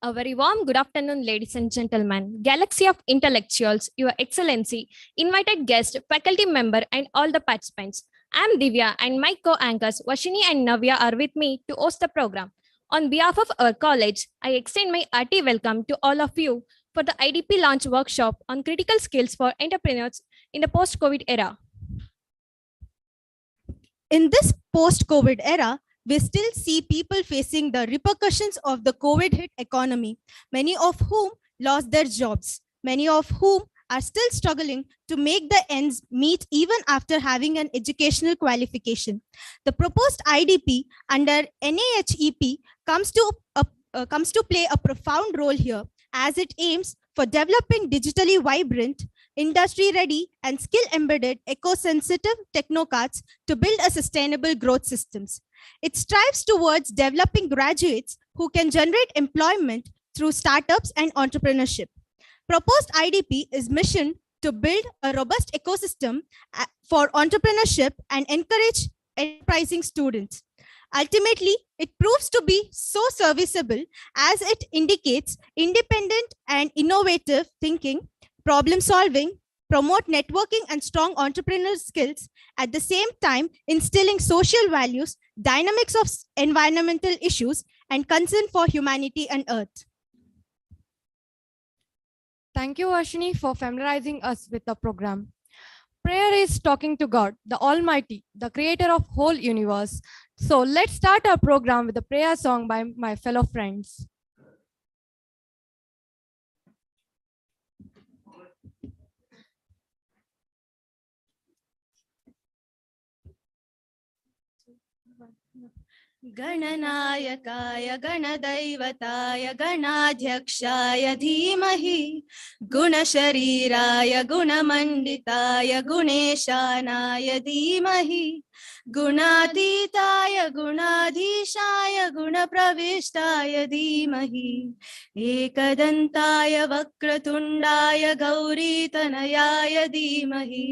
A very warm good afternoon, ladies and gentlemen, galaxy of intellectuals, Your Excellency, invited guest, faculty member, and all the participants. I am Divya, and my co-anchors Vashini and Navya are with me to host the program. On behalf of our college, I extend my hearty welcome to all of you for the IDP launch workshop on critical skills for entrepreneurs in the post-COVID era. In this post-COVID era, we still see people facing the repercussions of the COVID-hit economy, many of whom lost their jobs, many of whom are still struggling to make the ends meet even after having an educational qualification. The proposed IDP under NAHEP comes to play a profound role here, as it aims for developing digitally vibrant, industry-ready and skill-embedded, eco-sensitive technocrats to build a sustainable growth systems. It strives towards developing graduates who can generate employment through startups and entrepreneurship. Proposed IDP is mission to build a robust ecosystem for entrepreneurship and encourage enterprising students. Ultimately, it proves to be so serviceable as it indicates independent and innovative thinking, problem solving, promote networking and strong entrepreneurial skills, at the same time instilling social values, dynamics of environmental issues, and concern for humanity and earth. Thank you, Ashini, for familiarizing us with the program. Prayer is talking to God, the Almighty, the creator of whole universe. So let's start our program with a prayer song by my fellow friends. गणनायकाय गणदैवताय गणाध्यक्षाय धीमहि गुणशरीराय गुणमण्डिताय गुणेशानाय धीमहि गुणातीताय गुणाधीशाय गुणप्रविष्टाय धीमहि एकदन्ताय वक्रतुण्डाय गौरीतनयाय धीमहि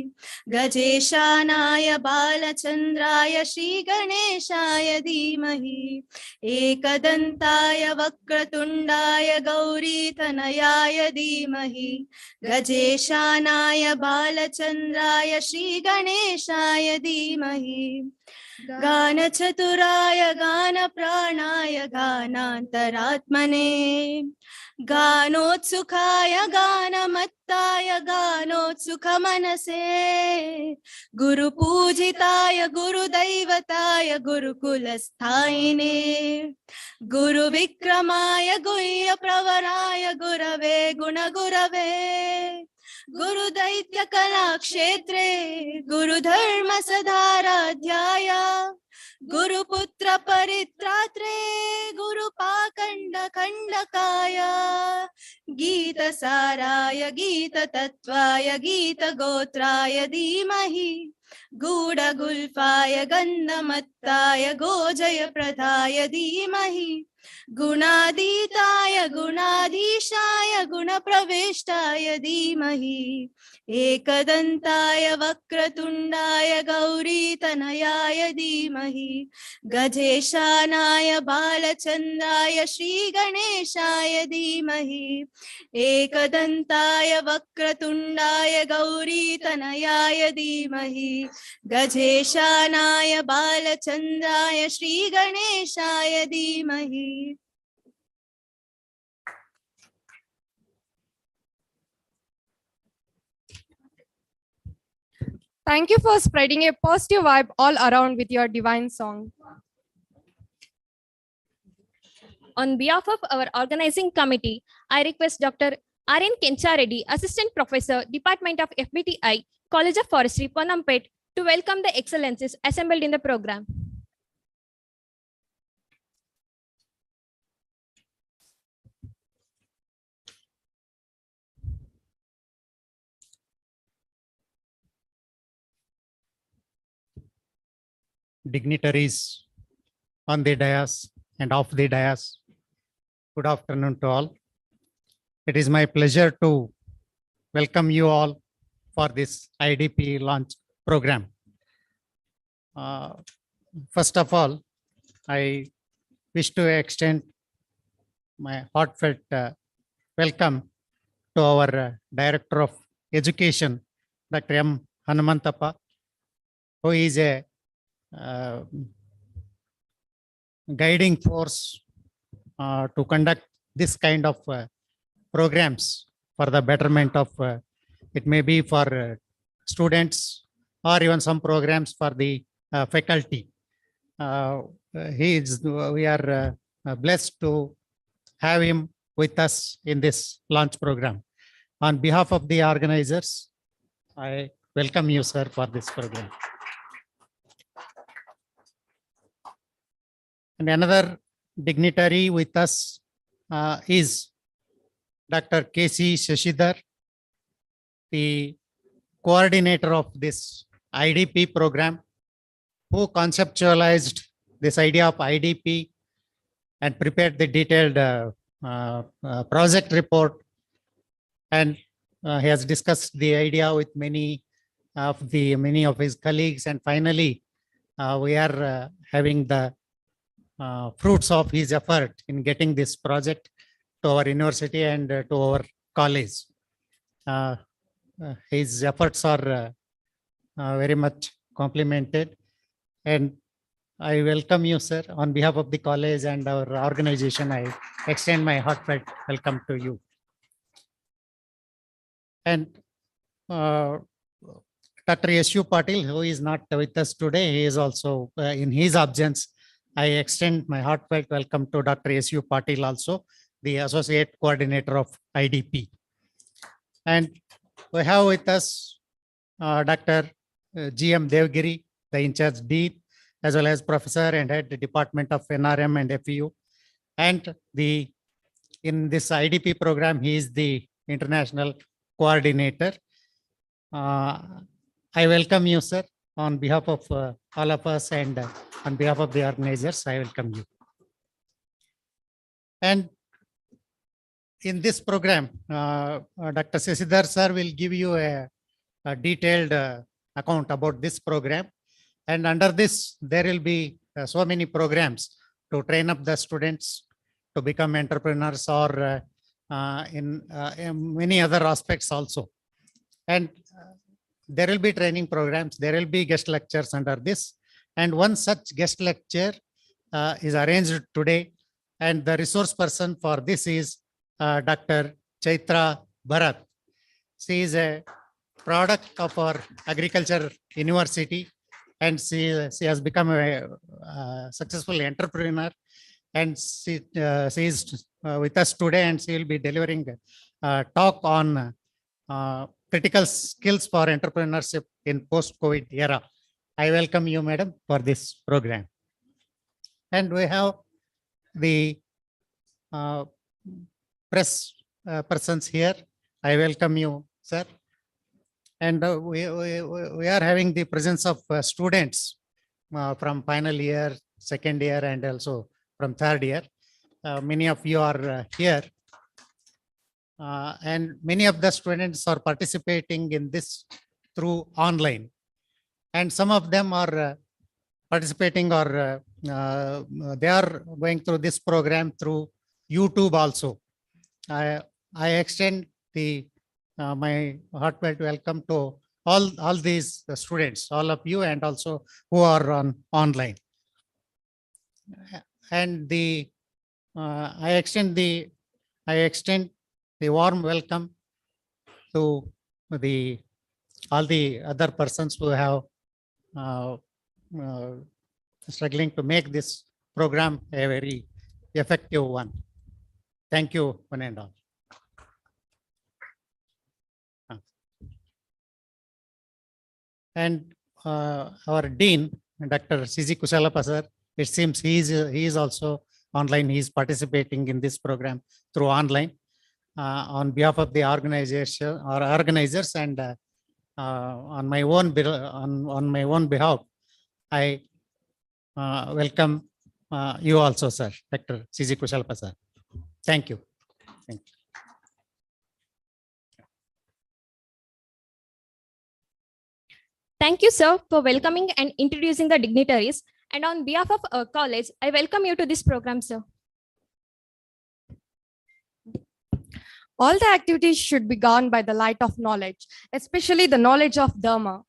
गजेशानाय बालचन्द्राय श्रीगणेशाय धीमहि एकदन्ताय वक्रतुण्डाय गौरीतनयाय धीमहि गजेशानाय बालचन्द्राय श्रीगणेशाय धीमहि गानचतुराय गानप्राणाय गानान्तरात्मने गानोत्सुकाय गानमत्ताय गानोत्सुकमनसे गुरुपूजिताय गुरुदैवताय गुरुकुलस्थायिने गुरुविक्रमाय गुह्यप्रवराय गुरवे गुणगुरवे गुरुदैत्यकलाक्षेत्रे गुरुधर्मसधाराध्याय गुरुपुत्र परित्रात्रे गुरुपाखंड खंडकाय गीतसाराय गीततत्त्वाय गीतगोत्राय धीमहि गूढगुल्फाय गन्धमत्ताय गोजयप्रदाय धीमहि गुणातीताय गुणाधीशाय गुणप्रविष्टाय धीमहि एकदन्ताय वक्रतुण्डाय गौरीतनयाय धीमहि गजेशानाय बालचन्द्राय श्रीगणेशाय धीमहि एकदन्ताय वक्रतुण्डाय गौरीतनयाय धीमहि गजेशानाय बालचन्द्राय श्रीगणेशाय धीमहि. Thank you for spreading a positive vibe all around with your divine song. On behalf of our organizing committee, I request Dr. R.N. Kencharedi, Assistant Professor, Department of FBTI, College of Forestry, Ponampet, to welcome the excellencies assembled in the program. Dignitaries on the dais and off the dais, good afternoon to all. It is my pleasure to welcome you all for this IDP launch program. First of all, I wish to extend my heartfelt welcome to our Director of Education, Dr. M. Hanumantappa, who is a guiding force to conduct this kind of programs for the betterment of it may be for students or even some programs for the faculty. We are blessed to have him with us in this launch program. On behalf of the organizers, I welcome you, sir, for this program. And another dignitary with us is Dr. K.C. Shashidhar, the coordinator of this IDP program, who conceptualized this idea of IDP and prepared the detailed project report. And he has discussed the idea with many of his colleagues. And finally, we are having the fruits of his effort in getting this project to our university and to our college. His efforts are very much complimented, and I welcome you, sir. On behalf of the college and our organization, I extend my heartfelt welcome to you. And Dr. S.U. Patil, who is not with us today, he is also in his absence. I extend my heartfelt welcome to Dr. S.U. Patil, also the Associate Coordinator of IDP. And we have with us Dr. G.M. Devgiri, the in-charge Dean, as well as Professor and Head the Department of NRM and FEU. And in this IDP program, he is the International Coordinator. I welcome you, sir, on behalf of all of us and on behalf of the organizers, I welcome you. And in this program, Dr. Shashidhar sir will give you a detailed account about this program. And under this, there will be so many programs to train up the students to become entrepreneurs or in many other aspects also. And there will be training programs, there will be guest lectures under this. And one such guest lecture is arranged today. And the resource person for this is Dr. Chaitra Bharat. She is a product of our agriculture university, and she has become a successful entrepreneur. And she is with us today, and she will be delivering a talk on critical skills for entrepreneurship in post-COVID era. I welcome you, madam, for this program. And we have the press persons here. I welcome you, sir. And we are having the presence of students from final year, second year, and also from third year. Many of you are here. And many of the students are participating in this through online. And some of them are participating or they are going through this program through YouTube also. I extend the my heartfelt welcome to all these students, all of you, and also who are on online. And the I extend the warm welcome to the all the other persons who have uh, struggling to make this program a very effective one. Thank you, one and all. And our Dean, Dr. C.G. Kushalappa sir, it seems he is also online. He is participating in this program through online on behalf of the organization or organizers, and on my own behalf, I welcome you also, sir, Dr. C.G. Kushalappa sir. Thank you. Thank you. Thank you, sir, for welcoming and introducing the dignitaries. And on behalf of our college, I welcome you to this program, sir. All the activities should be governed by the light of knowledge, especially the knowledge of Dharma.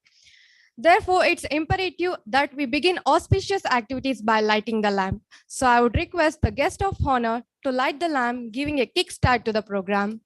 Therefore, it's imperative that we begin auspicious activities by lighting the lamp. So I would request the guest of honor to light the lamp, giving a kickstart to the program.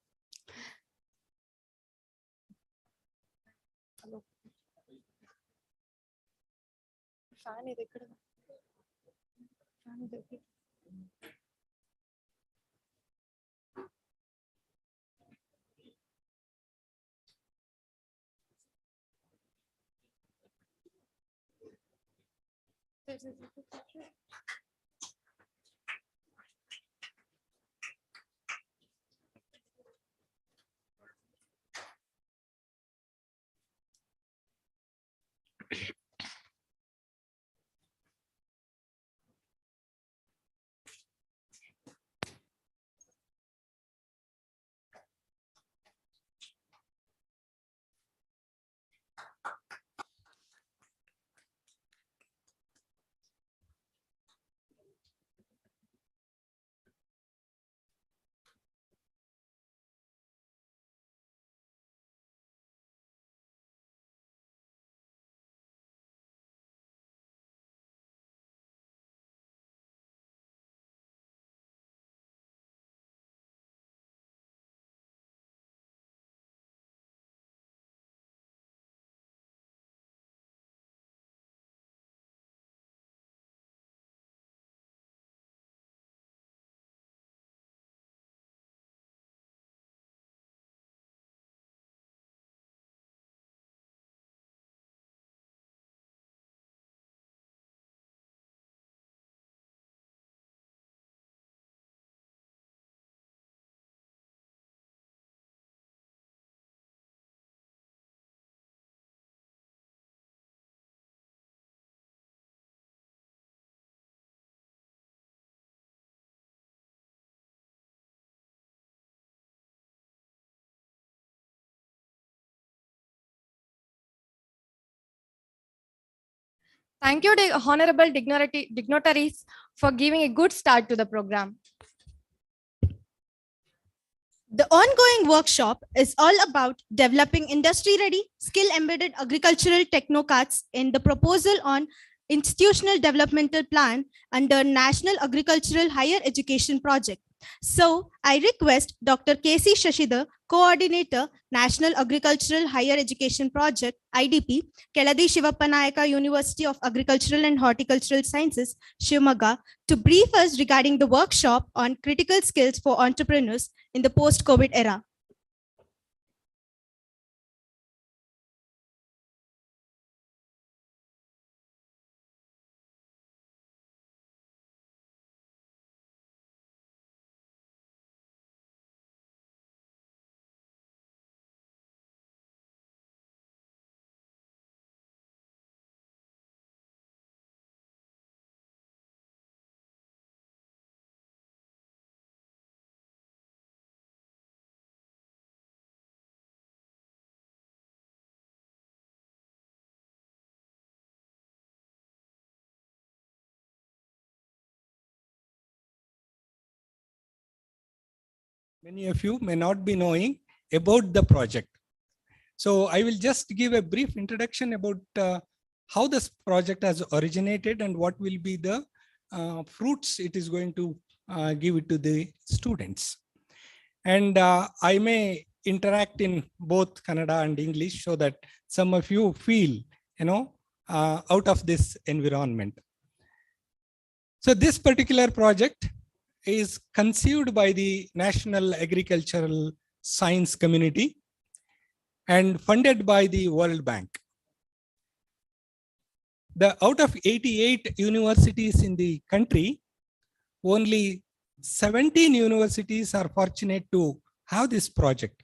Thank you, honorable dignitaries, for giving a good start to the program. The ongoing workshop is all about developing industry-ready, skill-embedded agricultural technocrats in the proposal on institutional developmental plan under National Agricultural Higher Education Project. So I request Dr. K.C. Shashidhar, Coordinator, National Agricultural Higher Education Project, IDP, Keladi Shivappa Nayaka University of Agricultural and Horticultural Sciences, Shivamogga, to brief us regarding the workshop on critical skills for entrepreneurs in the post-COVID era. many of you may not be knowing about the project. So I will just give a brief introduction about how this project has originated and what will be the fruits it is going to give it to the students. And I may interact in both Kannada and English so that some of you feel, out of this environment. So this particular project is conceived by the National Agricultural Science Community and funded by the World Bank. Out of 88 universities in the country, only 17 universities are fortunate to have this project.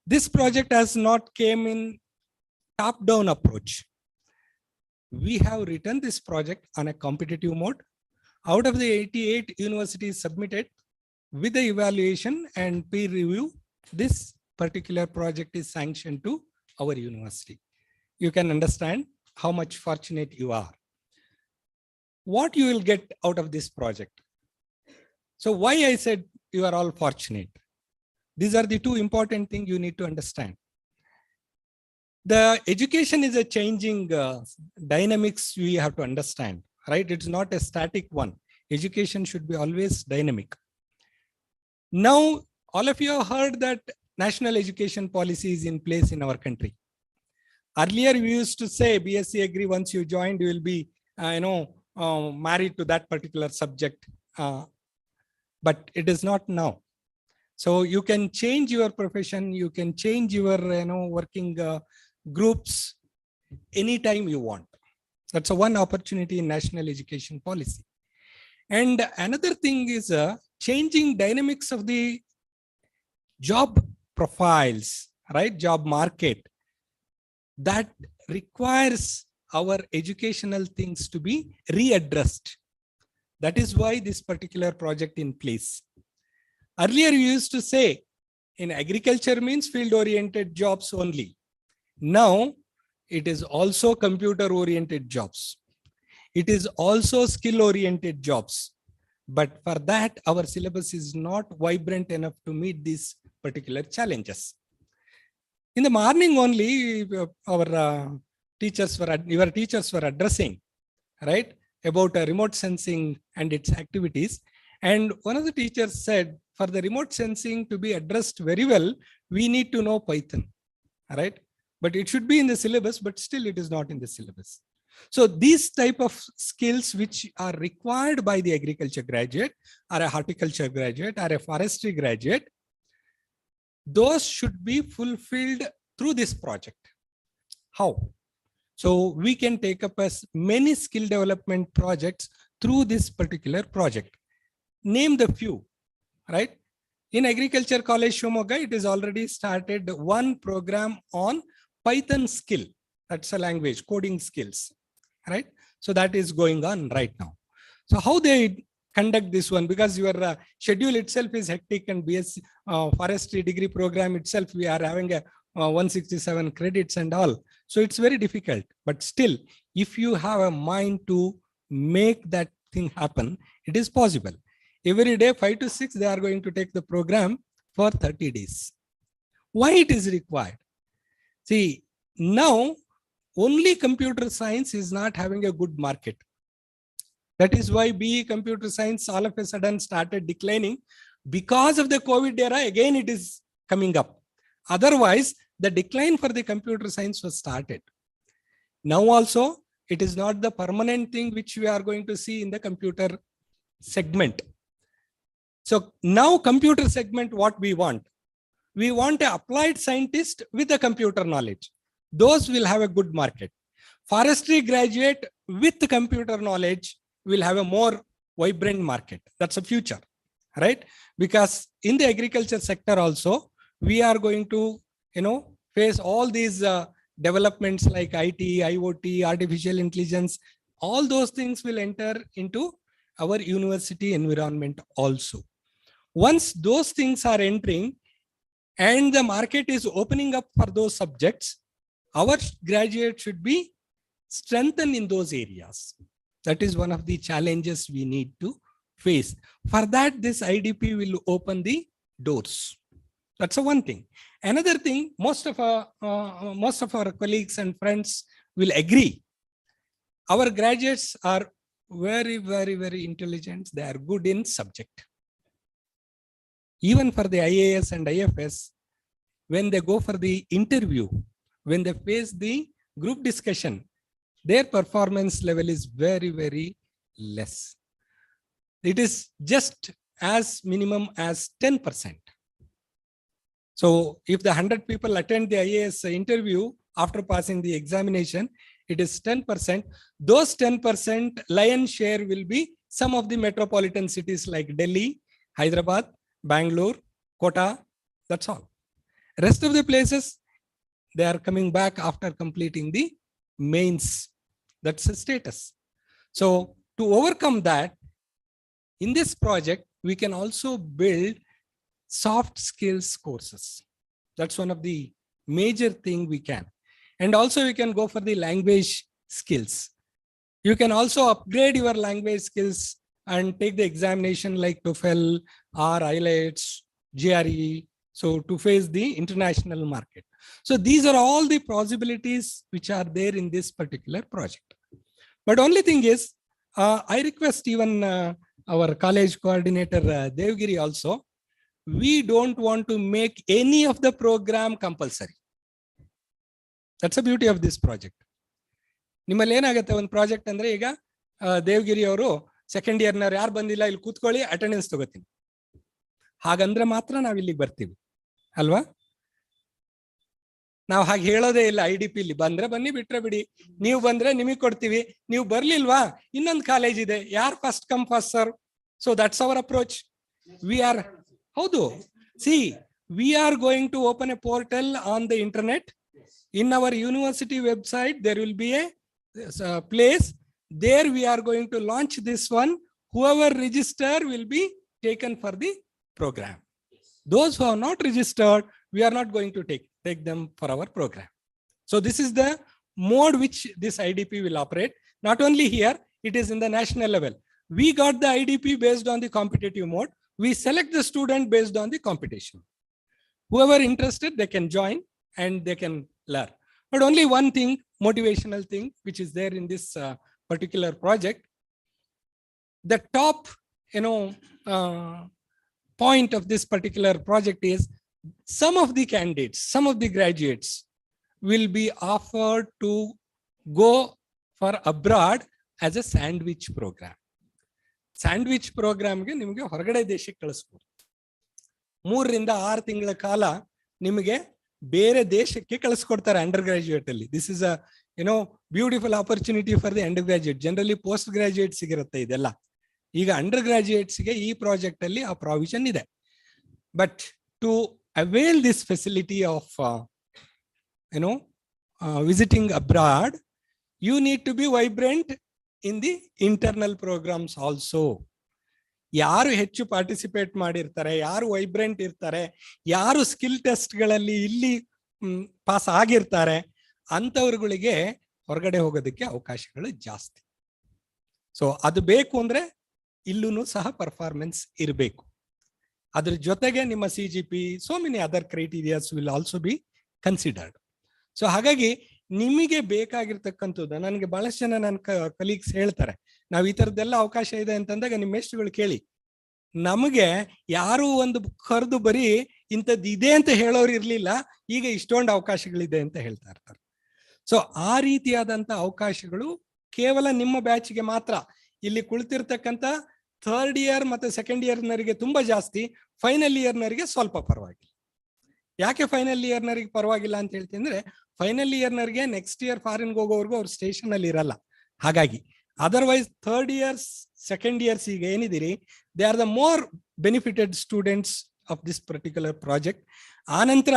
This project has not came in top-down approach. We have written this project on a competitive mode. Out of the 88 universities submitted with the evaluation and peer review, this particular project is sanctioned to our university. You can understand how much fortunate you are. What you will get out of this project. So why I said you are all fortunate. These are the two important things you need to understand. The education is a changing dynamics we have to understand, right? It's not a static one. Education should be always dynamic. Now, all of you have heard that national education policy is in place in our country. Earlier, we used to say BSc Agri, once you joined, you will be, married to that particular subject. But it is not now. So you can change your profession, you can change your working groups anytime you want. That's a one opportunity in national education policy. And another thing is changing dynamics of the job profiles, right? Job market. That requires our educational things to be readdressed. That is why this particular project in place. Earlier, we used to say in agriculture means field-oriented jobs only. Now, it is also computer-oriented jobs. It is also skill-oriented jobs. But for that, our syllabus is not vibrant enough to meet these particular challenges. In the morning only, our teachers were addressing, right, about remote sensing and its activities. And one of the teachers said, for the remote sensing to be addressed very well, we need to know Python, right? But it should be in the syllabus, but still it is not in the syllabus. So these type of skills which are required by the agriculture graduate or a horticulture graduate or a forestry graduate, those should be fulfilled through this project. How? So we can take up as many skill development projects through this particular project. Name the few, right? In Agriculture College Shivamogga, it is already started one program on Python skill. That's a language, coding skills, right? So that is going on right now. So how they conduct this one, because your schedule itself is hectic, and BSc forestry degree program itself, we are having a 167 credits and all. So it's very difficult, but still, if you have a mind to make that thing happen, it is possible. Every day, 5 to 6, they are going to take the program for 30 days. Why it is required? See, now only computer science is not having a good market. That is why BE computer science all of a sudden started declining. Because of the COVID era, again it is coming up. Otherwise, the decline for the computer science was started. Now also, it is not the permanent thing which we are going to see in the computer segment. So now computer segment, what we want? We want an applied scientist with a computer knowledge. Those will have a good market. Forestry graduate with computer knowledge will have a more vibrant market. That's a future, right? Because in the agriculture sector also, we are going to, face all these developments like IT, IoT, artificial intelligence. All those things will enter into our university environment also. Once those things are entering and the market is opening up for those subjects, our graduates should be strengthened in those areas. That is one of the challenges we need to face. For that, this IDP will open the doors. That's one thing. Another thing, most of our colleagues and friends will agree. Our graduates are very, very, very intelligent. They are good in subject. Even for the IAS and IFS, when they go for the interview, when they face the group discussion, their performance level is very, very less. It is just as minimum as 10%. So if the 100 people attend the IAS interview after passing the examination, it is 10%. Those 10% lion's share will be some of the metropolitan cities like Delhi, Hyderabad, Bangalore, Kota. That's all. Rest of the places, they are coming back after completing the mains. That's the status. So to overcome that, in this project, we can also build soft skills courses. That's one of the major thing we can. And also we can go for the language skills. You can also upgrade your language skills and take the examination like TOEFL or IELTS, GRE, so to face the international market. So these are all the possibilities which are there in this particular project. But only thing is, I request even our college coordinator Devgiri also, we don't want to make any of the program compulsory. That's the beauty of this project. ನಿಮ್ಮಲ್ಲಿ ಏನಾಗುತ್ತೆ ಒಂದು project ಅಂದ್ರೆ ಈಗ ದೇವಗಿರಿ ಅವರು second year ನವ್ರು ಯಾರು ಬಂದಿಲ್ಲ ಇಲ್ಲಿ ಕೂತ್ಕೊಳ್ಳಿ ಅಟೆಂಡೆನ್ಸ್ ತಗೋತೀನಿ, ಹಾಗಂದ್ರೆ ಮಾತ್ರ ನಾವ್ ಇಲ್ಲಿಗೆ ಬರ್ತೀವಿ ಅಲ್ವಾ? ನಾವು ಹಾಗೆ ಹೇಳೋದೇ ಇಲ್ಲ. IDP ಇಲ್ಲಿ ಬಂದ್ರೆ ಬನ್ನಿ, ಬಿಟ್ರೆ ಬಿಡಿ. ನೀವು ಬಂದ್ರೆ ನಿಮಗೆ ಕೊಡ್ತೀವಿ, ನೀವು ಬರ್ಲಿಲ್ವಾ ಇನ್ನೊಂದು ಕಾಲೇಜ್ ಇದೆ, ಯಾರು first come first serve. So that's our approach. We are ಹೌದು, see we are going to open a portal on the internet. In our university website, there will be a place there we are going to launch this one. Whoever register will be taken for the program. Those who are not registered, we are not going to take them for our program. So this is the mode which this IDP will operate. Not only here, it is in the national level. We got the IDP based on the competitive mode. We select the student based on the competition. Whoever interested, they can join and they can learn. But only one thing, motivational thing, which is there in this particular project. The top, point of this particular project is some of the candidates, some of the graduates will be offered to go for abroad as a sandwich program. Sandwich program ge nimage ಹೊರಗಡೆ ದೇಶಕ್ಕೆ ಕಳಿಸಬಹುದು. 3 ರಿಂದ 6 ತಿಂಗಳ ಕಾಲ ನಿಮಗೆ ಬೇರೆ ದೇಶಕ್ಕೆ ಕಳಿಸ್ಕೊಡ್ತಾರೆ under graduate ಅಲ್ಲಿ. This is a beautiful opportunity for the under graduate. Generally post graduates ಇರುತ್ತೆ ಇದೆಲ್ಲ. ಈಗ ಅಂಡರ್ ಗ್ರಾಜುಯೇಟ್ಸ್ ಗೆ ಈ ಪ್ರಾಜೆಕ್ಟ್ ಅಲ್ಲಿ ಆ ಪ್ರಾವಿಷನ್ ಇದೆ. But to avail this facility of visiting abroad, you need to be vibrant in the internal programmes also. ಯಾರು ಹೆಚ್ಚು ಪಾರ್ಟಿಸಿಪೇಟ್ ಮಾಡಿರ್ತಾರೆ, ಯಾರು ವೈಬ್ರೆಂಟ್ ಇರ್ತಾರೆ, ಯಾರು ಸ್ಕಿಲ್ ಟೆಸ್ಟ್ಗಳಲ್ಲಿ ಇಲ್ಲಿ ಪಾಸ್ ಆಗಿರ್ತಾರೆ, ಅಂಥವ್ರುಗಳಿಗೆ ಹೊರಗಡೆ ಹೋಗೋದಕ್ಕೆ ಅವಕಾಶಗಳು ಜಾಸ್ತಿ. ಸೊ ಅದು ಬೇಕು ಅಂದ್ರೆ ಇಲ್ಲೂ ಸಹ ಪರ್ಫಾರ್ಮೆನ್ಸ್ ಇರಬೇಕು. ಅದ್ರ ಜೊತೆಗೆ ನಿಮ್ಮ CGP, so many other criterias will also be considered. So ಹಾಗಾಗಿ ನಿಮಗೆ ಬೇಕಾಗಿರ್ತಕ್ಕಂಥದ್ದು, ನನಗೆ ಬಹಳಷ್ಟು ಜನ ನನ್ನ ಕಲೀಗ್ಸ್ ಹೇಳ್ತಾರೆ, ನಾವು ಈ ತರದ್ದೆಲ್ಲ ಅವಕಾಶ ಇದೆ ಅಂತಂದಾಗ ನಿಮ್ಮ ಮೇಷ್ಟ್ರುಗಳು ಕೇಳಿ, ನಮಗೆ ಯಾರು ಒಂದು ಕರೆದು ಬರೀ ಇಂಥದ್ದು ಇದೆ ಅಂತ ಹೇಳೋರು ಇರ್ಲಿಲ್ಲ, ಈಗ ಇಷ್ಟೊಂದು ಅವಕಾಶಗಳಿದೆ ಅಂತ ಹೇಳ್ತಾ ಇರ್ತಾರೆ. ಸೊ ಆ ರೀತಿಯಾದಂತ ಅವಕಾಶಗಳು ಕೇವಲ ನಿಮ್ಮ ಬ್ಯಾಚ್ಗೆ ಮಾತ್ರ. ಇಲ್ಲಿ ಕುಳಿತಿರ್ತಕ್ಕಂಥ 3rd ಇಯರ್ ಮತ್ತೆ 2nd ಇಯರ್ನವರಿಗೆ ತುಂಬಾ ಜಾಸ್ತಿ, ಫೈನಲ್ ಇಯರ್ನವರಿಗೆ ಸ್ವಲ್ಪ ಪರವಾಗಿಲ್ಲ. ಯಾಕೆ ಫೈನಲ್ ಇಯರ್ನವರಿಗೆ ಪರವಾಗಿಲ್ಲ ಅಂತ ಹೇಳ್ತೀನಿ ಅಂದ್ರೆ, ಫೈನಲ್ ಇಯರ್ನವರಿಗೆ ನೆಕ್ಸ್ಟ್ ಇಯರ್ ಫಾರಿನ್ಗೆ ಹೋಗೋವರೆಗೂ ಅವ್ರು ಸ್ಟೇಷನ್ ಅಲ್ಲಿ ಇರಲ್ಲ. ಹಾಗಾಗಿ otherwise 3rd years 2nd years ಈಗ ಏನಿದ್ದೀರಿ, they are the more benefited students of this particular project. ಆನಂತರ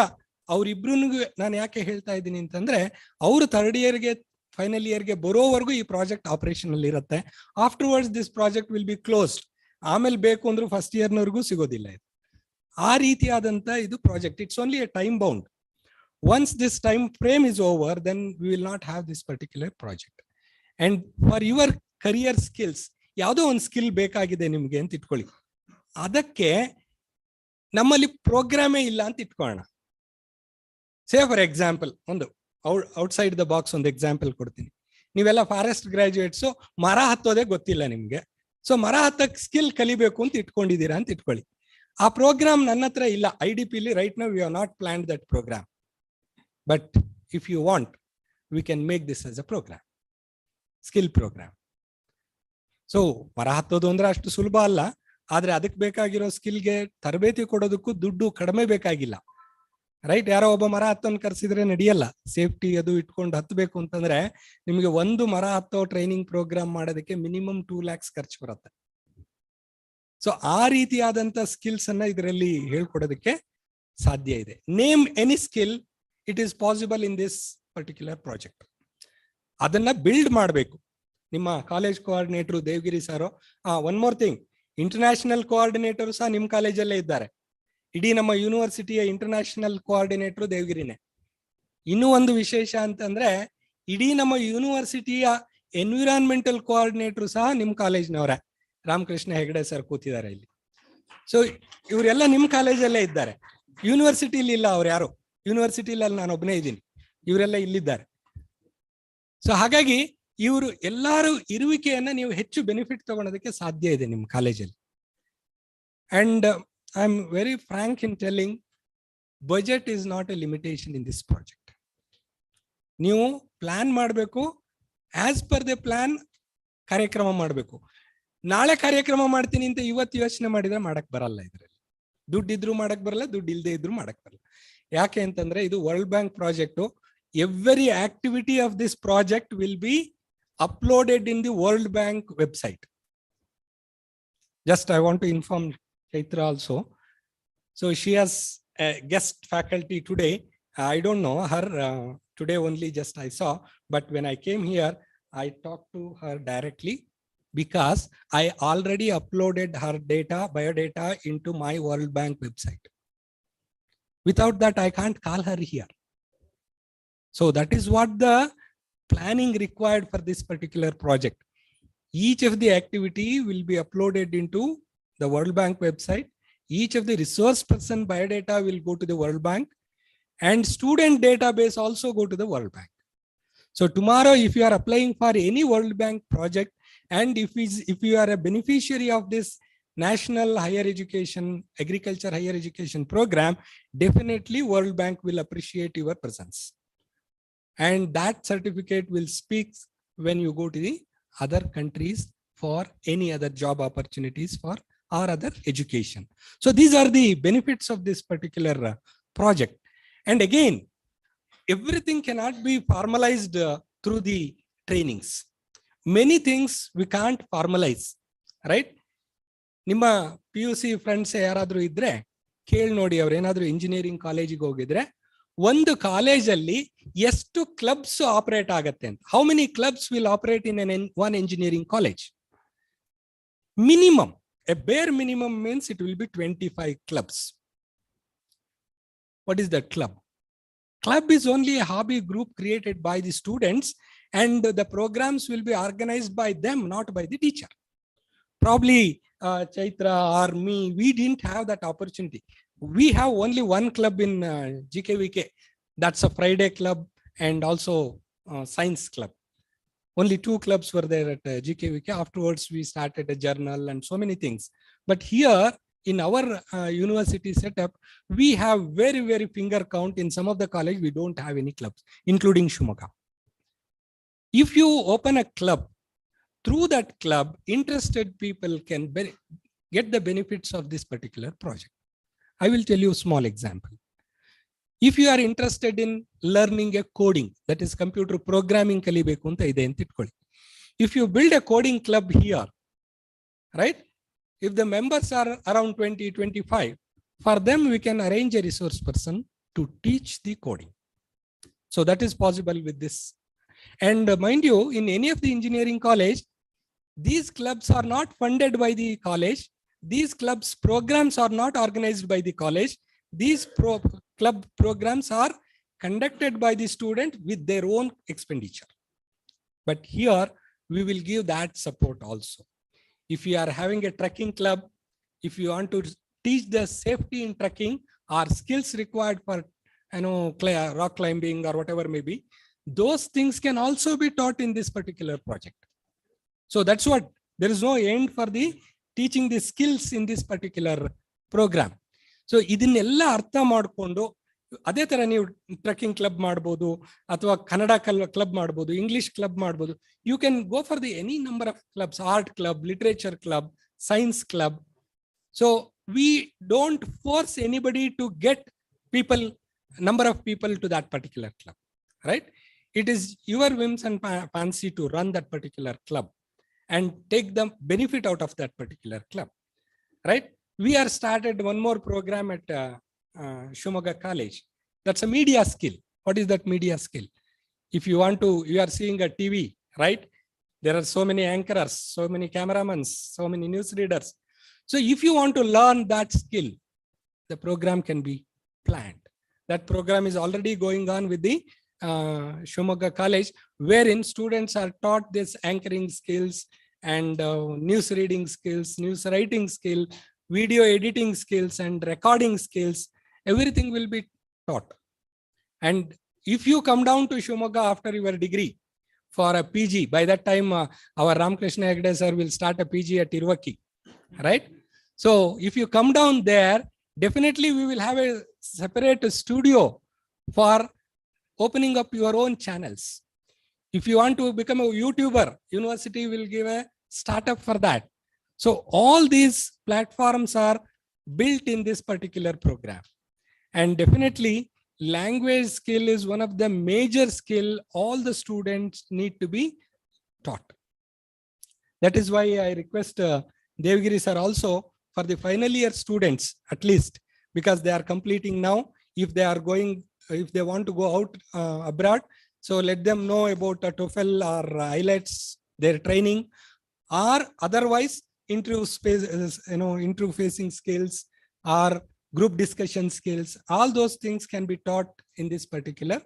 ಅವ್ರಿಬ್ರಿಗೂ ನಾನು ಯಾಕೆ ಹೇಳ್ತಾ ಇದ್ದೀನಿ ಅಂತಂದ್ರೆ, ಅವರು 3rd ಇಯರ್ಗೆ ಫೈನಲ್ ಇಯರ್ಗೆ ಬರೋವರೆಗೂ ಈ ಪ್ರಾಜೆಕ್ಟ್ ಆಪರೇಷನ್ ಅಲ್ಲಿ ಇರುತ್ತೆ. Afterwards this project will be closed. ಆಮೇಲೆ ಬೇಕು ಅಂದ್ರೂ ಫಸ್ಟ್ ಇಯರ್ನವರೆಗೂ ಸಿಗೋದಿಲ್ಲ ಇದು. ಆ ರೀತಿಯಾದಂತ ಇದು project. It's only A time bound. Once this time frame is over, then we will not have this particular project. And for your career skills, ಯಾವುದೋ ಒಂದು ಸ್ಕಿಲ್ ಬೇಕಾಗಿದೆ ನಿಮ್ಗೆ ಅಂತ ಇಟ್ಕೊಳ್ಳಿ, ಅದಕ್ಕೆ ನಮ್ಮಲ್ಲಿ ಪ್ರೋಗ್ರಾಮೇ ಇಲ್ಲ ಅಂತ ಇಟ್ಕೊಳ್ಳೋಣ. ಸೇ ಫಾರ್ ಎಕ್ಸಾಂಪಲ್, ಒಂದು ಔಟ್ಸೈಡ್ ದ ಬಾಕ್ಸ್ ಒಂದು ಎಕ್ಸಾಂಪಲ್ ಕೊಡ್ತೀನಿ. ನೀವೆಲ್ಲ ಫಾರೆಸ್ಟ್ ಗ್ರಾಜುಯೇಟ್ಸು, ಮರ ಹತ್ತೋದೇ ಗೊತ್ತಿಲ್ಲ ನಿಮ್ಗೆ. ಸೊ ಮರ ಹತ್ತಕ್ಕೆ ಸ್ಕಿಲ್ ಕಲಿಬೇಕು ಅಂತ ಇಟ್ಕೊಂಡಿದ್ದೀರಾ ಅಂತ ಇಟ್ಕೊಳ್ಳಿ. ಆ ಪ್ರೋಗ್ರಾಮ್ ನನ್ನ ಹತ್ರ ಇಲ್ಲ. IDP right now we have not planned that programme. But if you want, we can make this as a programme, skill programme. So ಮರ ಹತ್ತೋದು ಅಂದ್ರೆ ಅಷ್ಟು ಸುಲಭ ಅಲ್ಲ. ಆದ್ರೆ ಅದಕ್ಕೆ ಬೇಕಾಗಿರೋ ಸ್ಕಿಲ್ಗೆ ತರಬೇತಿ ಕೊಡೋದಕ್ಕೂ ದುಡ್ಡು ಕಡಿಮೆ ಬೇಕಾಗಿಲ್ಲ. ರೈಟ್? ಯಾರೋ ಒಬ್ಬ ಮರ ಹತ್ತನ್ನು ಕರೆಸಿದ್ರೆ ನಡೆಯಲ್ಲ. ಸೇಫ್ಟಿ ಅದು ಇಟ್ಕೊಂಡು ಹತ್ತಬೇಕು ಅಂತಂದ್ರೆ ನಿಮಗೆ ಒಂದು ಮರ ಹತ್ತೋ ಟ್ರೈನಿಂಗ್ ಪ್ರೋಗ್ರಾಮ್ ಮಾಡೋದಕ್ಕೆ ಮಿನಿಮಮ್ 2 lakhs ಖರ್ಚು ಬರುತ್ತೆ. ಸೊ ಆ ರೀತಿಯಾದಂತ ಸ್ಕಿಲ್ಸ್ ಅನ್ನ ಇದರಲ್ಲಿ ಹೇಳ್ಕೊಡೋದಕ್ಕೆ ಸಾಧ್ಯ ಇದೆ. Name any skill, it is possible in this particular project. ಅದನ್ನ ಬಿಲ್ಡ್ ಮಾಡಬೇಕು. ನಿಮ್ಮ ಕಾಲೇಜ್ ಕೋಆರ್ಡಿನೇಟರ್ ದೇವಗಿರಿ ಸಾರು, one more thing, international coordinator ಸಹ ನಿಮ್ಮ ಕಾಲೇಜಲ್ಲೇ ಇದ್ದಾರೆ. ಇಡೀ ನಮ್ಮ ಯೂನಿವರ್ಸಿಟಿಯ ಇಂಟರ್ನ್ಯಾಷನಲ್ ಕೋಆರ್ಡಿನೇಟರ್ ದೇವಗಿರಿನೇ. ಇನ್ನೂ ಒಂದು ವಿಶೇಷ ಅಂತಂದ್ರೆ, ಇಡೀ ನಮ್ಮ ಯೂನಿವರ್ಸಿಟಿಯ ಎನ್ವಿರಾನ್ಮೆಂಟಲ್ ಕೋಆರ್ಡಿನೇಟರ್ ಸಹ ನಿಮ್ಮ ಕಾಲೇಜ್ನವರೇ. ರಾಮಕೃಷ್ಣ ಹೆಗಡೆ ಸರ್ ಕೂತಿದ್ದಾರೆ ಇಲ್ಲಿ. ಸೊ ಇವರೆಲ್ಲ ನಿಮ್ಮ ಕಾಲೇಜಲ್ಲೇ ಇದ್ದಾರೆ. ಯೂನಿವರ್ಸಿಟಿಲಿ ಇಲ್ಲ ಅವ್ರು ಯಾರು. ಯೂನಿವರ್ಸಿಟಿಲಿ ನಾನು ಒಬ್ಬನೇ ಇದ್ದೀನಿ, ಇವರೆಲ್ಲ ಇಲ್ಲಿದ್ದಾರೆ. ಸೊ ಹಾಗಾಗಿ ಇವರು ಎಲ್ಲರೂ ಇರುವಿಕೆಯನ್ನ ನೀವು ಹೆಚ್ಚು ಬೆನಿಫಿಟ್ ತಗೊಳೋದಕ್ಕೆ ಸಾಧ್ಯ ಇದೆ ನಿಮ್ಮ ಕಾಲೇಜಲ್ಲಿ. And I am very Frank in telling, budget is not A limitation in this project. ನೀವು ಪ್ಲಾನ್ ಮಾಡಬೇಕು, ಆಸ್ ಪರ್ ದ ಪ್ಲಾನ್ ಕಾರ್ಯಕ್ರಮ ಮಾಡಬೇಕು. ನಾಳೆ ಕಾರ್ಯಕ್ರಮ ಮಾಡ್ತೀನಿ ಅಂತ ಇವತ್ತು ಯೋಚನೆ ಮಾಡಿದ್ರೆ ಮಾಡಕ್ ಬರಲ್ಲ. ಇದರಲ್ಲಿ ದುಡ್ಡಿದ್ರು ಮಾಡಕ್ ಬರಲ್ಲ, ದುಡ್ಡು ಇಲ್ಲದೆ ಇದ್ರು ಮಾಡಕ್ ಬರಲ್ಲ. ಯಾಕೆ ಅಂತಂದ್ರೆ ಇದು world bank project. Every activity of this project will be uploaded in the World Bank website. Just I want to inform Chaitra also. So she has a guest faculty today. I don't know her today only, just I saw. But when I came here, I talked to her directly because I already uploaded her data, biodata into my World Bank website. Without that, I can't call her here. So that is what the planning required for this particular project. Each of the activity will be uploaded into the World Bank website. Each of the resource person biodata will go to the World Bank, and student database also go to the World Bank. So tomorrow, if you are applying for any World Bank project, and if you are a beneficiary of this National Higher Education, Agriculture Higher Education program, definitely World Bank will appreciate your presence. And that certificate will speak when you go to the other countries for any other job opportunities for or other education. So these are the benefits of this particular project. And again, everything cannot be formalized through the trainings. Many things we can't formalize, right? ನಿಮ್ಮ PUC friends ಯಾರಾದ್ರೂ ಇದ್ರೆ ಕೇಳಿ ನೋಡಿ. ಅವ್ರು ಏನಾದ್ರು engineering ಕಾಲೇಜಿಗೆ ಹೋಗಿದ್ರೆ ಒಂದು ಕಾಲೇಜಲ್ಲಿ ಎಷ್ಟು ಕ್ಲಬ್ಸ್ ಆಪರೇಟ್ ಆಗತ್ತೆ ಅಂತ. How many clubs will operate in one engineering college? Minimum, a bare minimum means it will be 25 clubs. What is that club? Club is only a hobby group created by the students, and the programs will be organized by them, not by the teacher. Probably Chaitra or me, we didn't have that opportunity. We have only one club in GKVK. That's a Friday club and also science club. Only 2 clubs were there at GKVK. Afterwards, we started a journal and so many things. But here in our university setup, we have very, very finger count. In some of the college, we don't have any clubs, including Shivamogga. If you open a club, through that club, interested people can get the benefits of this particular project. I will tell you a small example. If you are interested in learning a coding, that is computer programming kalibeku anta ide anta itkolli. If you build a coding club here, right? If the members are around 20-25, for them we can arrange a resource person to teach the coding. So that is possible with this. And mind you, in any of the engineering college, these clubs are not funded by the college. These clubs programs are not organized by the college. These club programs are conducted by the student with their own expenditure. But here we will give that support also. If you are having a trekking club, if you want to teach the safety in trekking or skills required for rock climbing or whatever may be, those things can also be taught in this particular project. So that's what, there is no end for the teaching the skills in this particular program. So ಇದನ್ನೆಲ್ಲ ಅರ್ಥ ಮಾಡಿಕೊಂಡು ಅದೇ ತರ ನೀವು trekking club ಮಾಡ್ಬೋದು ಅಥವಾ Kannada club ಮಾಡ್ಬೋದು, English club ಮಾಡ್ಬೋದು. You can go for the any number of clubs, art club, literature club, science club. So we don't force anybody to get people, number of people to that particular club, right? It is your whims and fancy to run that particular club and take the benefit out of that particular club, right? We are started one more program at Shivamogga College. That's a media skill. What is that media skill? If you want to, you are seeing a TV, right? There are so many anchors, so many cameramans, so many news readers. So if you want to learn that skill, the program can be planned. That program is already going on with the Shivamogga College, wherein students are taught this anchoring skills and news reading skills, news writing skill, video editing skills and recording skills. Everything will be taught. And if you come down to Shivamogga after your degree for a PG, by that time our Ramakrishna Hegde sir will start a PG at Irvaki, right? So if you come down there, definitely we will have a separate studio for opening up your own channels. If you want to become a YouTuber, university will give a startup for that. So all these platforms are built in this particular program. And definitely language skill is one of the major skill all the students need to be taught. That is why I request Devgiri sir also for the final year students, at least, because they are completing now. If they are going, if they want to go out abroad, so let them know about a TOEFL or IELTS, their training, or otherwise interview space, interview facing skills or group discussion skills. All those things can be taught in this particular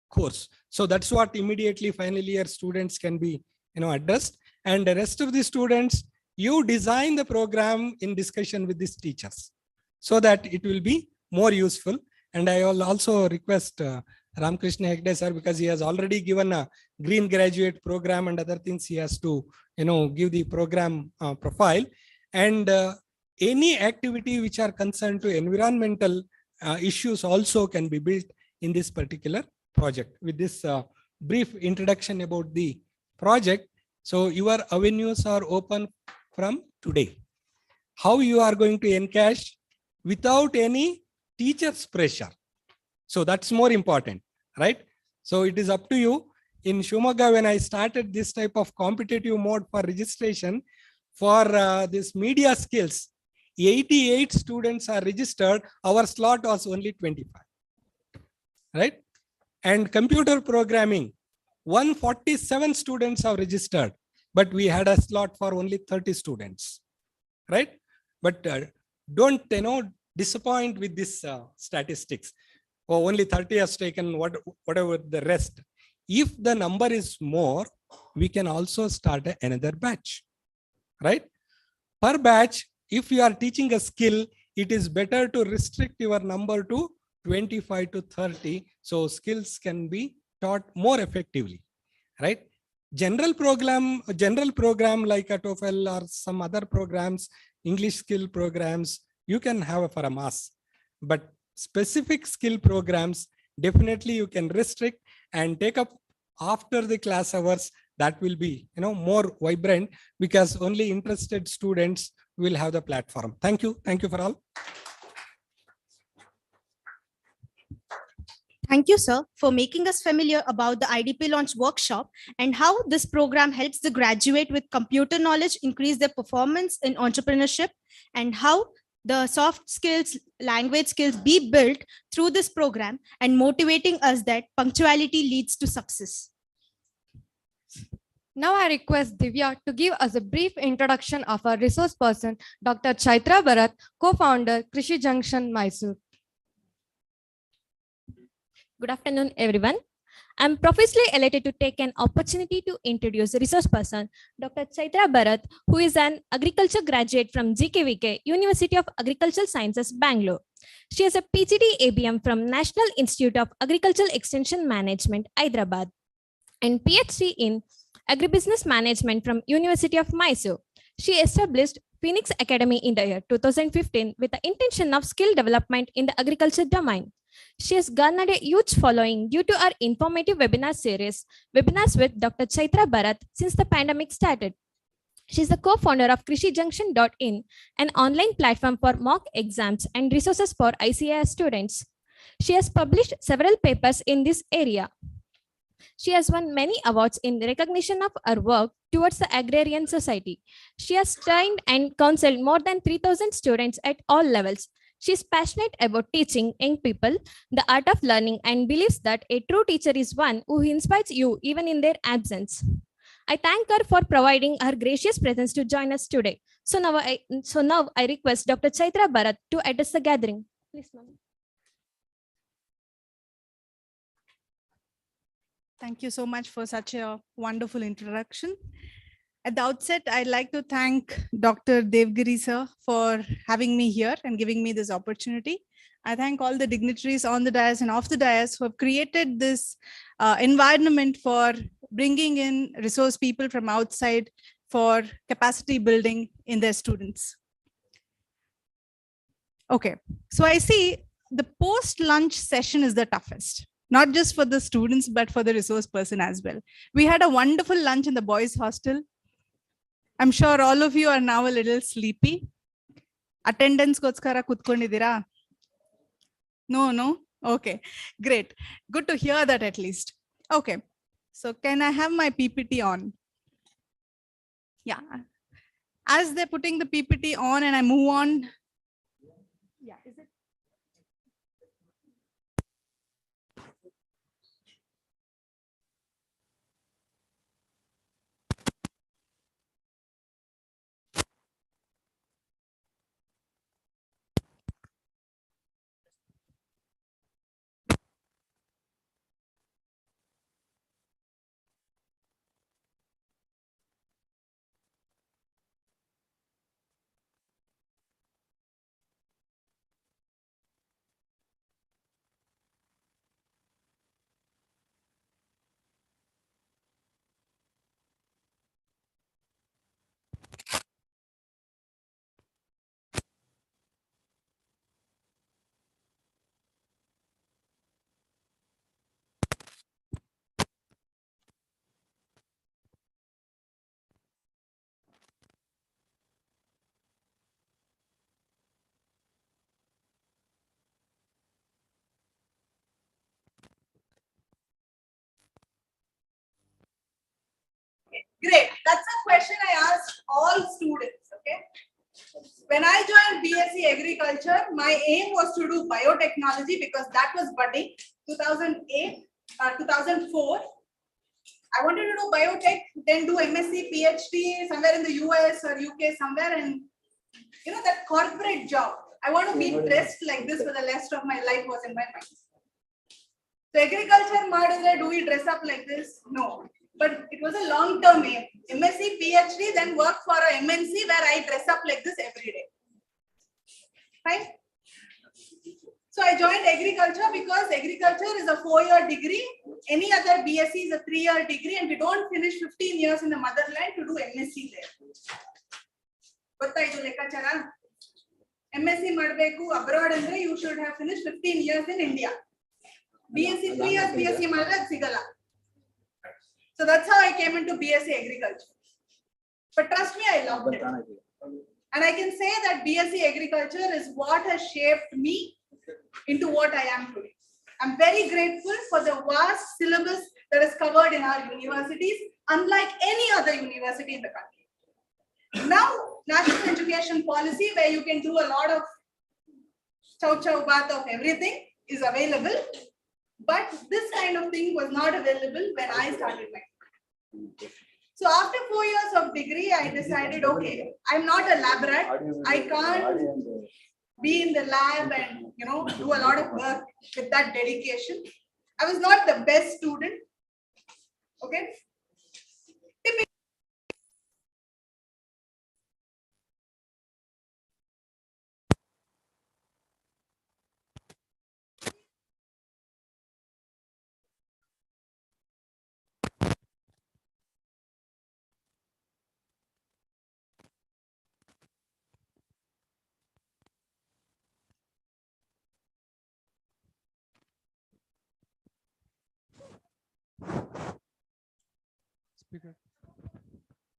course. So that's what immediately final year students can be, addressed. And the rest of the students, you design the program in discussion with these teachers so that it will be more useful. And I will also request Ramakrishna Hegde sir, because he has already given a green graduate program and other things, he has to give the program profile. And any activity which are concerned to environmental issues also can be built in this particular project. With this brief introduction about the project, so your avenues are open from today. How you are going to encash without any teacher's pressure. So that's more important, right? So it is up to you. In Shivamogga, when I started this type of competitive mode for registration for this media skills, 88 students are registered. Our slot was only 25, right? And computer programming, 147 students have registered, but we had a slot for only 30 students, right? But don't disappoint with this statistics. Oh, only 30 has taken, whatever the rest. If the number is more, we can also start another batch, right? Per batch, if you are teaching a skill, it is better to restrict your number to 25 to 30. So skills can be taught more effectively, right? General program like a TOEFL or some other programs, English skill programs, you can have for a mass. But specific skill programs, definitely you can restrict and take up after the class hours. That will be more vibrant, because only interested students will have the platform. Thank you for all. Thank you, sir, for making us familiar about the IDP launch workshop and how this program helps the graduate with computer knowledge increase their performance in entrepreneurship, and how the soft skills, language skills be built through this program, and motivating us that punctuality leads to success. Now I request Divya to give us a brief introduction of our resource person, Dr. Chaitra Bharat, co-founder, Krishi Junction, Mysore. Good afternoon, everyone. I'm profusely elated to take an opportunity to introduce resource person, Dr. Chaitra Bharat, who is an agriculture graduate from GKVK, University of Agricultural Sciences, Bangalore. She has a PhD ABM from National Institute of Agricultural Extension Management, Hyderabad, and PhD in Agribusiness Management from University of Mysore. She established Phoenix Academy in the year 2015 with the intention of skill development in the agriculture domain. She has garnered a huge following due to her informative webinar series, Webinars with Dr. Chaitra Bharat, since the pandemic started. She is the co-founder of KrishiJunction.in, an online platform for mock exams and resources for ICAI students. She has published several papers in this area. She has won many awards in recognition of her work towards the agrarian society. She has trained and counseled more than 3,000 students at all levels. She is passionate about teaching young people the art of learning and believes that a true teacher is one who inspires you even in their absence. I thank her for providing her gracious presence to join us today. So now I request Dr. Chaitra Bharat to address the gathering. Please, ma'am. Thank you so much for such a wonderful introduction. At the outset, I'd like to thank Dr. Devgiri sir for having me here and giving me this opportunity. I thank all the dignitaries on the dais and off the dais who have created this environment for bringing in resource people from outside for capacity building in their students. Okay, so I see the post-lunch session is the toughest. Not just for the students, but for the resource person as well. We had a wonderful lunch in the boys' hostel. I'm sure all of you are now a little sleepy. Attendance goskara kutkondidira? No? Okay, great. Good to hear that at least. Okay, so can I have my PPT on? Yeah. As they're putting the PPT on and I move on. Yeah, is it? Great. That's a question I asked all students. Okay. When I joined BSc Agriculture, my aim was to do biotechnology because that was budding. 2008, 2004. I wanted to do biotech, then do MSc, PhD somewhere in the US or UK somewhere, and that corporate job. I want to be dressed like this for the rest of my life was in my mind. So agriculture, do we dress up like this? No. But it was a long-term aim. MSc, PhD, then work for a MNC where I dress up like this every day. Fine? So I joined agriculture because agriculture is a 4-year degree. Any other BSc is a 3-year degree, and we don't finish 15 years in the motherland to do MSc there. MSc madbeku abroad andre you should have finished 15 years in India. BSc 3 years BSc madre sigala. So that's how I came into BSc Agriculture. But trust me, I loved it. And I can say that BSc Agriculture is what has shaped me into what I am today. I'm very grateful for the vast syllabus that is covered in our universities, unlike any other university in the country. Now, national education policy, where you can do a lot of chow bath of everything, is available. But this kind of thing was not available when I started my career. So after 4 years of degree, I decided, okay, I'm not a lab rat. I can't be in the lab and do a lot of work with that dedication. I was not the best student. Okay.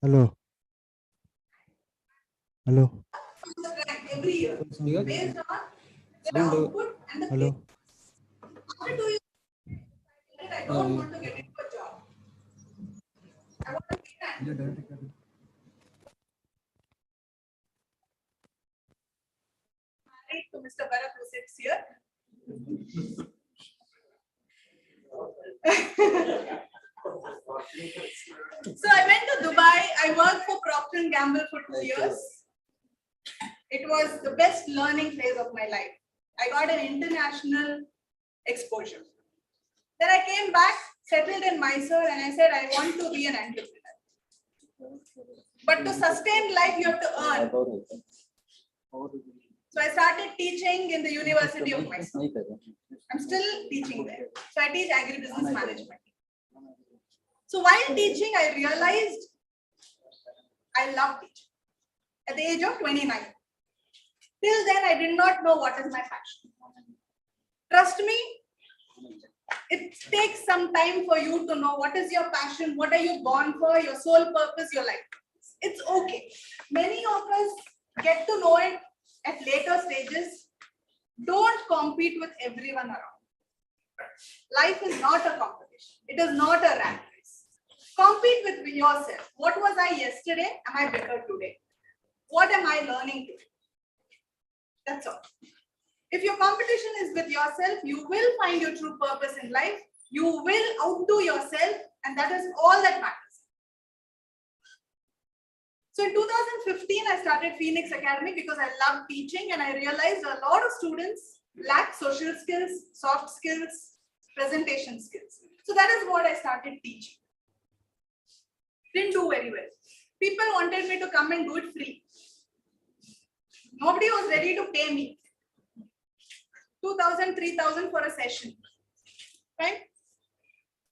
Hello. Hello. Every year, based on the output and the Hello. How do you I don't want to get into a job. I want to be an married to Mr. Bharat who sits here. So I went to Dubai. I worked for Procter and Gamble for 2 years. It was the best learning phase of my life. I got an international exposure. Then I came back, settled in Mysore, and I said I want to be an entrepreneur. But to sustain life, you have to earn. So I started teaching in the University of Mysore. I'm still teaching there. So I teach agribusiness management. So while teaching, I realized I love teaching at the age of 29. Till then, I did not know what is my passion. Trust me, it takes some time for you to know what is your passion, what are you born for, your sole purpose, your life. It's okay. Many of us get to know it at later stages. Don't compete with everyone around. Life is not a competition. It is not a rat race. Compete with yourself. What was I yesterday? Am I better today? What am I learning today? That's all. If your competition is with yourself, you will find your true purpose in life. You will outdo yourself, and that is all that matters. So in 2015, I started Phoenix Academy because I love teaching, and I realized a lot of students lack social skills, soft skills, presentation skills. So that is what I started teaching. Didn't do very well. People wanted me to come and do it free. Nobody was ready to pay me 2,000, 3,000 for a session, right?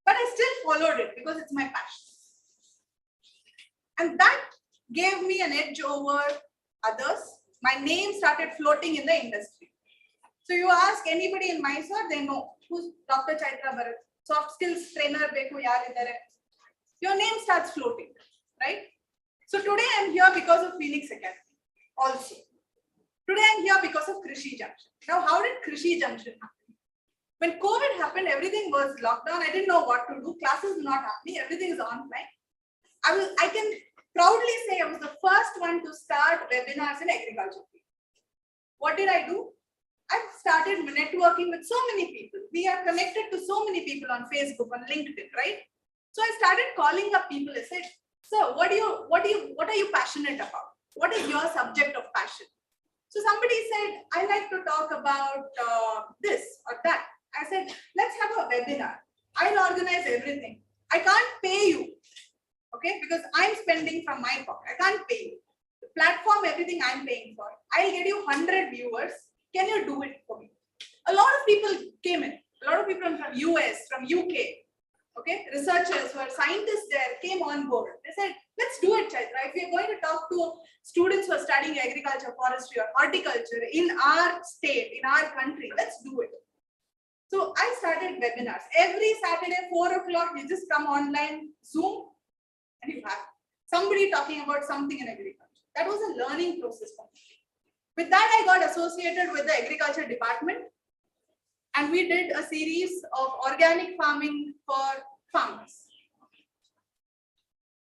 But I still followed it because it's my passion. And that gave me an edge over others. My name started floating in the industry. So you ask anybody in Mysore, they know who's Dr. Chaitra Bharat, soft skills trainer, your name starts floating, right? So today I'm here because of Phoenix Academy also. Today I'm here because of Krishi Junction. Now, how did Krishi Junction happen? When COVID happened, everything was locked down. I didn't know what to do. Classes not happening. Everything is online. I can proudly say I was the first one to start webinars in agriculture. What did I do? I started networking with so many people. We are connected to so many people on Facebook, on LinkedIn, right? So I started calling up people. I said, "Sir, what are you passionate about? What is your subject of passion?" So somebody said, "I like to talk about this or that." I said, "Let's have a webinar. I'll organize everything. I can't pay you, okay? Because I'm spending from my pocket. I can't pay you. The platform, everything I'm paying for. I'll get you 100 viewers. Can you do it for me?" A lot of people came in. A lot of people from US, from UK, okay? Researchers who are scientists there came on board. They said, "Let's do it, Chaitra. If we're going to talk to students who are studying agriculture, forestry, or horticulture in our state, in our country, let's do it." So I started webinars. Every Saturday, 4 o'clock, you just come online, Zoom, and you have somebody talking about something in agriculture. That was a learning process for me. With that, I got associated with the agriculture department, and we did a series of organic farming for farmers.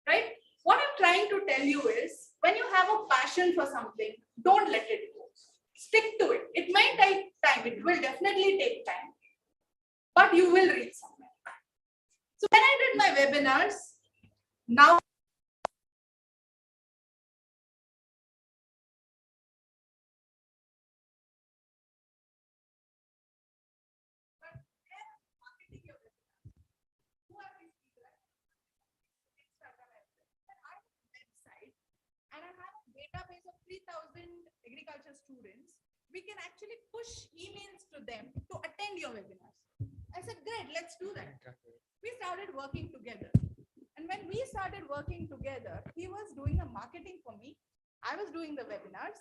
Right? What I'm trying to tell you is, when you have a passion for something, don't let it go. Stick to it. It might take time. It will definitely take time, but you will reach somewhere. So when I did my webinars, now 3,000 agriculture students, we can actually push emails to them to attend your webinars. I said, great, let's do that. We started working together. And when we started working together, he was doing the marketing for me. I was doing the webinars.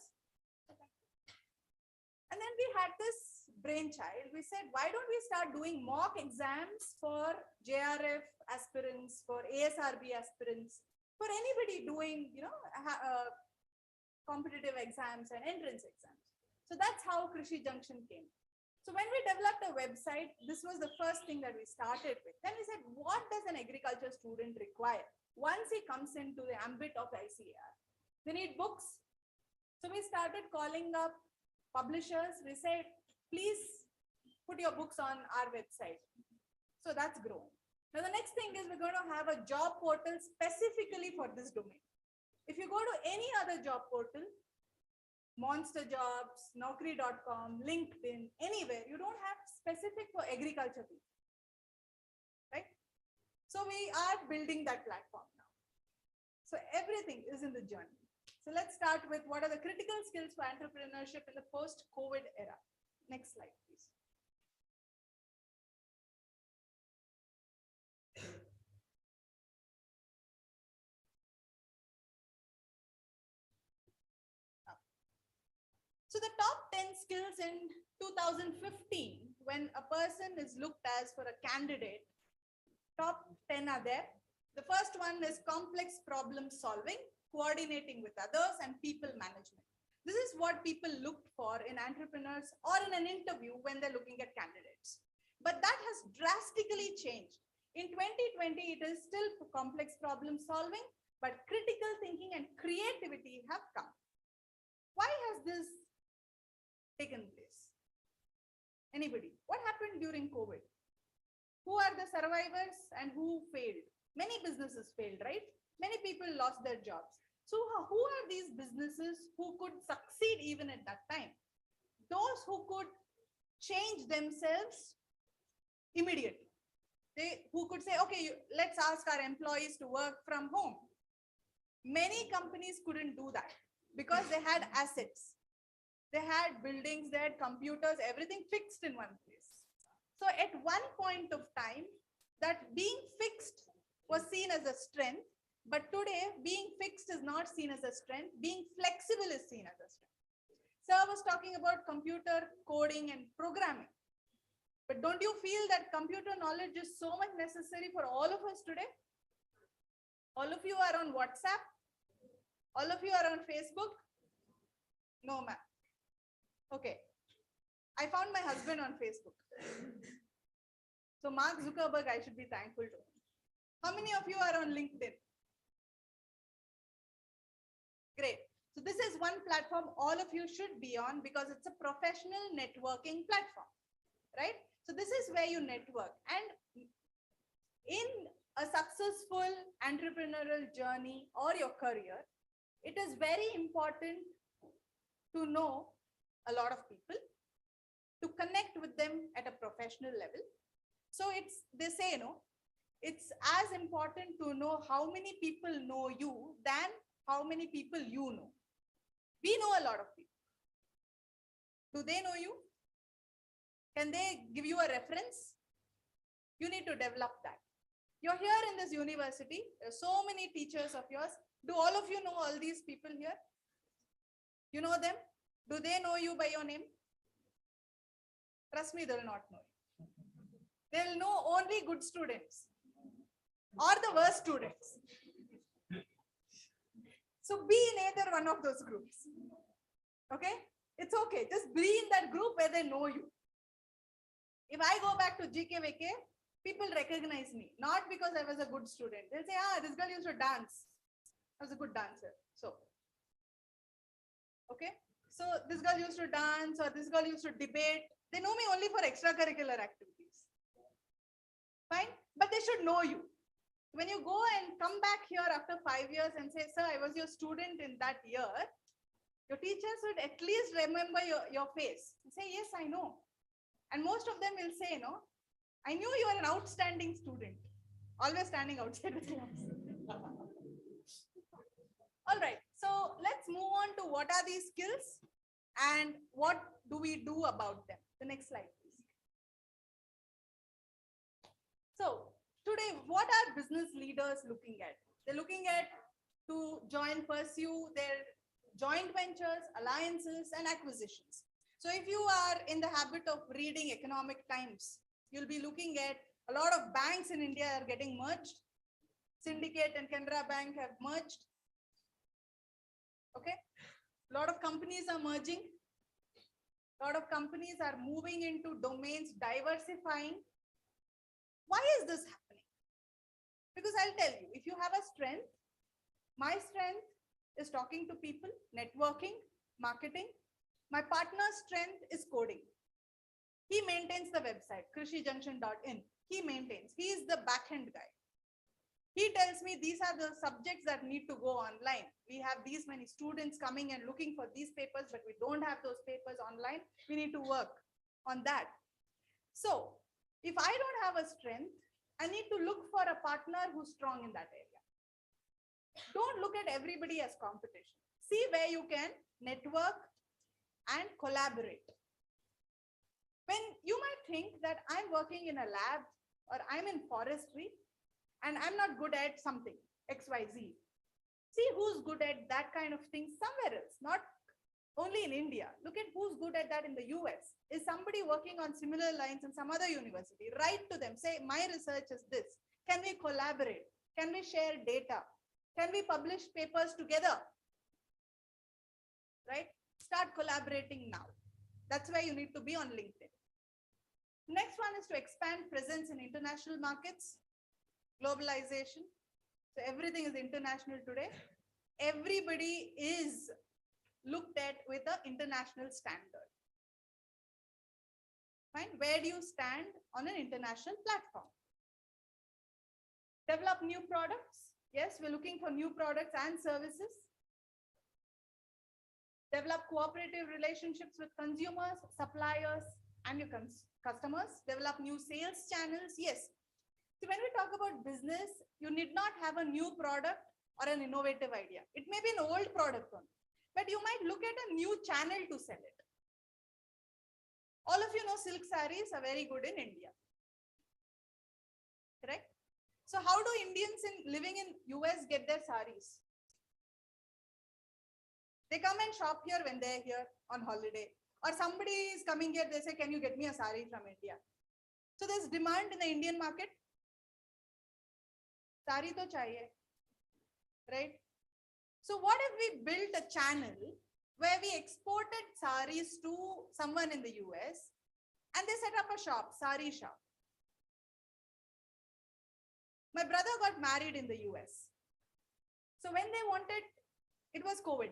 And then we had this brainchild. We said, why don't we start doing mock exams for JRF aspirants, for ASRB aspirants, for anybody doing, competitive exams and entrance exams. So that's how Krishi Junction came. So when we developed a website, this was the first thing that we started with. Then we said, what does an agriculture student require once he comes into the ambit of ICAR? They need books. So we started calling up publishers. We said, please put your books on our website. So that's grown. Now the next thing is we're going to have a job portal specifically for this domain. If you go to any other job portal, Monster Jobs, Naukri.com, LinkedIn, anywhere, you don't have specific for agriculture people, right? So we are building that platform now. So everything is in the journey. So let's start with what are the critical skills for entrepreneurship in the post-COVID era. Next slide, please. So the top 10 skills in 2015, when a person is looked as for a candidate, top 10 are there. The first one is complex problem solving, coordinating with others, and people management. This is what people looked for in entrepreneurs or in an interview when they're looking at candidates. But that has drastically changed. In 2020, it is still complex problem solving, but critical thinking and creativity have come. Why has this taken place? Anybody? What happened during COVID? Who are the survivors and who failed? Many businesses failed, right? Many people lost their jobs. So who are these businesses who could succeed even at that time? Those who could change themselves immediately. Who could say, okay, let's ask our employees to work from home. Many companies couldn't do that because they had assets. They had buildings, they had computers, everything fixed in one place. So at one point of time, that being fixed was seen as a strength, but today being fixed is not seen as a strength, being flexible is seen as a strength. So I was talking about computer coding and programming. But don't you feel that computer knowledge is so much necessary for all of us today? All of you are on WhatsApp? All of you are on Facebook? No, ma'am. Okay. I found my husband on Facebook. So Mark Zuckerberg, I should be thankful to him. How many of you are on LinkedIn? Great. So this is one platform all of you should be on because it's a professional networking platform, right? So this is where you network. And in a successful entrepreneurial journey or your career, it is very important to know a lot of people, to connect with them at a professional level. So they say, it's as important to know how many people know you than how many people you know. We know a lot of people. Do they know you? Can they give you a reference? You need to develop that. You're here in this university. There are so many teachers of yours. Do all of you know all these people here? You know them? Do they know you by your name? Trust me, they will not know you. They will know only good students or the worst students. So be in either one of those groups. Okay? It's okay. Just be in that group where they know you. If I go back to GKVK, people recognize me, not because I was a good student. They'll say, this girl used to dance. I was a good dancer. So, okay. So this girl used to dance or this girl used to debate. They know me only for extracurricular activities. Fine. But they should know you. When you go and come back here after 5 years and say, sir, I was your student in that year, your teachers would at least remember your face. Say, yes, I know. And most of them will say, no, I knew you were an outstanding student. Always standing outside the class. All right. So let's move on to what are these skills and what do we do about them. The next slide, please. So today, what are business leaders looking at? They're looking at to pursue their joint ventures, alliances, and acquisitions. So if you are in the habit of reading Economic Times, you'll be looking at a lot of banks in India are getting merged. Syndicate and Canara Bank have merged. Okay. A lot of companies are merging. A lot of companies are moving into domains, diversifying. Why is this happening? Because I'll tell you, if you have a strength, my strength is talking to people, networking, marketing. My partner's strength is coding. He maintains the website, krishijunction.in. He maintains. He is the backend guy. He tells me these are the subjects that need to go online. We have these many students coming and looking for these papers, but we don't have those papers online. We need to work on that. So if I don't have a strength, I need to look for a partner who's strong in that area. Don't look at everybody as competition. See where you can network and collaborate. When you might think that I'm working in a lab or I'm in forestry and I'm not good at something, XYZ. See who's good at that kind of thing somewhere else, not only in India. Look at who's good at that in the US. Is somebody working on similar lines in some other university? Write to them, say, my research is this. Can we collaborate? Can we share data? Can we publish papers together? Right? Start collaborating now. That's why you need to be on LinkedIn. Next one is to expand presence in international markets, globalization. So everything is international today. Everybody is looked at with an international standard. Fine. Where do you stand on an international platform? Develop new products. Yes, we're looking for new products and services. Develop cooperative relationships with consumers, suppliers, and your customers. Develop new sales channels. Yes. So when we talk about business, you need not have a new product or an innovative idea. It may be an old product one, but you might look at a new channel to sell it. All of you know silk sarees are very good in India. Correct? So how do Indians living in US get their sarees? They come and shop here when they're here on holiday. Or somebody is coming here, they say, can you get me a saree from India? So there's demand in the Indian market. Saree to chahiye, right? So what if we built a channel where we exported sarees to someone in the US and they set up a shop, saree shop. My brother got married in the US. So when they wanted, it was COVID.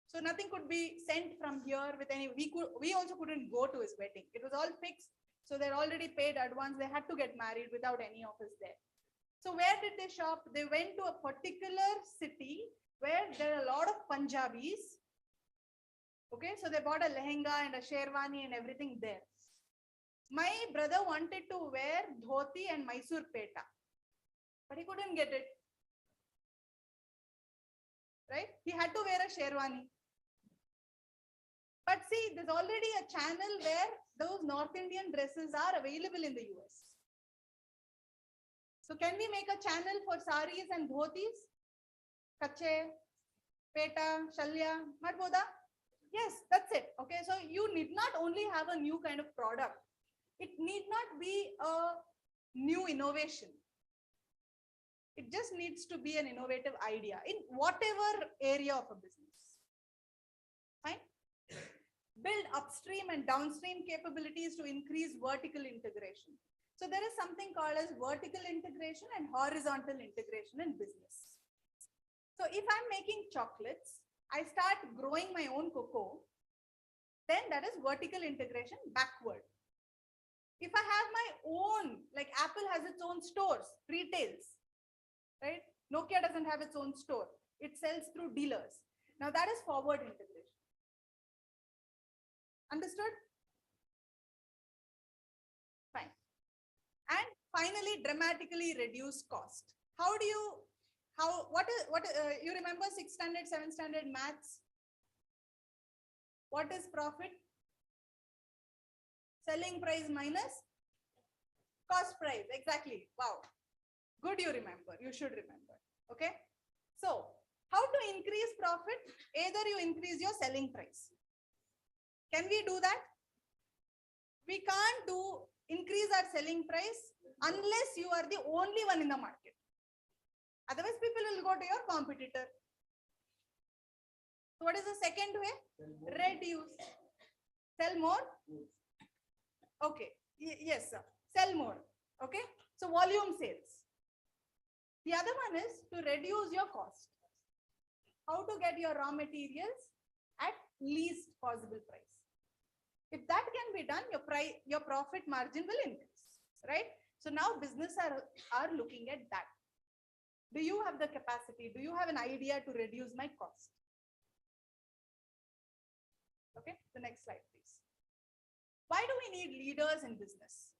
So nothing could be sent from here with any, we also couldn't go to his wedding. It was all fixed. So they're already paid advance. They had to get married without any of us there. So where did they shop? They went to a particular city where there are a lot of Punjabis. Okay, so they bought a lehenga and a sherwani and everything there. My brother wanted to wear dhoti and Mysore peta, but he couldn't get it. Right? He had to wear a sherwani. But see, there's already a channel where those North Indian dresses are available in the US. So can we make a channel for saris and dhotis? Kache, peta, shalya, matboda? Yes, that's it. Okay, so you need not only have a new kind of product. It need not be a new innovation. It just needs to be an innovative idea in whatever area of a business. Fine. Build upstream and downstream capabilities to increase vertical integration. So there is something called as vertical integration and horizontal integration in business. So if I'm making chocolates, I start growing my own cocoa, then that is vertical integration backward. If I have my own, like Apple has its own stores, retails, right? Nokia doesn't have its own store. It sells through dealers. Now that is forward integration. Understood? Fine. And finally, dramatically reduce cost. How do you, you remember 6th standard, 7th standard maths? What is profit? Selling price minus cost price. Exactly. Wow. Good, you remember. You should remember. Okay. So, how to increase profit? Either you increase your selling price. Can we do that? We can't increase our selling price unless you are the only one in the market. Otherwise, people will go to your competitor. So what is the second way? Reduce. Sell more? Okay. Yes, sir. Sell more. Okay. So volume sales. The other one is to reduce your cost. How to get your raw materials at least possible price. If that can be done, your profit margin will increase, right? So now business are looking at that. Do you have the capacity? Do you have an idea to reduce my cost? Okay, the next slide, please. Why do we need leaders in business?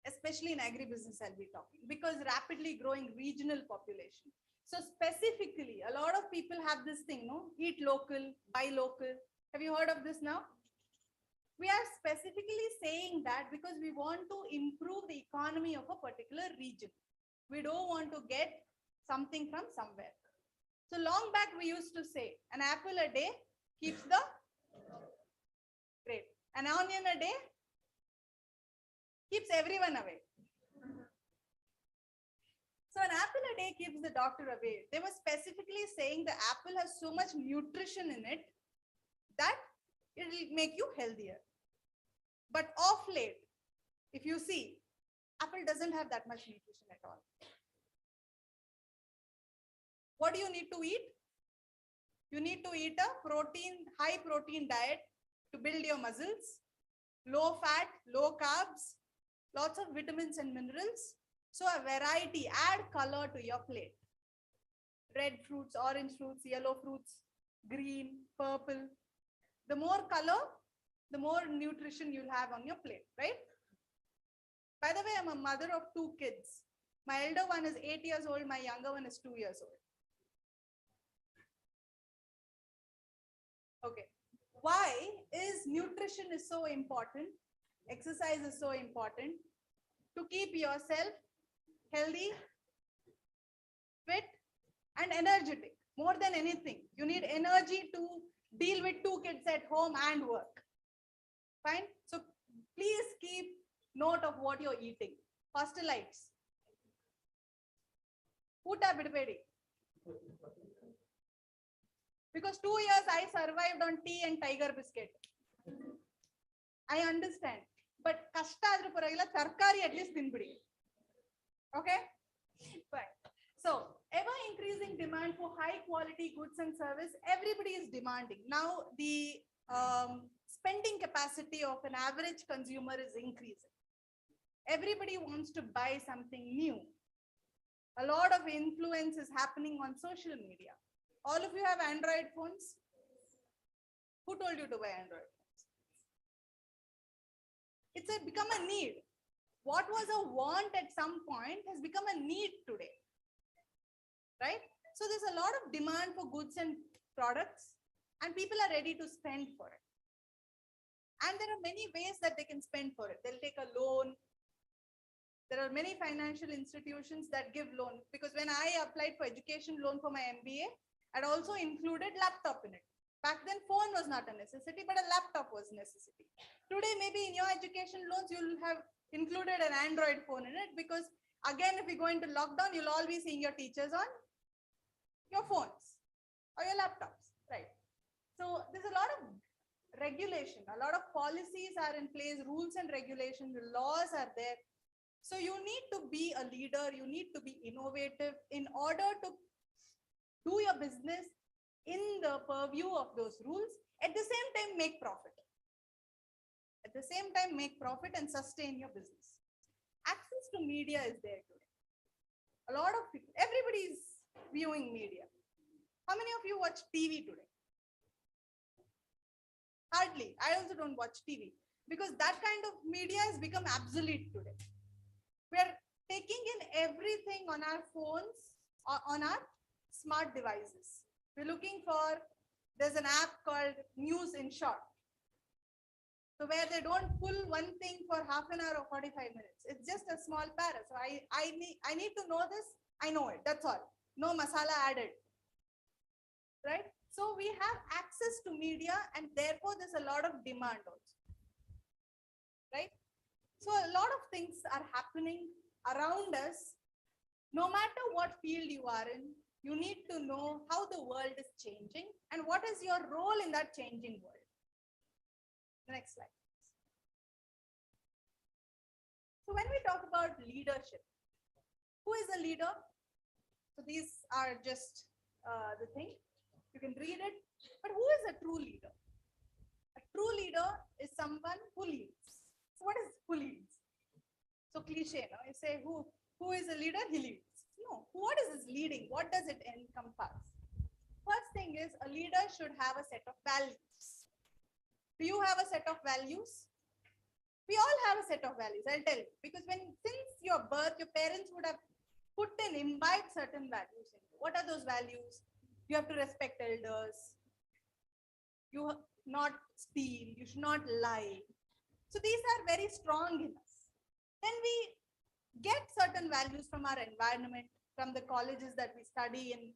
Especially in agribusiness, I'll be talking, because rapidly growing regional population. So specifically, a lot of people have this thing, no? Eat local, buy local. Have you heard of this now? We are specifically saying that because we want to improve the economy of a particular region. We don't want to get something from somewhere. So long back, we used to say an apple a day keeps the grape. An onion a day keeps everyone away. So an apple a day keeps the doctor away. They were specifically saying the apple has so much nutrition in it that it will make you healthier. But of late, if you see, apple doesn't have that much nutrition at all. What do you need to eat? You need to eat a high protein diet to build your muscles, low fat, low carbs, lots of vitamins and minerals. So a variety, add color to your plate. Red fruits, orange fruits, yellow fruits, green, purple. The more color, the more nutrition you'll have on your plate, right? By the way, I'm a mother of 2 kids. My elder one is 8 years old, my younger one is 2 years old. Okay. Why is nutrition is so important? Exercise is so important to keep yourself healthy, fit, and energetic. More than anything, you need energy to deal with 2 kids at home and work. Fine. So please keep note of what you're eating. Hostelites. Uta bidbedi. Because 2 years I survived on tea and tiger biscuit. I understand. But kashta adru paragila tarkari at least tinbidi. Okay? Fine. So ever increasing demand for high quality goods and service, everybody is demanding. Now the spending capacity of an average consumer is increasing. Everybody wants to buy something new. A lot of influence is happening on social media. All of you have Android phones? Who told you to buy Android phones? It's become a need. What was a want at some point has become a need today. Right? So there's a lot of demand for goods and products, and people are ready to spend for it. And there are many ways that they can spend for it. They'll take a loan. There are many financial institutions that give loan, because when I applied for education loan for my MBA, I'd also included laptop in it. Back then, phone was not a necessity, but a laptop was necessity. Today, maybe in your education loans, you'll have included an Android phone in it, because again, if we go into lockdown, you'll all be seeing your teachers on your phones or your laptops, right? So there's a lot of regulation, a lot of policies are in place, rules and regulations, the laws are there. So you need to be a leader, you need to be innovative in order to do your business in the purview of those rules. At the same time, make profit. At the same time, make profit and sustain your business. Access to media is there today. A lot of people, everybody is viewing media. How many of you watch TV today? Hardly. I also don't watch TV, because that kind of media has become obsolete today. We are taking in everything on our phones or on our smart devices. We're looking for There's an app called News in Short. So where they don't pull one thing for half an hour or 45 minutes. It's just a small para. So I need to know this. I know it. That's all. No masala added. Right? So we have access to media and therefore there's a lot of demand also. Right? So a lot of things are happening around us. No matter what field you are in, you need to know how the world is changing and what is your role in that changing world. Next slide. So when we talk about leadership, who is a leader? So these are just the thing. You can read it. But who is a true leader? A true leader is someone who leads. So what is who leads? So cliche, no? You say who is a leader? He leads. No. What is this leading? What does it encompass? First thing is a leader should have a set of values. Do you have a set of values? We all have a set of values, I'll tell you. Because since your birth, your parents would have imbibed certain values in you. What are those values? You have to respect elders. You not steal. You should not lie. So these are very strong in us. Then we get certain values from our environment, from the colleges that we study in,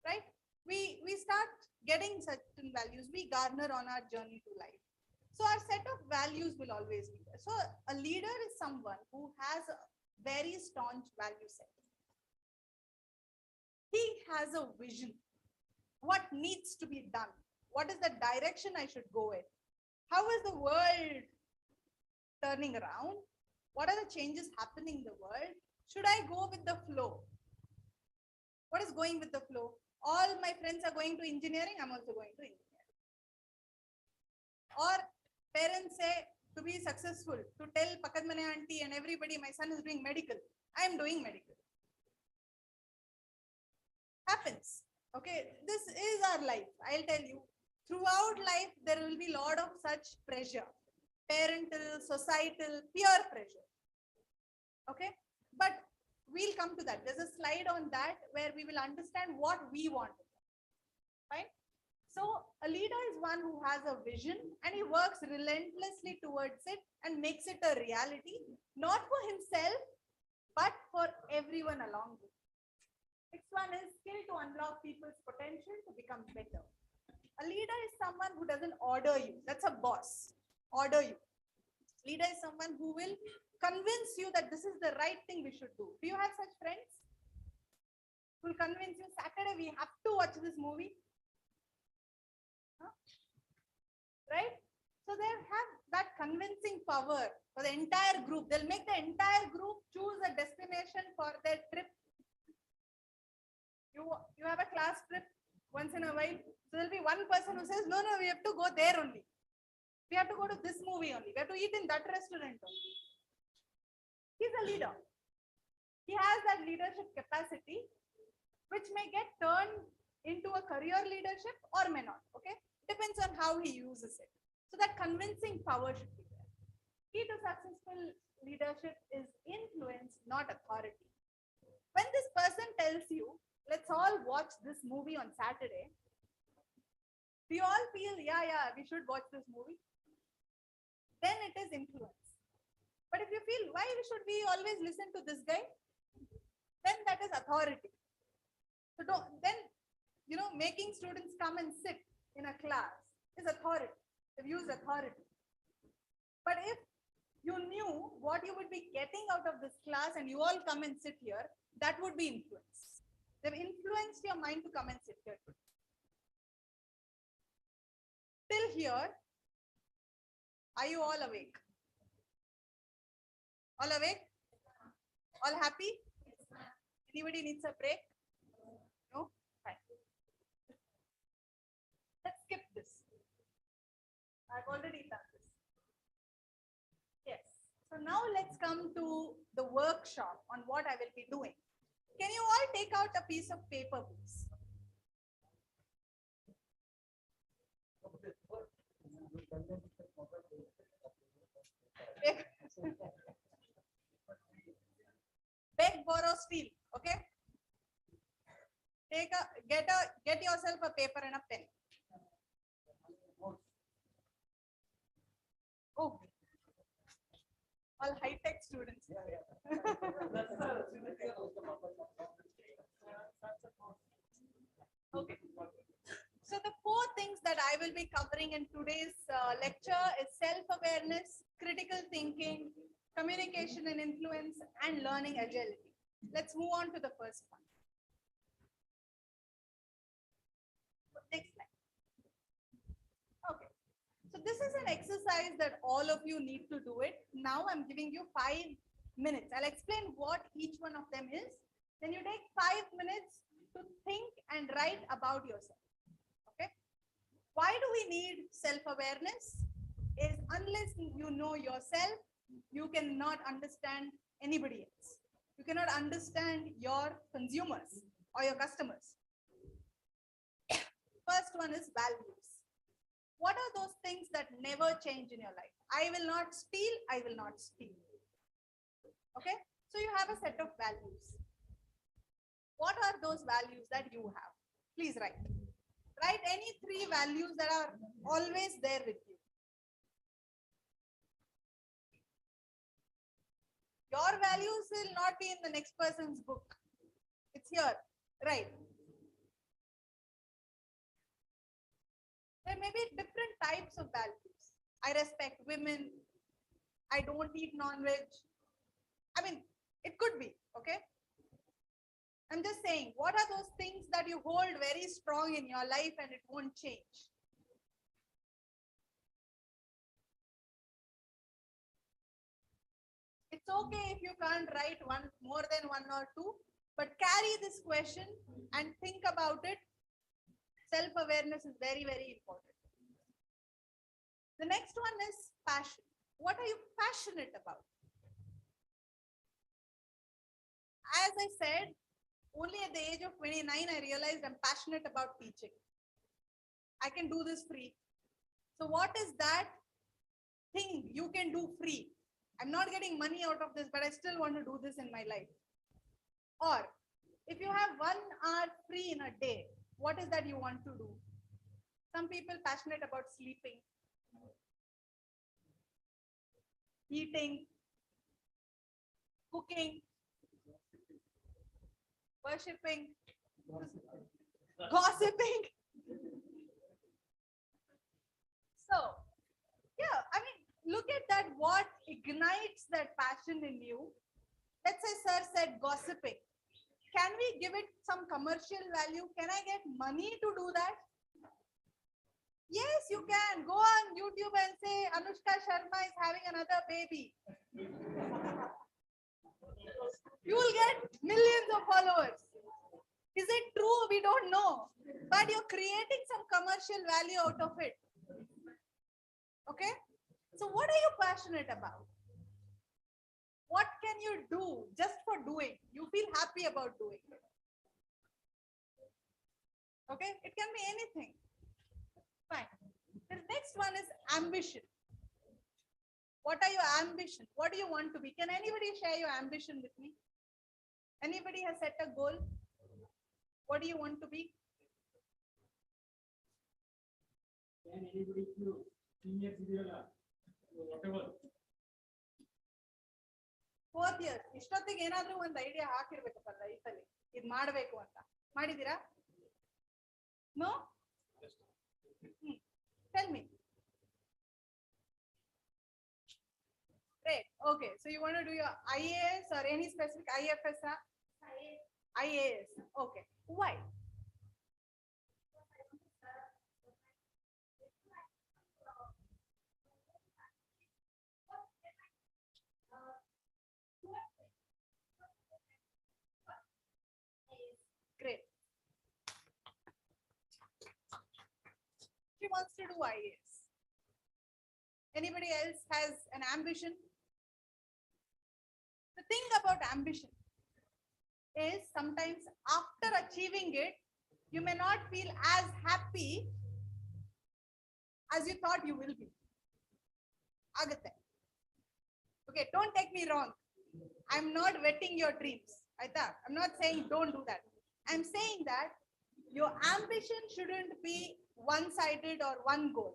right? We start getting certain values we garner on our journey to life. So our set of values will always be there. So a leader is someone who has a very staunch value set. He has a vision. What needs to be done? What is the direction I should go in? How is the world turning around? What are the changes happening in the world? Should I go with the flow? What is going with the flow? All my friends are going to engineering, I'm also going to engineering. Or parents say to be successful, to tell Pakadmane auntie and everybody, my son is doing medical. I am doing medical. Happens. Okay, this is our life. I'll tell you, throughout life, there will be a lot of such pressure. Parental, societal, peer pressure. Okay, but we'll come to that. There's a slide on that where we will understand what we want. Right? So a leader is one who has a vision and he works relentlessly towards it and makes it a reality, not for himself, but for everyone along with him. Next one is skill to unlock people's potential to become better. A leader is someone who doesn't order you. That's a boss. Order you. Leader is someone who will convince you that this is the right thing we should do. Do you have such friends who will convince you Saturday we have to watch this movie? Huh? Right? So they have that convincing power for the entire group. They'll make the entire group choose a destination for their trip. You have a class trip once in a while. So there'll be one person who says, no, we have to go there only. We have to go to this movie only. We have to eat in that restaurant only. He's a leader. He has that leadership capacity, which may get turned into a career leadership or may not. Okay, depends on how he uses it. So that convincing power should be there. Key to successful leadership is influence, not authority. When this person tells you, let's all watch this movie on Saturday, we all feel, yeah, we should watch this movie. Then it is influence. But if you feel, why should we always listen to this guy? Then that is authority. So making students come and sit in a class is authority. They've used authority. But if you knew what you would be getting out of this class and you all come and sit here, that would be influence. They've influenced your mind to come and sit here. Till here, are you all awake? All awake? All happy? Anybody needs a break? No? Fine. Let's skip this. I've already done this. Yes. So now let's come to the workshop on what I will be doing. Can you all take out a piece of paper, please? Beg, borrow, steal. Okay. Get yourself a paper and a pen. all high-tech students. Okay. So the four things that I will be covering in today's lecture is self-awareness, critical thinking, communication and influence, and learning agility. Let's move on to the first one. Next slide. Okay. So this is an exercise that all of you need to do it. Now I'm giving you 5 minutes. I'll explain what each one of them is. Then you take 5 minutes to think and write about yourself. Okay. Why do we need self-awareness? Is unless you know yourself, you cannot understand anybody else. You cannot understand your consumers or your customers. First one is values. What are those things that never change in your life? I will not steal, I will not steal. Okay, so you have a set of values. What are those values that you have? Please write. Write any 3 values that are always there with you. Your values will not be in the next person's book. It's here, right? There may be different types of values. I respect women. I don't eat non-veg. I mean, it could be, okay? I'm just saying, what are those things that you hold very strong in your life and it won't change? It's okay if you can't write more than 1 or 2, but carry this question and think about it. Self-awareness is very, very important. The next one is passion. What are you passionate about? As I said, only at the age of 29, I realized I'm passionate about teaching. I can do this free. So what is that thing you can do free? I'm not getting money out of this, but I still want to do this in my life. Or if you have 1 hour free in a day, what is that you want to do? Some people passionate about sleeping, eating, cooking, worshipping, gossiping. So, yeah, I mean, look at that. What ignites that passion in you? Let's say sir said gossiping. Can we give it some commercial value? Can I get money to do that? Yes, you can. Go on YouTube and say Anushka Sharma is having another baby. You will get millions of followers. Is it true? We don't know. But you're creating some commercial value out of it. Okay? So what are you passionate about? What can you do just for doing? You feel happy about doing it. Okay? It can be anything. Fine. The next one is ambition. What are your ambition? What do you want to be? Can anybody share your ambition with me? Anybody has set a goal? What do you want to be? Can anybody do senior whatever? 4th year. ಇಷ್ಟೊತ್ತಿಗೆ ಏನಾದ್ರೂ ಒಂದು idea ಹಾಕಿರ್ಬೇಕಪ್ಪ ಲೈಫಲ್ಲಿ ಇದು ಮಾಡಬೇಕು ಅಂತ ಮಾಡಿದೀರಾ? No? Tell me. Great. Okay. So you want to do your IAS or any specific IFS? IAS. Okay. Why? Great. She wants to do IAS. Anybody else has an ambition? The thing about ambition is sometimes after achieving it, you may not feel as happy as you thought you will be. Agate. Okay, don't take me wrong. I'm not wetting your dreams. I'm not saying don't do that. I'm saying that your ambition shouldn't be one-sided or one goal.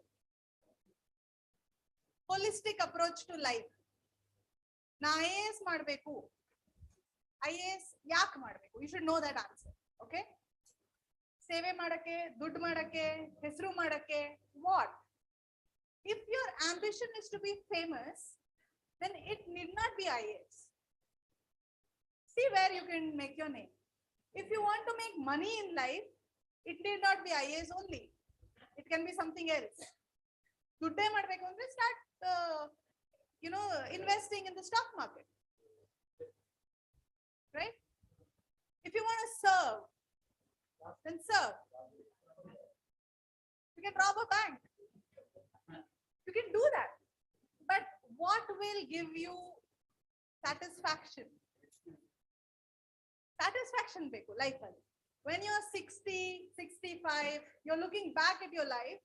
Holistic approach to life. ನಾ IAS ಮಾಡಬೇಕು. IAS ಯಾಕೆ ಮಾಡಬೇಕು? You should know that answer. Okay? ಸೇವೆ ಮಾಡಕ್ಕೆ, ದುಡ್ಡು ಮಾಡಕ್ಕೆ, ಹೆಸರು ಮಾಡಕ್ಕೆ, what? If your ambition is to be famous, then it need not be IAS. See where you can make your name. If you want to make money in life, it need not be IAS only. It can be something else. ದುಡ್ಡೇ ಮಾಡಬೇಕು ಅಂದ್ರೆ start investing in the stock market. Right? If you want to serve, then serve. You can rob a bank. You can do that. But what will give you satisfaction? Satisfaction ಬೇಕು life ಅಲ್ಲಿ. When you're 60, 65, you're looking back at your life,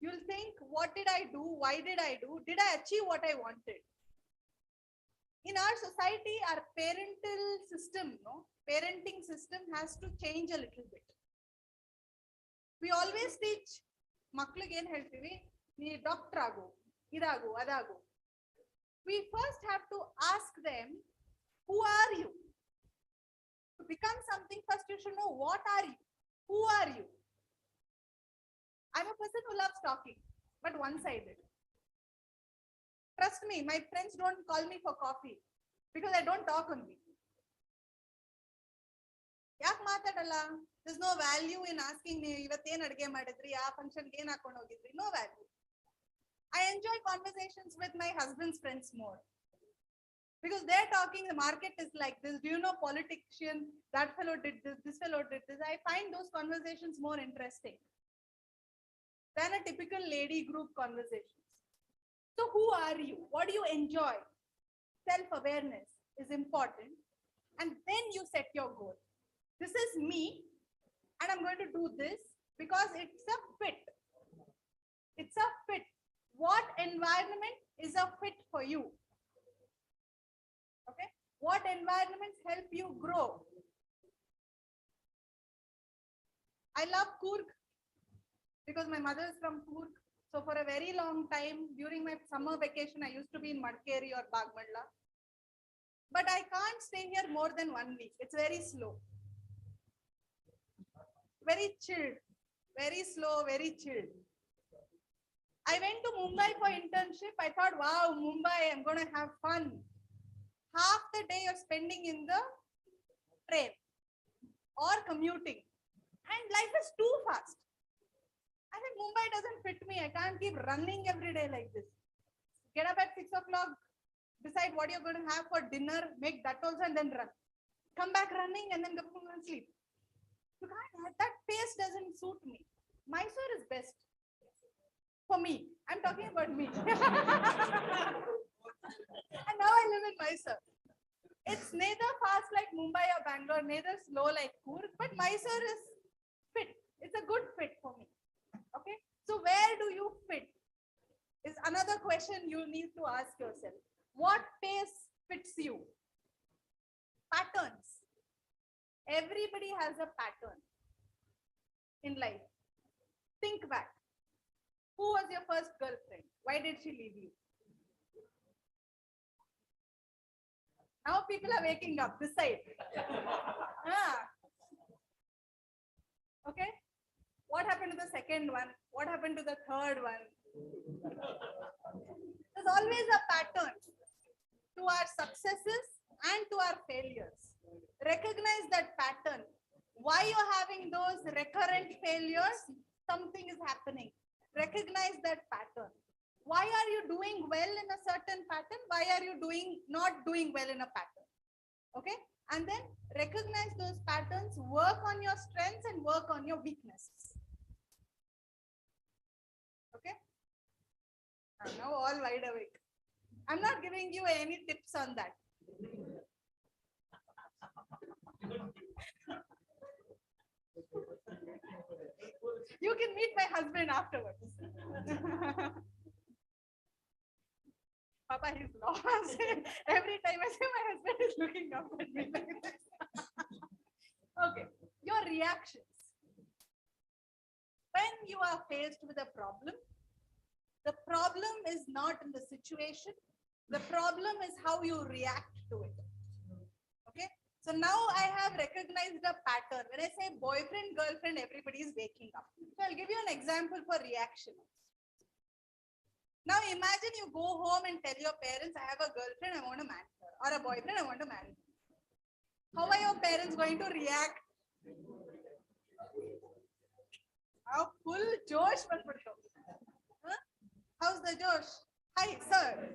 you'll think, what did I do? Why did I do? Did I achieve what I wanted? In our society, our parental system, parenting system has to change a little bit. We always teach ಮಕ್ಕಳಿಗೆ ಏನ್ ಹೇಳ್ತೀವಿ, ನೀ doctor ಆಗು, ಇದಾಗು, ಅದಾಗು. We first have to ask them, who are you? To become something, first you should know, what are you? Who are you? I'm a person who loves talking, but one-sided. Trust me, my friends don't call me for coffee because I don't talk only. ಯಾಕೆ ಮಾತಾಡಲ್ಲ? There's no value in asking me, ಇವತ್ತೇನ್ ಅಡಿಗೆ ಮಾಡಿದ್ರಿ, ಆ ಫಂಕ್ಷನ್ಗೆ ಏನ್ ಹಾಕೊಂಡು ಹೋಗಿದ್ರಿ? No value. I enjoy conversations with my husband's friends more. Because they're talking, the market is like this. Do you know politician? That fellow did this fellow did this. I find those conversations more interesting than a typical lady group conversations. So who are you? What do you enjoy? Self-awareness is important. And then you set your goal. This is me, and I'm going to do this because it's a fit. It's a fit. What environment is a fit for you? Okay. What environments help you grow? I love Coorg because my mother is from Coorg. So for a very long time during my summer vacation, I used to be in Madkeri or Bagmandla. But I can't stay here more than 1 week. It's very slow. Very chilled. Very slow, very chilled. I went to Mumbai for internship. I thought, wow, Mumbai, I'm going to have fun. Half the day you're spending in the train or commuting, and life is too fast. I think Mumbai doesn't fit me. I can't keep running every day like this. Get up at 6 o'clock, decide what you're going to have for dinner, make that also, and then run. Come back running and then go and sleep. You can't, that pace doesn't suit me. Mysore is best for me. I'm talking about me. And now I live in Mysore. It's neither fast like Mumbai or Bangalore, neither slow like Coorg, but Mysore is fit. It's a good fit for me. Okay. So where do you fit? Is another question you need to ask yourself. What pace fits you? Patterns. Everybody has a pattern in life. Think back. Who was your first girlfriend? Why did she leave you? Now people are waking up. Decide. Okay. What happened to the second one? What happened to the third one? There's always a pattern to our successes and to our failures. Recognize that pattern. Why you're having those recurrent failures? Something is happening. Recognize that pattern. Why are you doing well in a certain pattern? Why are you not doing well in a pattern? Okay. And then recognize those patterns, work on your strengths and work on your weaknesses. Okay. I'm now all wide awake. I'm not giving you any tips on that. You can meet my husband afterwards. Papa, he's lost. Every time I say my husband is looking up at me like this. Okay, your reactions. When you are faced with a problem is not in the situation, The problem is how you react to it. Okay. So now I have recognized a pattern. When I say boyfriend, girlfriend, everybody is waking up. So I'll give you an example for reaction. Now imagine you go home and tell your parents, I have a girlfriend, I want to marry her, or a boyfriend, I want to marry him. How are your parents going to react? How full Josh will put it. Huh? How's the Josh? Hi, sir.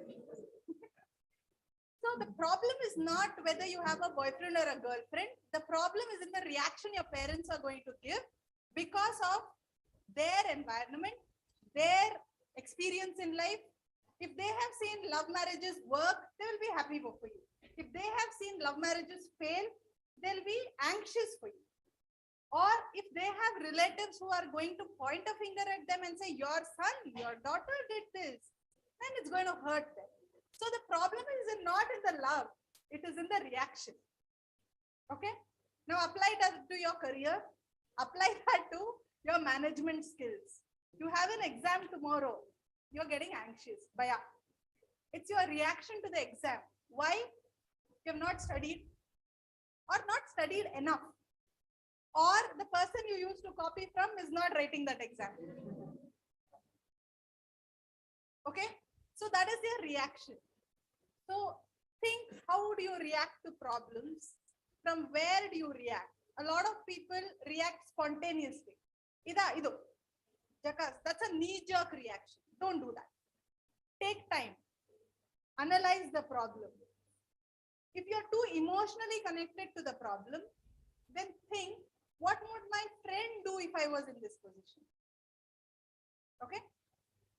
So the problem is not whether you have a boyfriend or a girlfriend. The problem is in the reaction your parents are going to give because of their environment, their experience in life. If they have seen love marriages work, they will be happy for you. If they have seen love marriages fail, they'll be anxious for you. Or if they have relatives who are going to point a finger at them and say, your son, your daughter did this, then it's going to hurt them. So the problem is not in the love, it is in the reaction. Okay. Now apply that to your career, apply that to your management skills. You have an exam tomorrow, you're getting anxious. Baya. It's your reaction to the exam. Why? You have not studied or not studied enough. Or the person you used to copy from is not writing that exam. Okay. So that is their reaction. So think, how do you react to problems? From where do you react? A lot of people react spontaneously. That's a knee-jerk reaction. Don't do that. Take time. Analyze the problem. If you're too emotionally connected to the problem, then think, what would my friend do if I was in this position? Okay.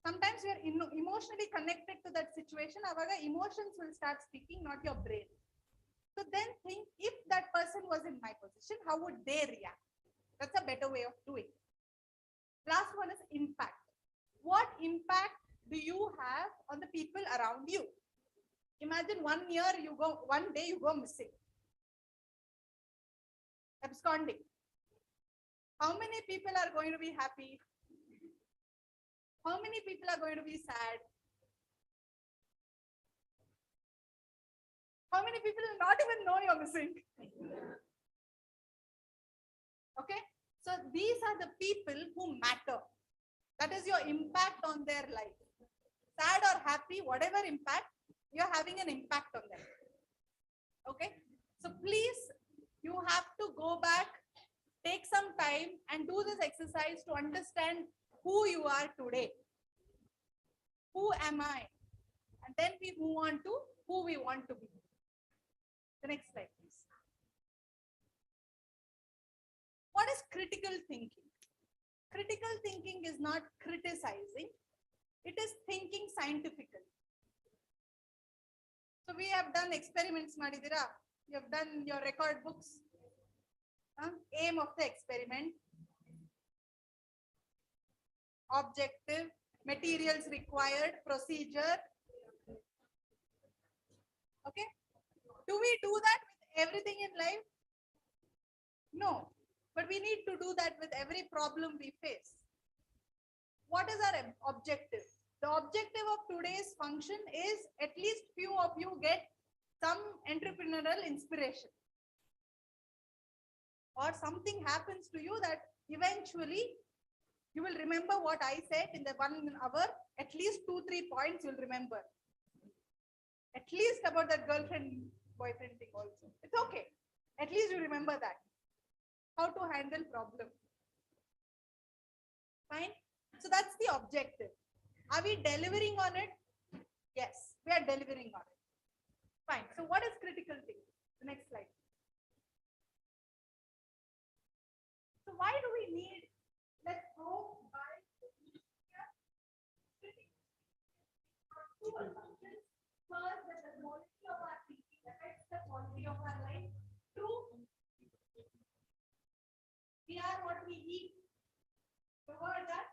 Sometimes we are emotionally connected to that situation. Our emotions will start speaking, not your brain. So then think, if that person was in my position, how would they react? That's a better way of doing it. Last one is impact. What impact do you have on the people around you? Imagine 1 year one day you go missing. Absconding. How many people are going to be happy? How many people are going to be sad? How many people will not even know you're missing? Okay. So these are the people who matter. That is your impact on their life. Sad or happy, whatever impact, you're having an impact on them. Okay. So please, you have to go back, take some time and do this exercise to understand who you are today. Who am I? And then we move on to who we want to be. The next slide, please. What is critical thinking? Critical thinking is not criticizing. It is thinking scientifically. So we have done experiments, Madidira. You have done your record books. Aim of the experiment. Objective. Materials required. Procedure. Okay. Do we do that with everything in life? No. But we need to do that with every problem we face. What is our objective? The objective of today's function is at least few of you get some entrepreneurial inspiration. Or something happens to you that eventually you will remember what I said in the 1 hour. At least 2-3 points you'll remember. At least about that girlfriend, boyfriend thing also. It's okay. At least you remember that. How to handle problem. Fine. So that's the objective. Are we delivering on it? Yes, we are delivering on it. Fine. So what is critical thinking? The next slide. So why do we need, let's go by two assumptions. First, that the quality of our thinking affects the quality of our life. True. We are what we eat. You heard that?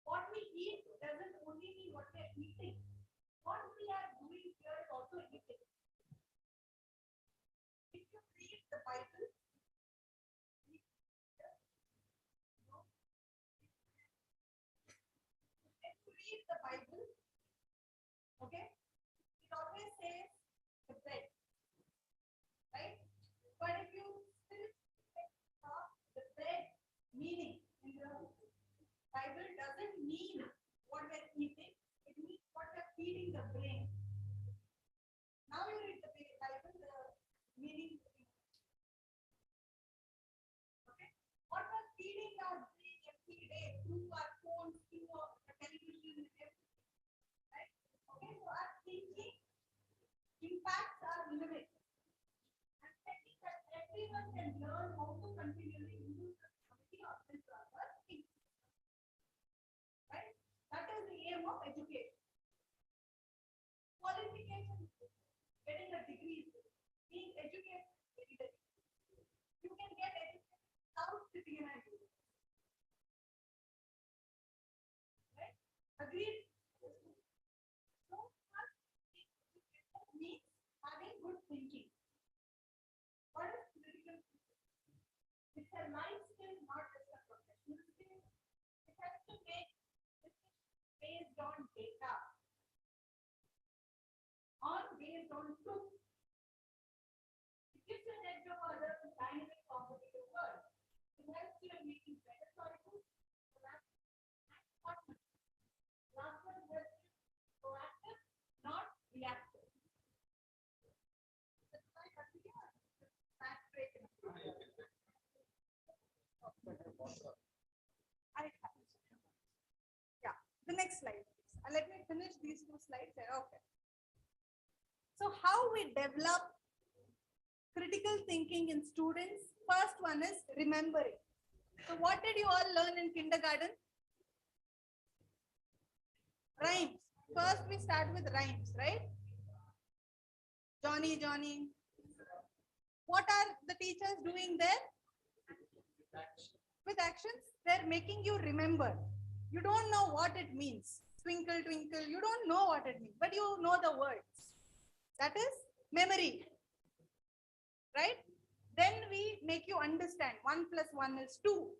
What we eat doesn't only mean what we are eating. What we are doing here is also eating. If you read the Bible, if you read the Bible, okay, through our phones, through our television, everything. Right? Okay, so our thinking impacts our living. And second, that everyone can learn how to continually use the technology of this thinking. Right? That is the aim of education. Qualification, getting a degree, being educated, getting a degree. You can get educated without sitting in a room. Right? Agreed? So, means having good thinking. What is critical thinking? It's a life skill, not just a professional skill. It has to make decisions based on data, based on truth. It gives an edge of others in dynamic competitive world. It helps you in making better choices. Last one is proactive, not reactive. Yeah, the next slide, please. Let me finish these two slides here. Okay. So how we develop critical thinking in students? First one is remembering. So what did you all learn in kindergarten? Rhymes. First we start with rhymes, right? Johnny, Johnny. What are the teachers doing there? With actions, they're making you remember. You don't know what it means. Twinkle, twinkle, you don't know what it means, but you know the words. That is memory. Right? Then we make you understand 1 plus 1 is 2.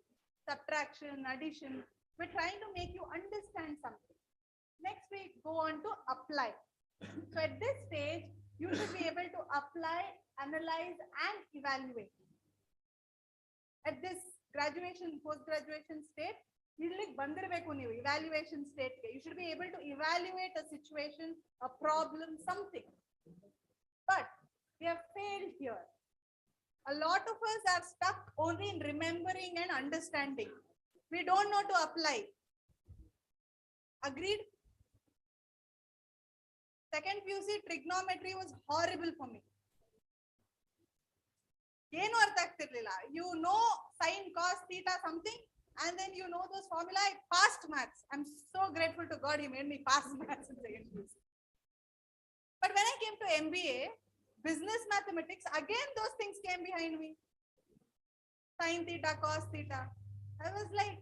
Subtraction, addition. We're trying to make you understand something. Next we go on to apply. So at this stage, you should be able to apply, analyze and evaluate. At this graduation, post-graduation state, evaluation state. You should be able to evaluate a situation, a problem, something. But we have failed here. A lot of us are stuck only in remembering and understanding. We don't know to apply. Agreed? Second PUC, trigonometry was horrible for me. You know sine, cos, theta, something, and then you know those formula. I passed maths. I'm so grateful to God he made me pass maths in second PUC. But when I came to MBA, business mathematics, again those things came behind me. Sine theta, cos theta. I was like,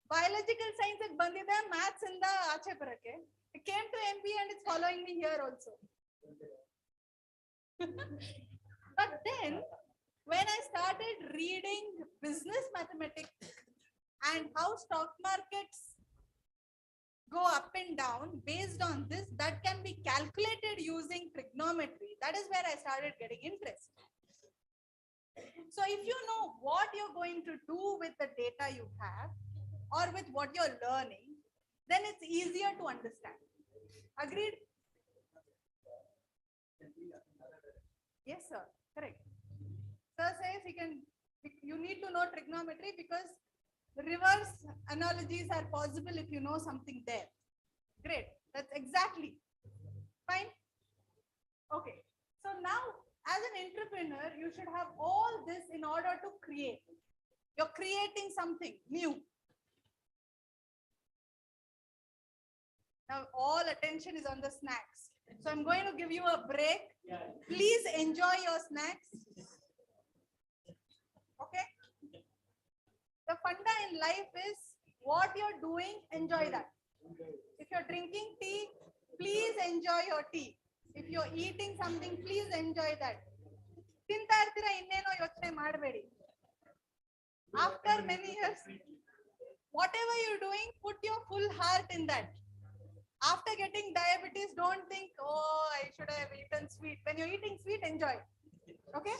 biological science is bandida, maths in the ache parake. It came to MBA and it's following me here also. But then, when I started reading business mathematics and how stock markets go up and down based on this, that can be calculated using trigonometry. That is where I started getting interest. So if you know what you're going to do with the data you have or with what you're learning, then it's easier to understand. Agreed? Yes, sir. Correct. Sir says you need to know trigonometry because reverse analogies are possible if you know something there. Great. That's exactly. Fine. Okay. So now, as an entrepreneur, you should have all this in order to create. You're creating something new. Now, all attention is on the snacks. So I'm going to give you a break. Please enjoy your snacks. Okay? The funda in life is what you're doing, enjoy that. If you're drinking tea, please enjoy your tea. If you're eating something, please enjoy that. After many years, whatever you're doing, put your full heart in that. After getting diabetes, don't think, oh, I should have eaten sweet. When you're eating sweet, enjoy. Okay?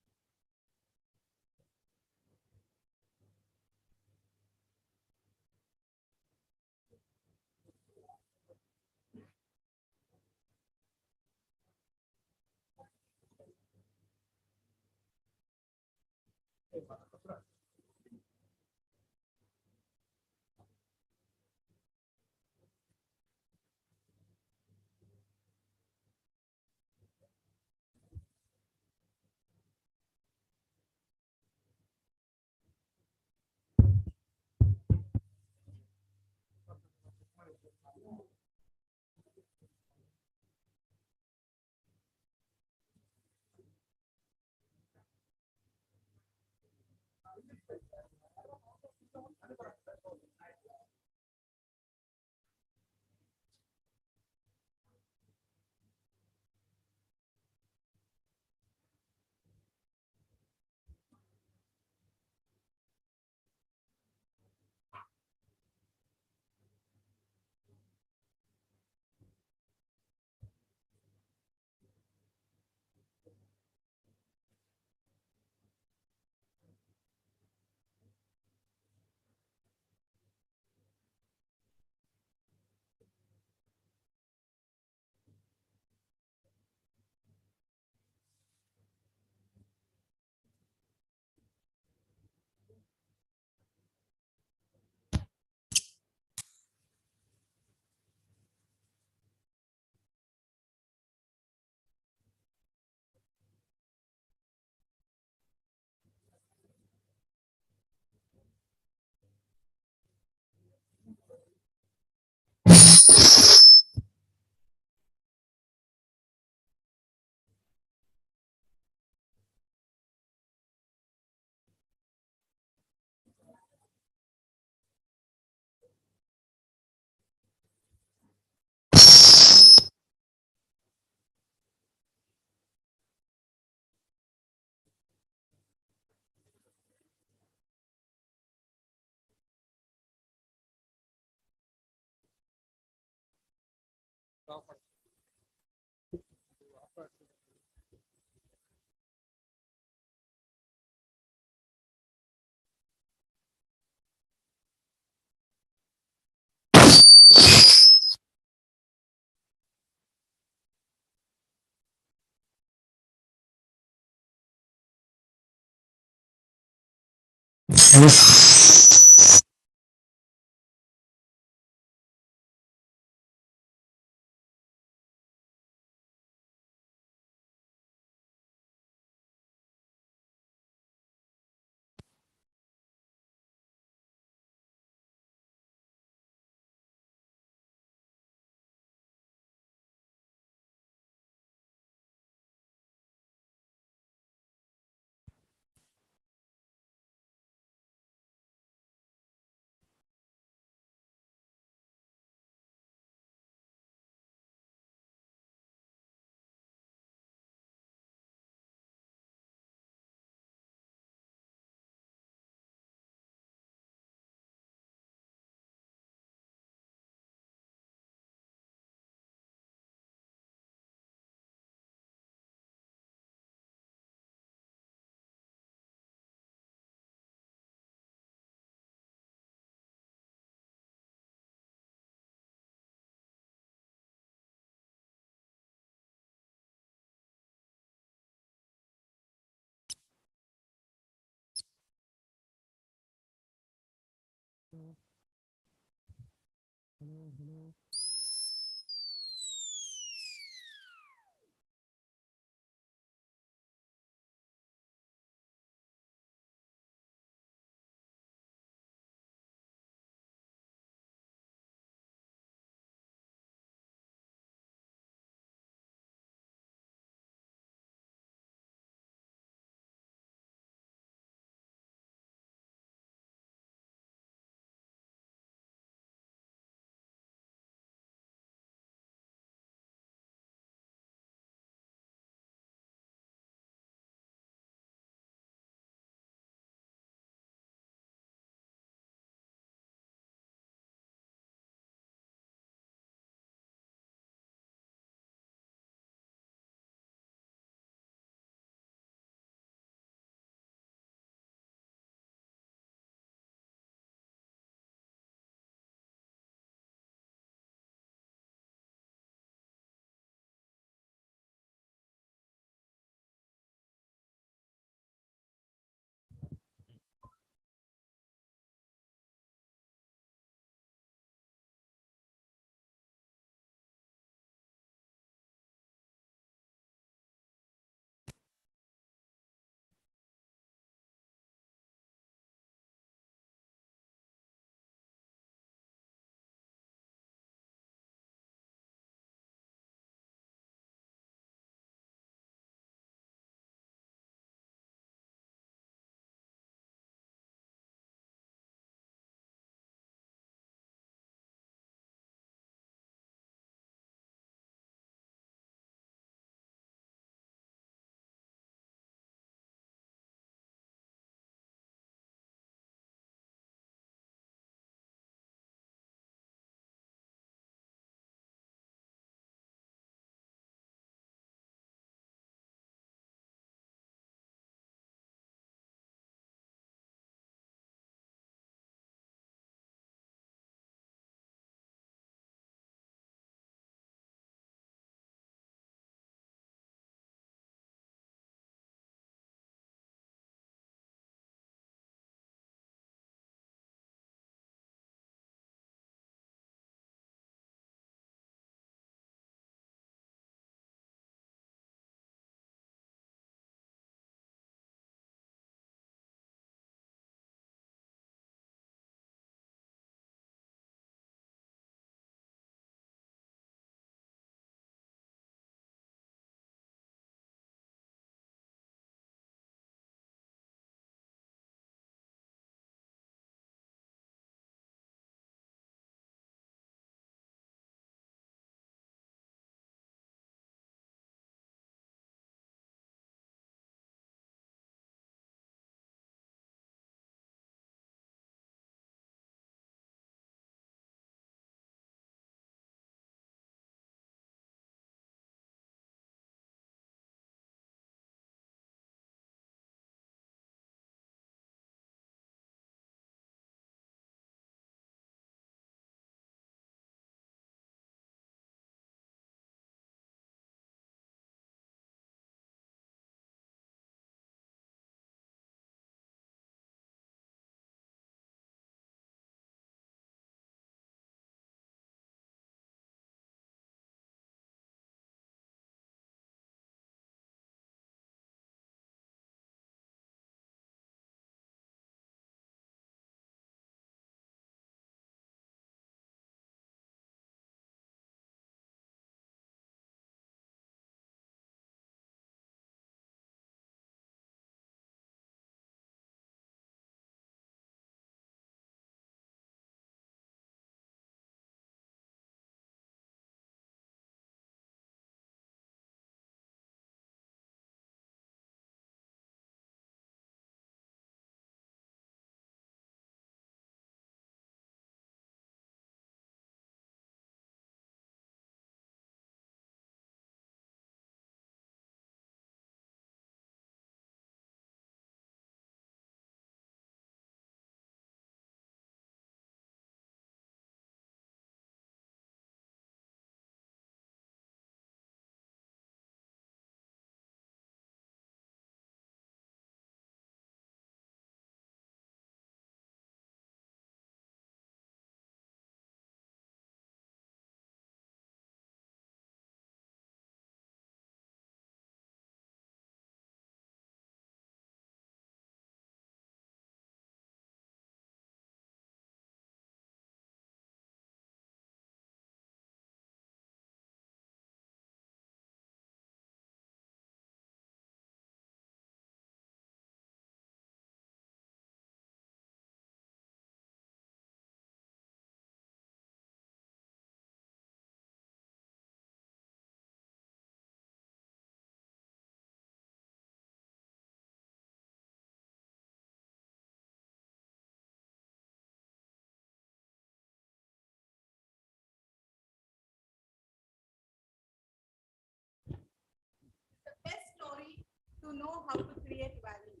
to know how to create value.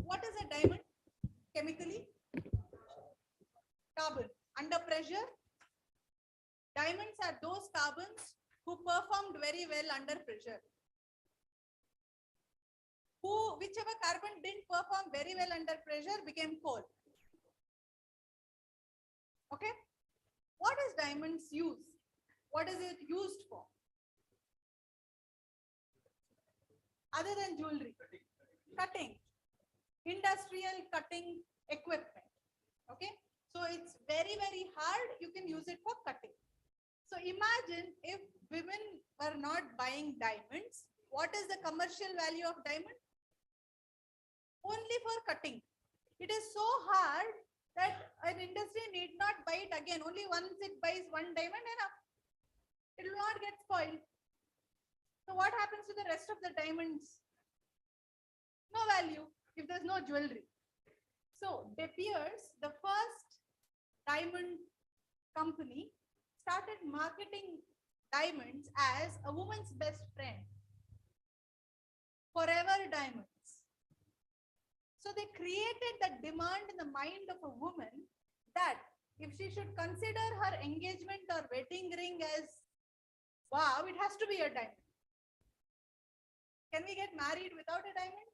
What is a diamond chemically? Carbon. Under pressure, diamonds are those carbons who performed very well under pressure. Whichever carbon didn't perform very well under pressure became coal. Okay? What is diamonds use? What is it used for? Other than jewelry, cutting, industrial cutting equipment. Okay, so it's very, very hard. You can use it for cutting. So imagine if women were not buying diamonds, what is the commercial value of diamond? Only for cutting. It is so hard that an industry need not buy it again. Only once it buys one diamond, enough. It will not get spoiled. So what happens to the rest of the diamonds? No value if there's no jewelry. So De Beers, the first diamond company, started marketing diamonds as a woman's best friend. Forever diamonds. So they created the demand in the mind of a woman that if she should consider her engagement or wedding ring as wow, it has to be a diamond. Can we get married without a diamond?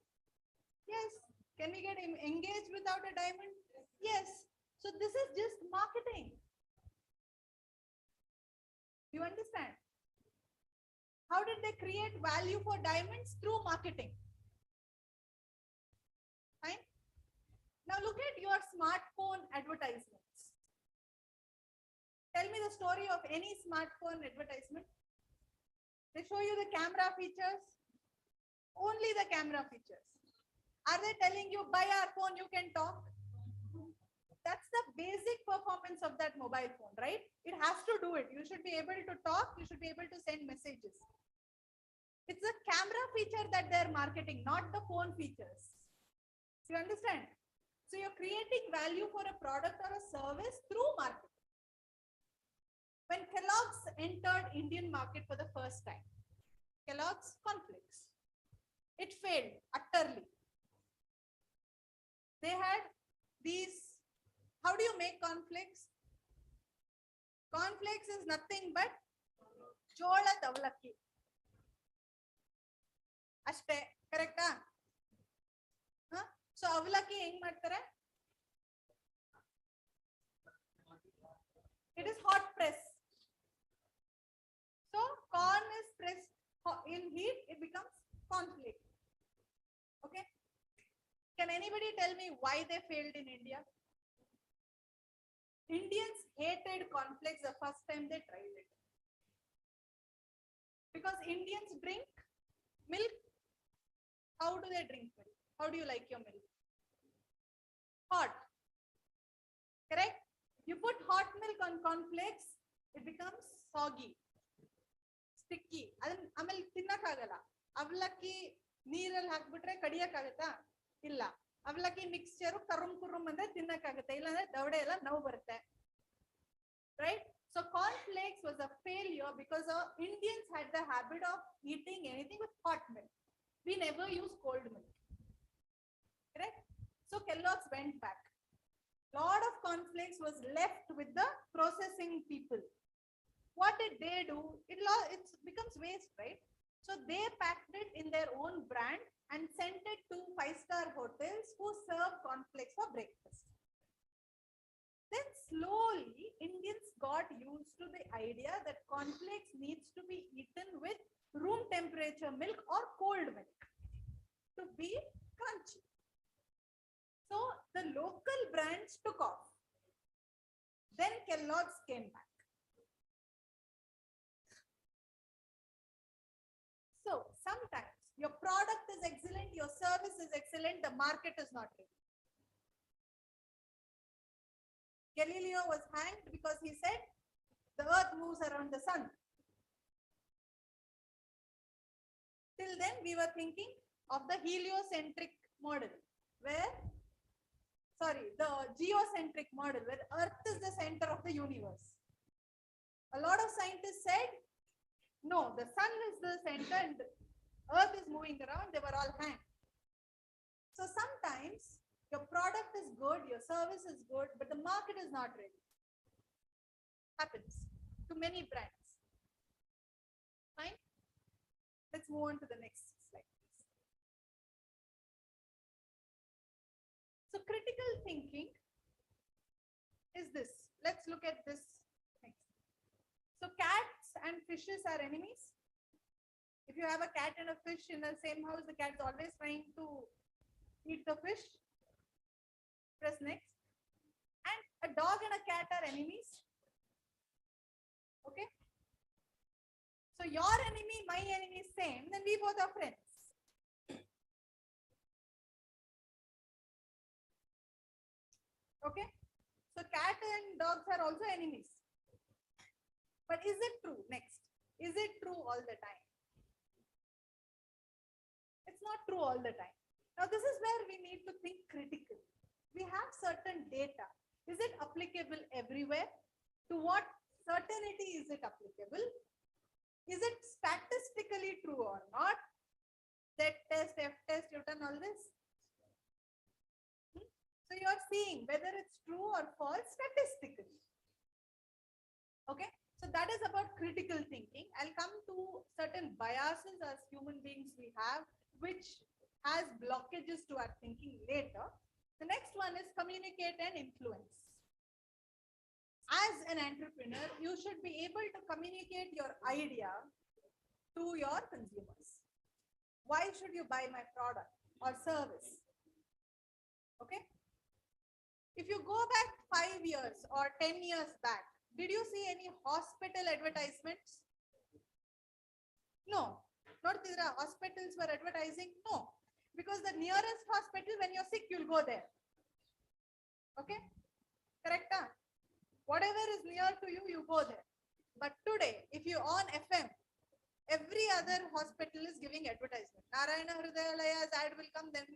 Yes. Can we get engaged without a diamond? Yes. So this is just marketing. You understand? How did they create value for diamonds? Through marketing. Fine. Now look at your smartphone advertisements. Tell me the story of any smartphone advertisement. They show you the camera features. Only the camera features. Are they telling you, buy our phone, you can talk? That's the basic performance of that mobile phone, right? It has to do it. You should be able to talk. You should be able to send messages. It's the camera feature that they're marketing, not the phone features. You understand? So you're creating value for a product or a service through marketing. When Kellogg's entered Indian market for the first time, Kellogg's cornflakes, it failed utterly. They had these, how do you make cornflakes? Cornflakes is nothing but jola avlakki. Ashte, correct? So avlakki heng ಮಾಡ್ತಾರೆ? It is hot press. So corn is pressed in heat, it becomes cornflake. Okay. Can anybody tell me why they failed in India? Indians hated cornflakes the first time they tried it. Because Indians drink milk. How do they drink milk? How do you like your milk? Hot. Correct? You put hot milk on cornflakes, it becomes soggy, sticky. ಆಮೇಲೆ ತಿನ್ನಕ್ಕಾಗಲ್ಲ. ಅವಲಕ್ಕಿ ನೀರಲ್ಲಿ ಹಾಕ್ಬಿಟ್ರೆ ಕಡಿಯಕ್ಕಾಗತ್ತಾ? ಇಲ್ಲ. ಅವಲಕ್ಕಿ mixture ಕರುಮ್ ಕುರುಮ್ ಅಂದ್ರೆ ತಿನ್ನಕ್ಕಾಗುತ್ತೆ, ಇಲ್ಲಾಂದ್ರೆ ದವಡೆ ಎಲ್ಲ ನೋವು ಬರುತ್ತೆ. Right? So cornflakes was a failure because Indians had the habit of eating anything with hot milk. We never use cold milk. Correct? So Kellogg's went back. Lot of cornflakes was left with the processing people. What did they do? It becomes waste, right? So they packed it in their own brand and sent it to 5-star hotels who serve cornflakes for breakfast. Then slowly Indians got used to the idea that cornflakes needs to be eaten with room temperature milk or cold milk to be crunchy. So the local brands took off. Then Kellogg's came back. So sometimes your product is excellent, your service is excellent, the market is not ready. Galileo was hanged because he said the earth moves around the sun. Till then we were thinking of the heliocentric model where the geocentric model where earth is the center of the universe. A lot of scientists said no, the sun is the center and Earth is moving around, they were all hanged. So sometimes your product is good, your service is good, but the market is not ready. Happens to many brands. Fine. Let's move on to the next slide, please. So critical thinking is this. Let's look at this next. So cats and fishes are enemies. If you have a cat and a fish in the same house, the cat's always trying to eat the fish. Press next. And a dog and a cat are enemies. Okay. So your enemy, my enemy is same, then we both are friends. Okay. So cat and dogs are also enemies. But is it true? Next. Is it true all the time? It's not true all the time. Now this is where we need to think critically. We have certain data. Is it applicable everywhere? To what certainty is it applicable? Is it statistically true or not? Z test, F test, you've done all this. So you're seeing whether it's true or false statistically. Okay, so that is about critical thinking. I'll come to certain biases as human beings we have, which has blockages to our thinking later. The next one is communicate and influence. As an entrepreneur, you should be able to communicate your idea to your consumers. Why should you buy my product or service? Okay. If you go back 5 years or 10 years back, did you see any hospital advertisements? No. Not that hospitals were advertising. No. Because the nearest hospital, when you're sick, you'll go there. Okay. Correct? Huh? Whatever is near to you, you go there. But today, if you on FM, every other hospital is giving advertisement. Narayana Hridayalaya's ad will come, then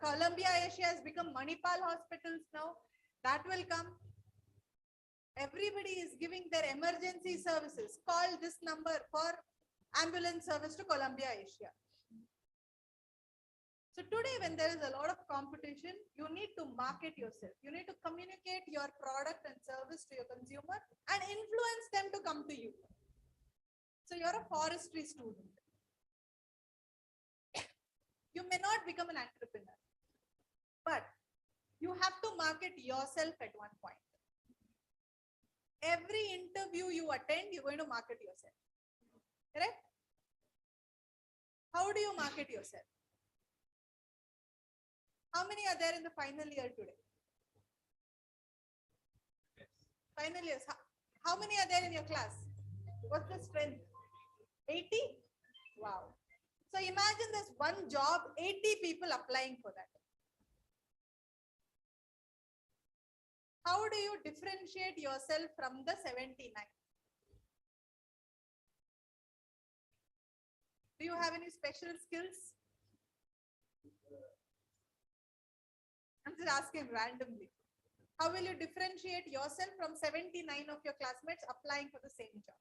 Columbia Asia has become Manipal hospitals now. That will come. Everybody is giving their emergency services. Call this number for ambulance service to Columbia Asia. So today, when there is a lot of competition, you need to market yourself. You need to communicate your product and service to your consumer and influence them to come to you. So you're a forestry student. You may not become an entrepreneur, but you have to market yourself at one point. Every interview you attend, you're going to market yourself. Correct? How do you market yourself? How many are there in the final year today? Final years. How many are there in your class? What's the strength? 80? Wow. So imagine there's one job, 80 people applying for that. How do you differentiate yourself from the 79? Do you have any special skills? I'm just asking randomly. How will you differentiate yourself from 79 of your classmates applying for the same job?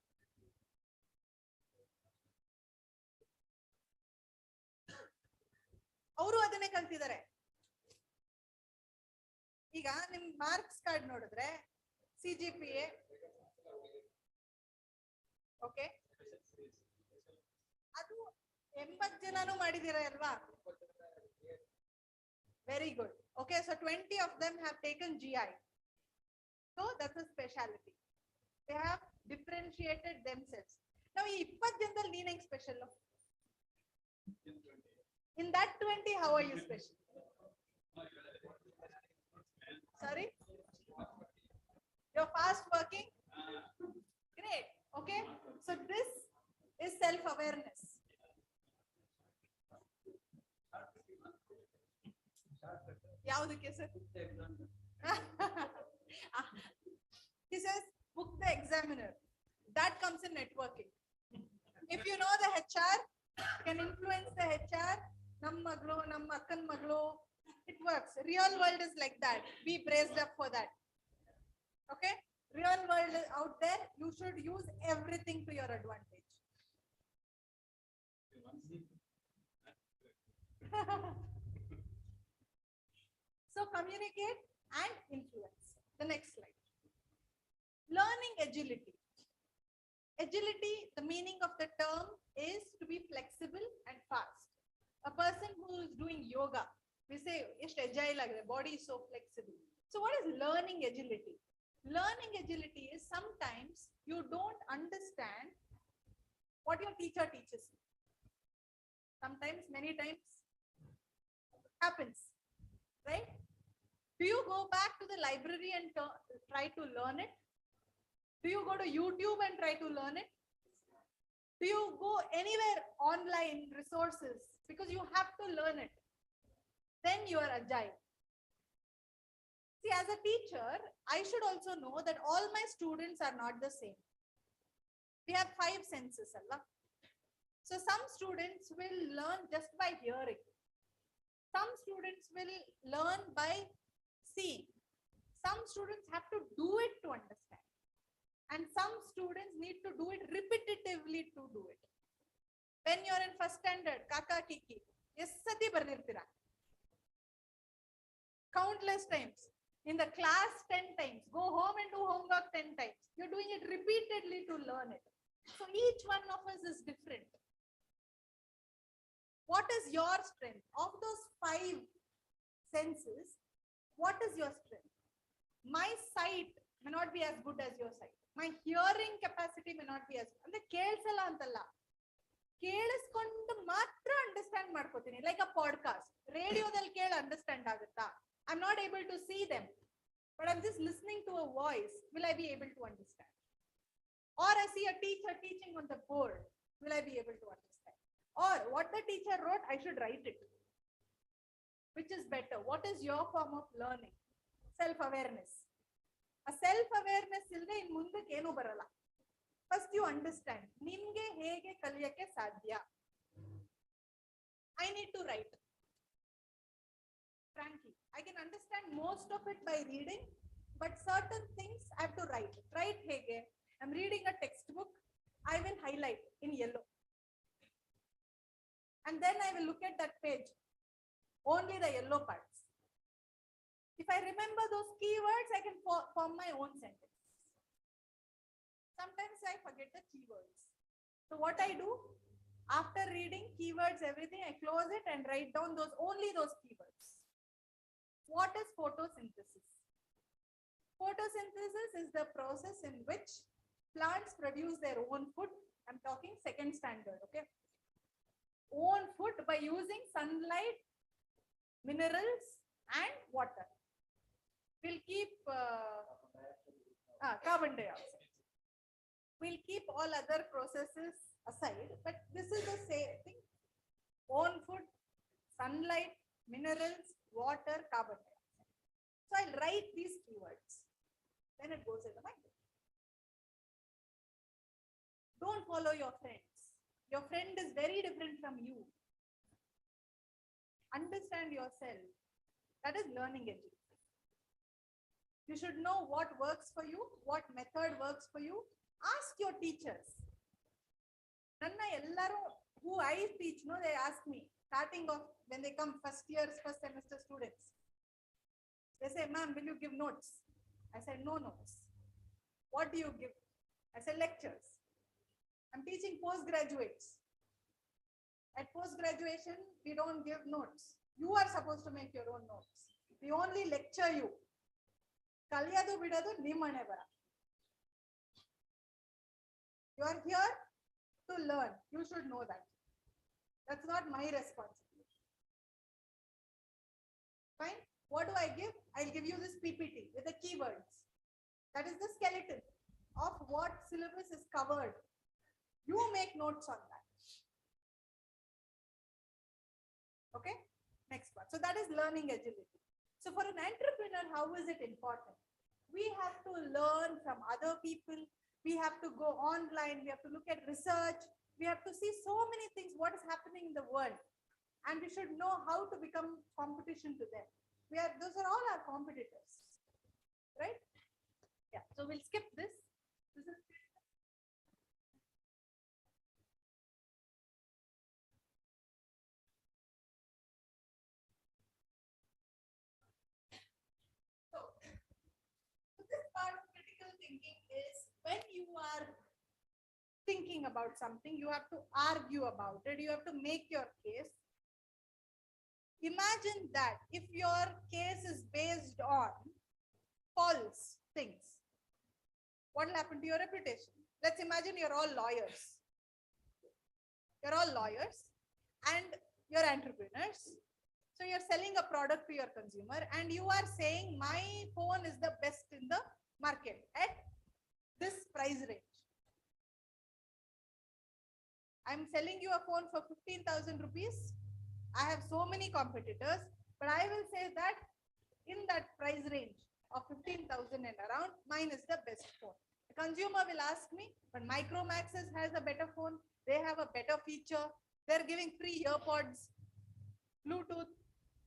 ಅವರು ಅದನ್ನೇ ಕಲ್ತಿದ್ದಾರೆ. ಈಗ ನಿಮ್ marks card ನೋಡಿದ್ರೆ CGPA okay ಅದು 80 ಜನನು ಮಾಡಿದಿರಾ ಅಲ್ವಾ? Very good. Okay, so 20 of them have taken GI. So that's a specialty. They have differentiated themselves. Now, ಈ 20 ಜನದಲ್ಲಿ ನೀನ್ ಹೆಂಗ್ special? In that 20, how are you special? Sorry? You're fast working? Great. Okay. So this is self-awareness. He says, book the examiner. That comes in networking. If you know the HR, can influence the HR, nam maglo, nam akkan maglo, it works. Real world is like that. Be braced up for that. Okay? Real world is out there. You should use everything to your advantage. So communicate and influence. The next slide. Learning agility. Agility, the meaning of the term is to be flexible and fast. A person who is doing yoga, we say, it's agile, like the body is so flexible. So what is learning agility? Learning agility is sometimes you don't understand what your teacher teaches you. Sometimes, many times, happens, right? Do you go back to the library and try to learn it? Do you go to YouTube and try to learn it? Do you go anywhere online resources because you have to learn it? Then you are agile. See, as a teacher, I should also know that all my students are not the same. We have 5 senses, Allah. So some students will learn just by hearing. Some students will learn by seeing. Some students have to do it to understand. And some students need to do it repetitively to do it. When you're in first standard, Kaka Kiki, Yesati Barnirtira. Countless times. In the class 10 times. Go home and do homework 10 times. You're doing it repeatedly to learn it. So each one of us is different. What is your strength? Of those 5 senses, what is your strength? My sight may not be as good as your sight. My hearing capacity may not be as good. ಅಂದ್ರೆ ಕೇಳಿಸಲ್ಲ ಅಂತಲ್ಲ, ಕೇಳಿಸ್ಕೊಂಡು ಮಾತ್ರ understand ಮಾಡ್ಕೋತೀನಿ. Like a podcast, ರೇಡಿಯೋದಲ್ಲಿ ಕೇಳಿ understand ಆಗುತ್ತಾ? I'm not able to see them, but I'm just listening to a voice. Will I be able to understand? Or I see a teacher teaching on the board. Will I be able to understand? Or what the teacher wrote, I should write it. Which is better? What is your form of learning? Self-awareness. A self-awareness illde in mundakke enu baralla. First you understand. Nimge hege kaliyakke sadhya. I need to write. Frankly, I can understand most of it by reading, but certain things I have to write. Write hege. I'm reading a textbook. I will highlight in yellow. And then I will look at that page. Only the yellow parts. If I remember those keywords, I can form my own sentence. Sometimes I forget the keywords. So what I do, after reading keywords, everything, I close it and write down only those keywords. What is photosynthesis? Photosynthesis is the process in which plants produce their own food. I'm talking second standard, okay? Own food by using sunlight, minerals, and water. We'll keep carbon dioxide. We'll keep all other processes aside, but this is the same thing. Own food, sunlight, minerals, water, carbon dioxide. So I'll write these keywords. Then it goes in the mind. Don't follow your friends. Your friend is very different from you. Understand yourself. That is learning agility. You should know what works for you, what method works for you. Ask your teachers. Nanna ellaru who I teach, no, they ask me, starting off when they come first semester students. They say, ma'am, will you give notes? I said, no notes. What do you give? I said, lectures. I'm teaching postgraduates. At post-graduation, we don't give notes. You are supposed to make your own notes. We only lecture you. Kaliyadu bidadu nimane bara. You are here to learn. You should know that. That's not my responsibility. Fine. What do I give? I'll give you this PPT with the keywords. That is the skeleton of what syllabus is covered. You make notes on that. Okay. Next part. So that is learning agility. So for an entrepreneur, how is it important? We have to learn from other people. We have to go online. We have to look at research. We have to see so many things, what is happening in the world. And we should know how to become competition to them. Those are all our competitors, right? Yeah. So we'll skip this. This is are thinking about something, you have to argue about it, you have to make your case. Imagine that if your case is based on false things, what will happen to your reputation? Let's imagine you're all lawyers. You're all lawyers and you're entrepreneurs. So you're selling a product to your consumer and you are saying my phone is the best in the market at this price range. I'm selling you a phone for 15,000 rupees. I have so many competitors, but I will say that in that price range of 15,000 and around, mine is the best phone. The consumer will ask me, but Micromax's has a better phone. They have a better feature. They're giving free earpods, Bluetooth.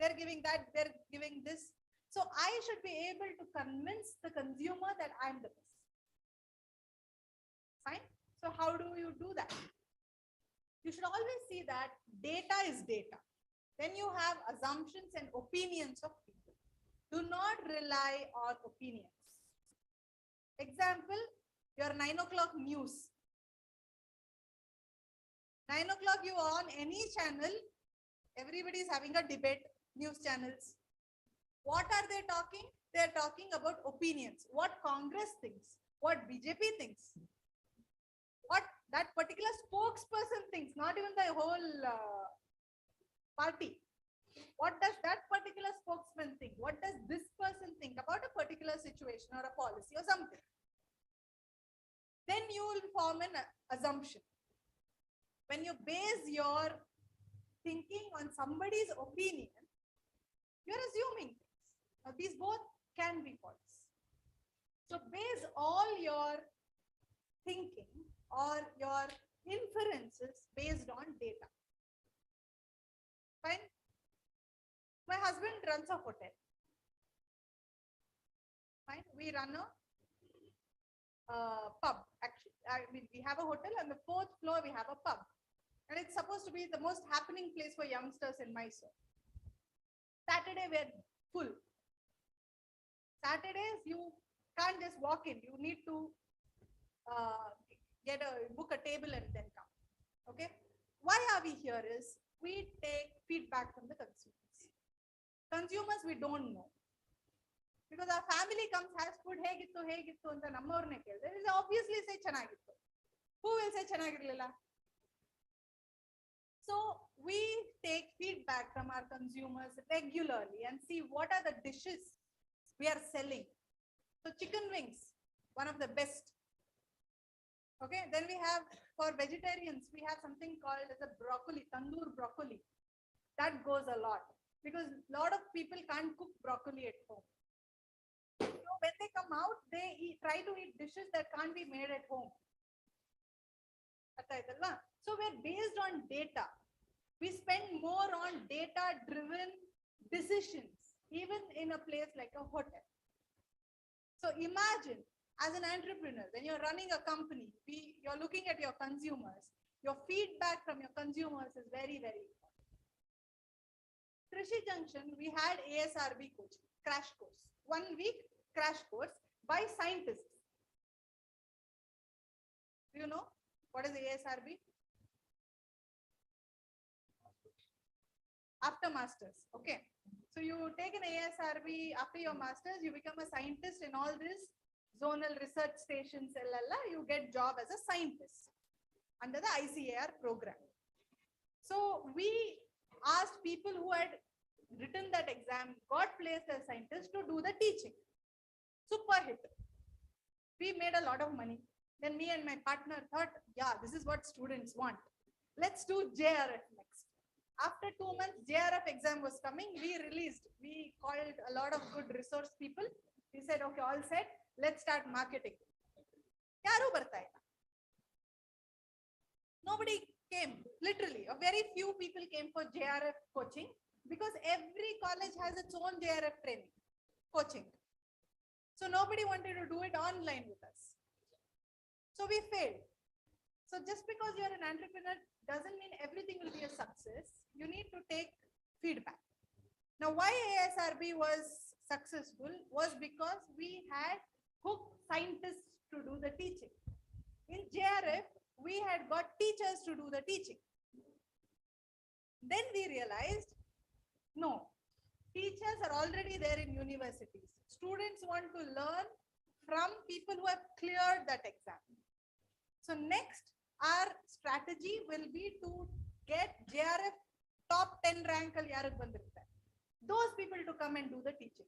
They're giving that, they're giving this. So I should be able to convince the consumer that I'm the best. Fine. So how do you do that? You should always see that data is data. Then you have assumptions and opinions of people. Do not rely on opinions. Example, your 9 o'clock news. 9 o'clock you are on any channel, everybody is having a debate, news channels. What are they talking? They're talking about opinions. What Congress thinks, what BJP thinks, what that particular spokesperson thinks, not even the whole party. What does that particular spokesman think? What does this person think about a particular situation or a policy or something? Then you will form an assumption. When you base your thinking on somebody's opinion, you're assuming things. Now, these both can be false. So base all your thinking or your inferences based on data. Fine. My husband runs a hotel. Fine. We run a pub. Actually, we have a hotel on the 4th floor. We have a pub, and it's supposed to be the most happening place for youngsters in Mysore. Saturday we're full. Saturdays you can't just walk in. You need to book a table and then come. Okay. Why are we here is we take feedback from the consumers. Consumers we don't know. Because our family comes, has food, hegittu, anta nammavarne kelidre. They will obviously say chanagittu. Who will say chanagirlilla? So we take feedback from our consumers regularly and see what are the dishes we are selling. So chicken wings, one of the best. Okay, then we have, for vegetarians, we have something called as a broccoli, tandoor broccoli. That goes a lot because a lot of people can't cook broccoli at home. So when they come out, they try to eat dishes that can't be made at home. So we're based on data. We spend more on data-driven decisions, even in a place like a hotel. So imagine, as an entrepreneur, when you're running a company, you're looking at your consumers. Your feedback from your consumers is very, very important. Krishi Junction, we had ASRB coaching, crash course. 1 week crash course by scientists. Do you know what is ASRB? After masters. Okay. So you take an ASRB after your masters, you become a scientist in all this zonal research stations, you get job as a scientist under the ICAR program. So we asked people who had written that exam, got placed as scientists to do the teaching. Super hit. We made a lot of money. Then me and my partner thought, yeah, this is what students want. Let's do JRF next. After 2 months, JRF exam was coming. We called a lot of good resource people. We said, okay, all set. Let's start marketing. Nobody came, literally. A very few people came for JRF coaching because every college has its own JRF training, coaching. So nobody wanted to do it online with us. So we failed. So just because you're an entrepreneur doesn't mean everything will be a success. You need to take feedback. Now, why ASRB was successful was because we had hooked scientists to do the teaching. In JRF, we had got teachers to do the teaching. Then we realized, no, teachers are already there in universities. Students want to learn from people who have cleared that exam. So next, our strategy will be to get JRF top 10 rank those people to come and do the teaching.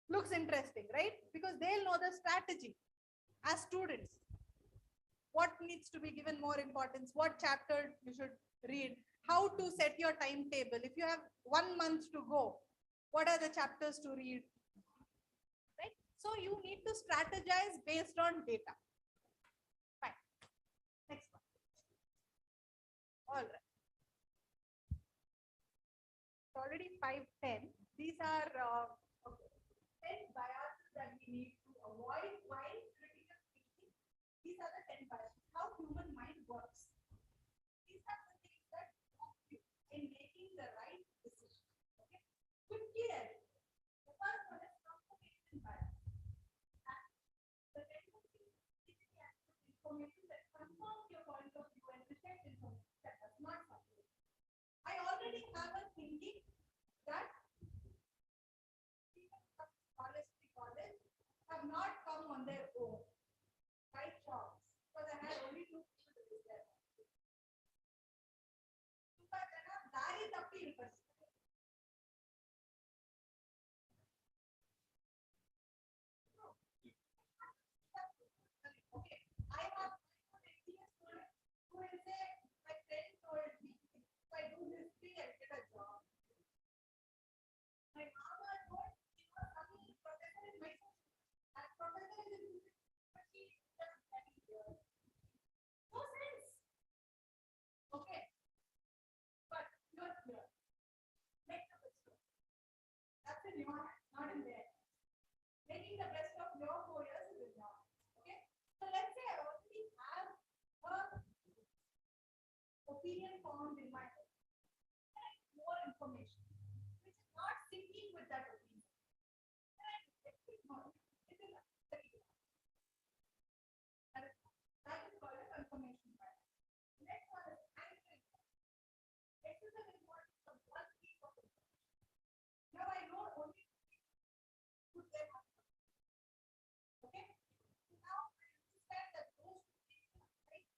Looks interesting, right? Because they'll know the strategy as students. What needs to be given more importance, what chapter you should read, how to set your timetable. If you have 1 month to go, what are the chapters to read? Right? So you need to strategize based on data. Fine. Next one. All right. It's already 5:10. These are 10 biases that we need to avoid while critical thinking. These are the 10 biases. How human mind works. These are the things that help you in making the right decision. Okay. Quickly, the first one is confirmation bias. The tendency is to access information that confirms your point of view and reject information that does not support. I already have a thinking that people from college have not come on their own by chance, because I had only 2 people to do that. Okay, I have my own experience who will say, my friend told me, if I do this thing, I'll get a job. My mama told, some professor in my school, and professor is in but he doesn't study here. No sense. Okay. But you're here. Make the best of it. That's in your hands, not in their hands. Making the best of your 4 years is in your hands. Okay. So let's say I already have a opinion formed in my head. And I need more information, which is not syncing with that opinion. And I ignore it. It is that is called a confirmation bias. Next one is anchoring. Excessive importance of one piece of information. Now I know only put them on. Okay. Now I understand that those two things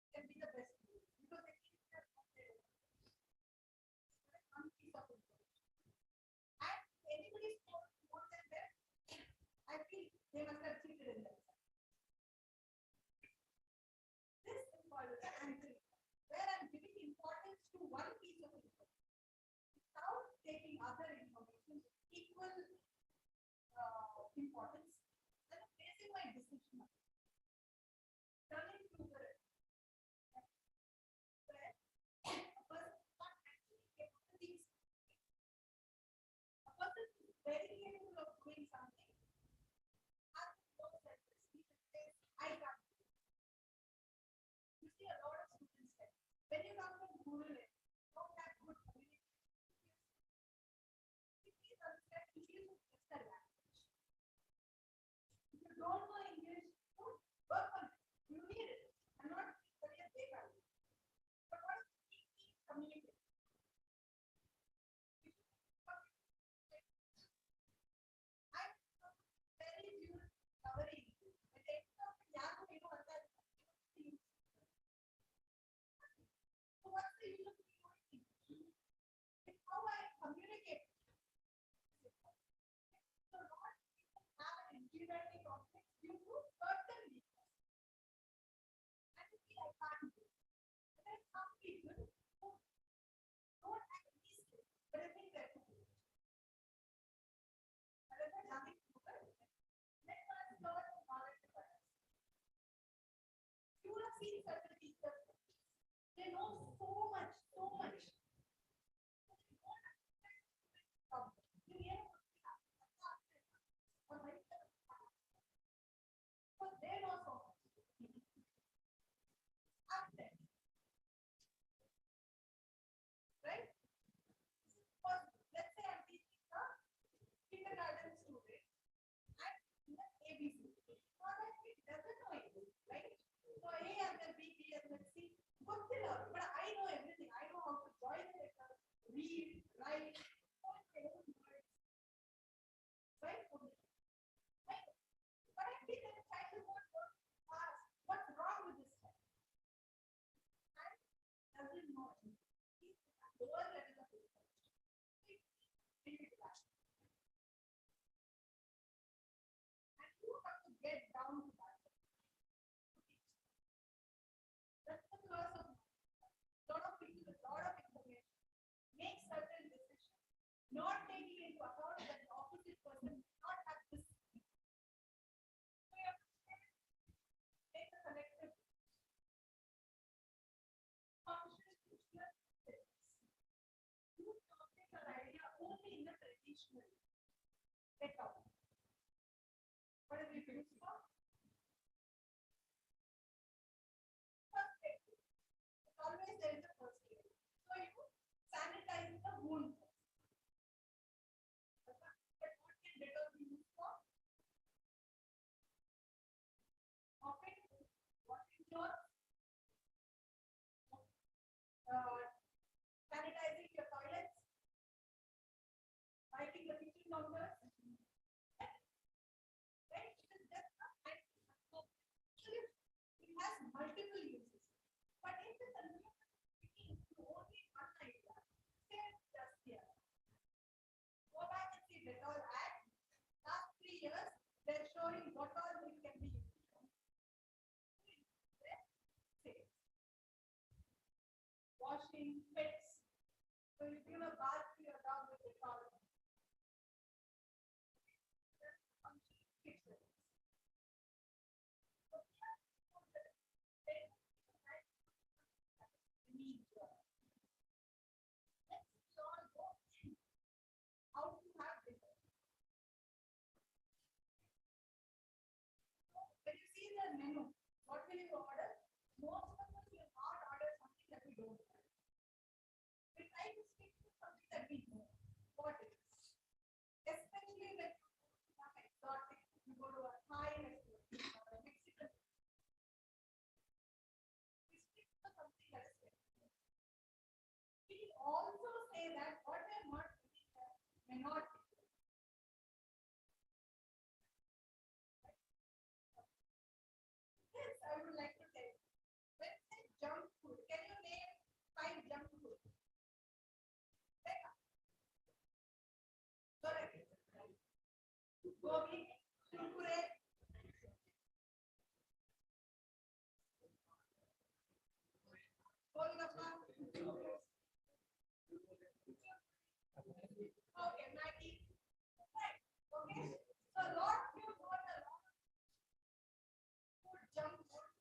can be the best because they keep them on their own. One piece of information. And anybody scores more than them, I feel they must have cheated in themselves. This is called the anchoring, where I'm giving importance to one piece of information without taking other information equal importance, and I'm basing my decision on it. Turning to the where a person can't actually get to these. A person who is very capable of doing something has no self-esteem and says, I can't do it. You see a lot of students there. When you come from rural areas, don't have good communication. Please understand English is just a language. If you don't know English, don't work on it. You need it. I'm not saying that they value. But what is communication? I'm very few covering. But so what's the use of knowing English? It's how I communicate. So not people have an inferiority complex due to certain weakness. And you feel I can't do it. And there are some people who don't have these skills, but I think they're too good. But I said nothing to do with it. Let's not learn the knowledge of others. You would have seen certain teachers. They know so much, so much. But they don't understand something. You hear about so they know so much. After, right? First, let's say I'm teaching a kindergarten student and ABC. So that it doesn't not taking into account that the opposite person does not have this. So you have to take a collective function which you have set. You don't take an idea only in the traditional setup. What is it used for? Perspective. Always there is a perspective. So you sanitize the wound. But what can Dettol be used for? Mopping, washing clothes, sanitizing your toilets, wiping the kitchen counters. Right? It is just a it has multiple uses. But if the consumer is speaking to only one idea, say just here. Go back and see Dettol ad. Last 3 years, they're showing what all it can be used for. Washing, pets. So you give a bath to your dog with Dettol. How to have Dettol. When you see the menu, what will you order? Most of us will not order something that we don't have. We try to stick to something that we know what it is. Especially when you go to some exotic, you go to a Thai restaurant or a Mexican. We stick to something that is there. We also say that what we are not doing may not be. Yes, I would like to say, when say junk food, can you name 5 junk food? Gobi, kurkure, golgappa, okay, Maggi, right? Okay, so a lot you got a lot of food, junk food,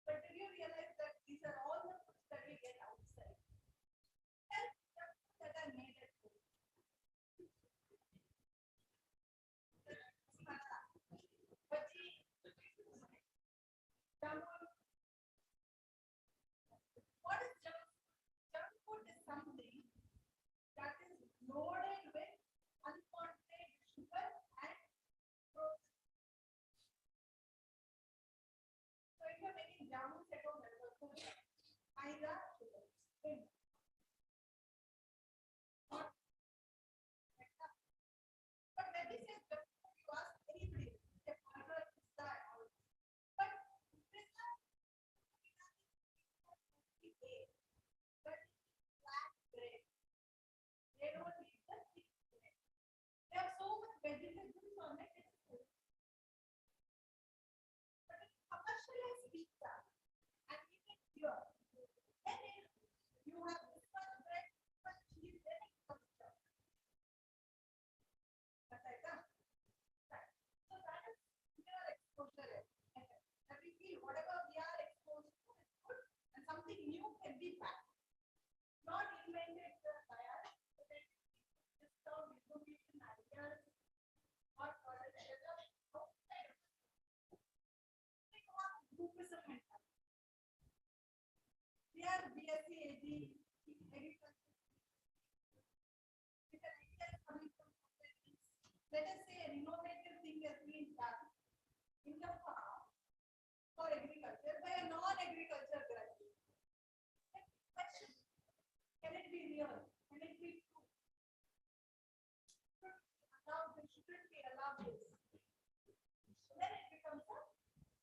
but did you realize that these are all the foods that we get outside? Health junk food that are made at home. Bhaji, jamun. What is junk food? Junk food is something that is loaded with unwanted sugar and protein. So if you're making jamun at home, there is also maida sugar. Not but when we say junk food, you ask anybody, say burger, pizza, and all. But pizza, but flat bread. They don't need the thick bread. There are so much vegetables on it. It's good. But if you commercialize pizza and eat it here, then you have this much bread, this much cheese, then it becomes junk. That's right, huh? Right. So that is your exposure. That we feel whatever we are exposed to is good and something new can be back. Not invented by us, but then just some information ideas or outside of us. Think about groupism mentality. We are BSc AG, agriculture. If an idea is coming from societies, let us say an innovative thing has been done in the farm for agriculture by a non-agriculture graduate. Question: can it be real? Can it be true? Shouldn't we allow this? Then it becomes a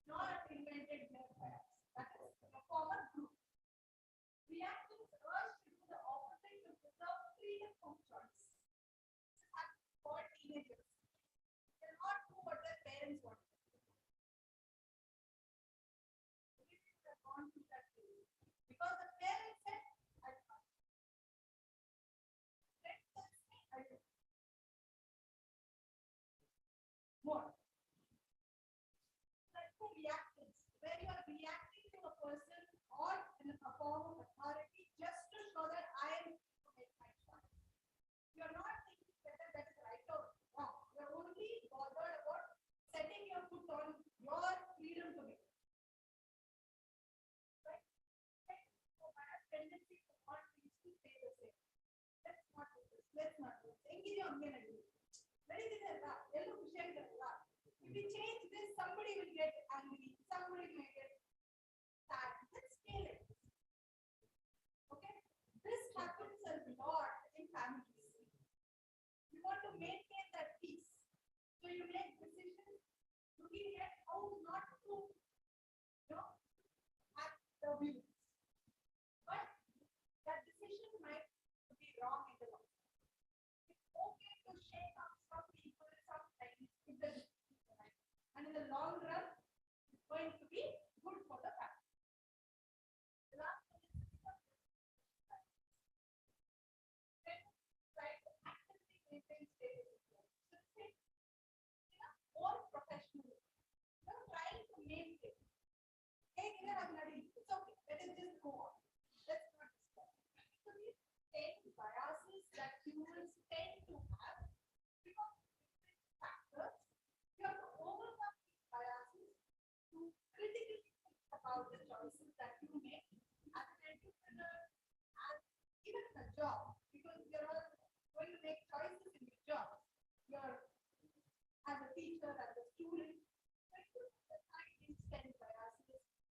not invented bias. That is a common group. Reactions urge to do the opposite to preserve freedom from choice. This happens for teenagers. They cannot do what their parents want. Because the parents said, I can't. reactance, where you are reacting to a person or in a form of authority just to show that I am to make my choice. You are not thinking whether that is right or wrong. You are only bothered about setting your foot on your freedom to make. Right? So I have tendency to want things to stay the same. Let's not do this. Let's not do this. Engage on me. Very good. If we change this, somebody will get angry, somebody may get sad. Let's scale it. Okay? This happens a lot in families. You want to maintain that peace. So you make decisions looking at how not to, act the wheels. But that decision might be wrong in the long run. It's okay to shake up some people sometimes if the decision is right. And in the long run, it's going to be good for the family. The last one is try to actively maintain stability. So think, more professional. Trying to maintain. Hey, it's okay. Let us just go on. Let's not discuss. So these 10 biases that humans tend to have because of different factors, you have to overcome these biases to critically think about the choices that you make as an entrepreneur, as even in a job, because you're all going to make choices in your job. You're as a teacher, as a student,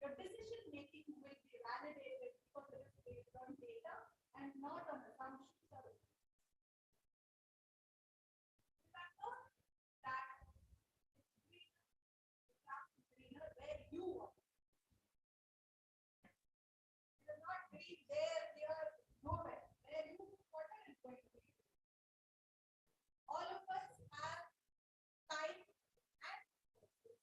your decision making will be validated because it is based on data and not on assumptions. Remember that it's greener where you are. It is not green there, here, nowhere. Where you water is going to be. All of us have time and resources.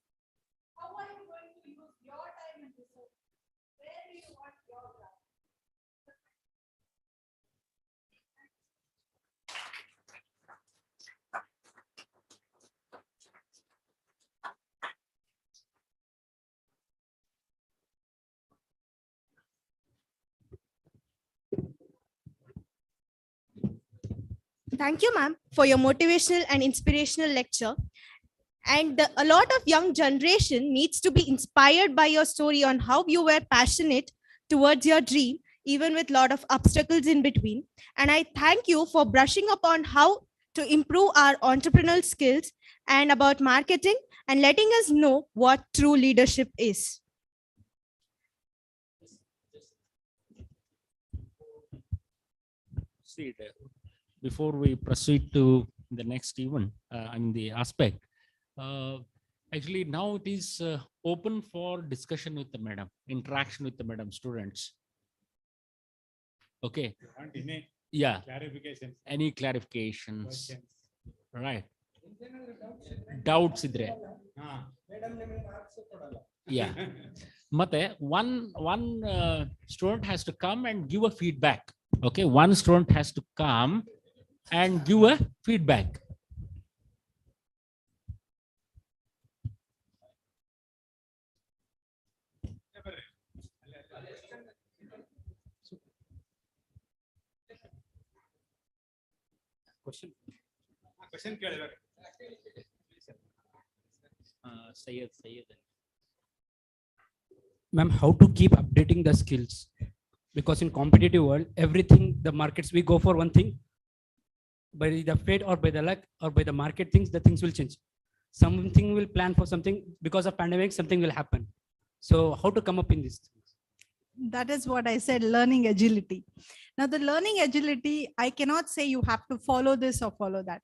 How are you going to use your time and resources? Where do you want your ground? Thank you, ma'am, for your motivational and inspirational lecture. And a lot of young generation needs to be inspired by your story on how you were passionate towards your dream, even with a lot of obstacles in between. And I thank you for brushing up on how to improve our entrepreneurial skills and about marketing and letting us know what true leadership is. See, before we proceed to the next event, the aspect, actually now it is open for discussion with the madam, interaction with the madam students. Okay. Yeah. Clarification. Any clarifications? Right. Doubts idre. Yeah. Mate, one student has to come and give a feedback. Okay, one student has to come and give a feedback. Question. Sayed. Ma'am, how to keep updating the skills? Because in competitive world, everything, the markets, we go for one thing, by the fate or by the luck or by the market things, the things will change. Something will plan for something, because of pandemic, something will happen. So how to come up in this? That is what I said, learning agility. Now the learning agility, I cannot say you have to follow this or follow that.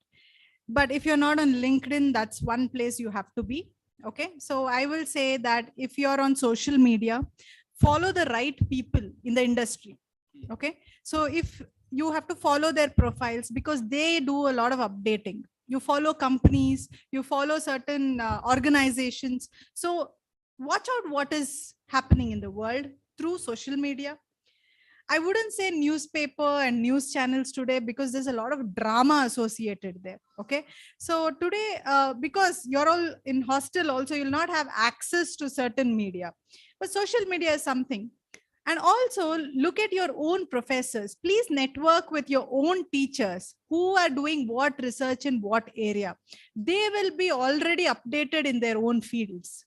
But if you're not on LinkedIn, that's one place you have to be. Okay. So I will say that if you're on social media, follow the right people in the industry. Okay. So if you have to follow their profiles because they do a lot of updating. You follow companies, you follow certain organizations. So watch out what is happening in the world through social media. I wouldn't say newspaper and news channels today because there's a lot of drama associated there. Okay. So today, because you're all in hostel also, you'll not have access to certain media. But social media is something. And also look at your own professors. Please network with your own teachers who are doing what research in what area. They will be already updated in their own fields,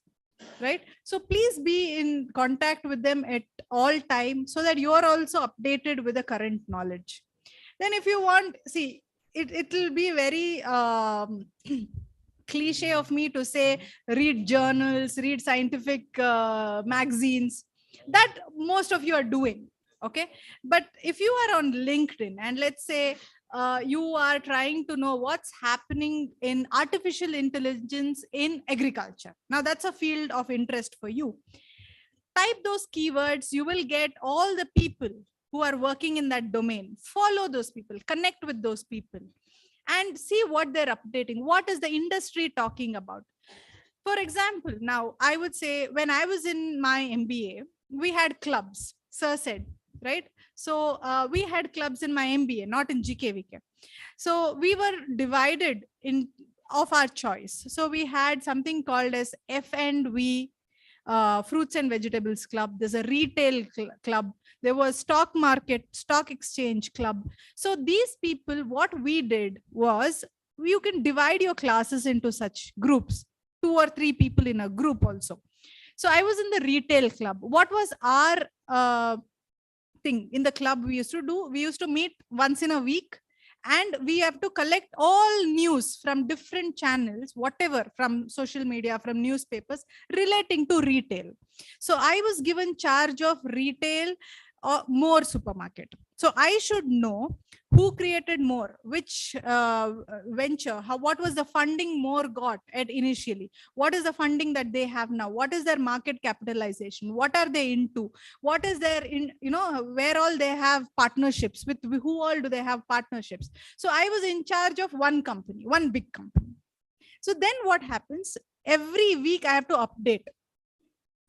right? So please be in contact with them at all time so that you are also updated with the current knowledge. Then if you want, see, it will be very cliche of me to say, read journals, read scientific magazines, that most of you are doing. Okay. But if you are on LinkedIn and let's say you are trying to know what's happening in artificial intelligence in agriculture. Now that's a field of interest for you. Type those keywords, you will get all the people who are working in that domain. Follow those people, connect with those people and see what they're updating. What is the industry talking about? For example, now I would say when I was in my MBA, we had clubs, Sir said, right? So we had clubs in my MBA, not in GKVK. So we were divided in of our choice. So we had something called as F&V, fruits and vegetables club. There's a retail club. There was stock market, stock exchange club. So these people, what we did was you can divide your classes into such groups, 2 or 3 people in a group also. So I was in the retail club. What was our thing in the club we used to do? We used to meet once in a week and we have to collect all news from different channels, whatever, from social media, from newspapers relating to retail. So I was given charge of retail or more supermarket. So I should know who created more, which venture, what was the funding more got at initially, what is the funding that they have now, what is their market capitalization, what are they into, what is their where all they have partnerships with, who all do they have partnerships. So I was in charge of one company, one big company. So then what happens, every week I have to update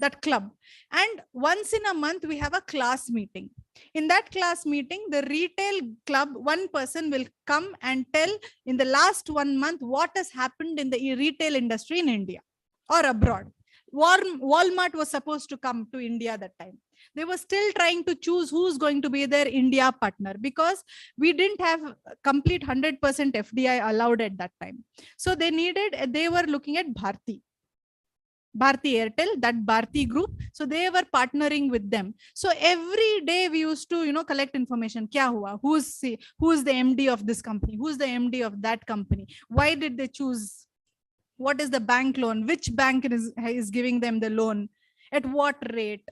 that club, and once in a month we have a class meeting. In that class meeting, the retail club, one person will come and tell in the last 1 month what has happened in the retail industry in India or abroad. Walmart was supposed to come to India that time. They were still trying to choose who's going to be their India partner because we didn't have complete 100% FDI allowed at that time. So they were looking at Bharti Airtel, that Bharti group. So they were partnering with them. So every day we used to, collect information. Kya hua? Who's the MD of this company? Who's the MD of that company? Why did they choose? What is the bank loan? Which bank is giving them the loan? At what rate?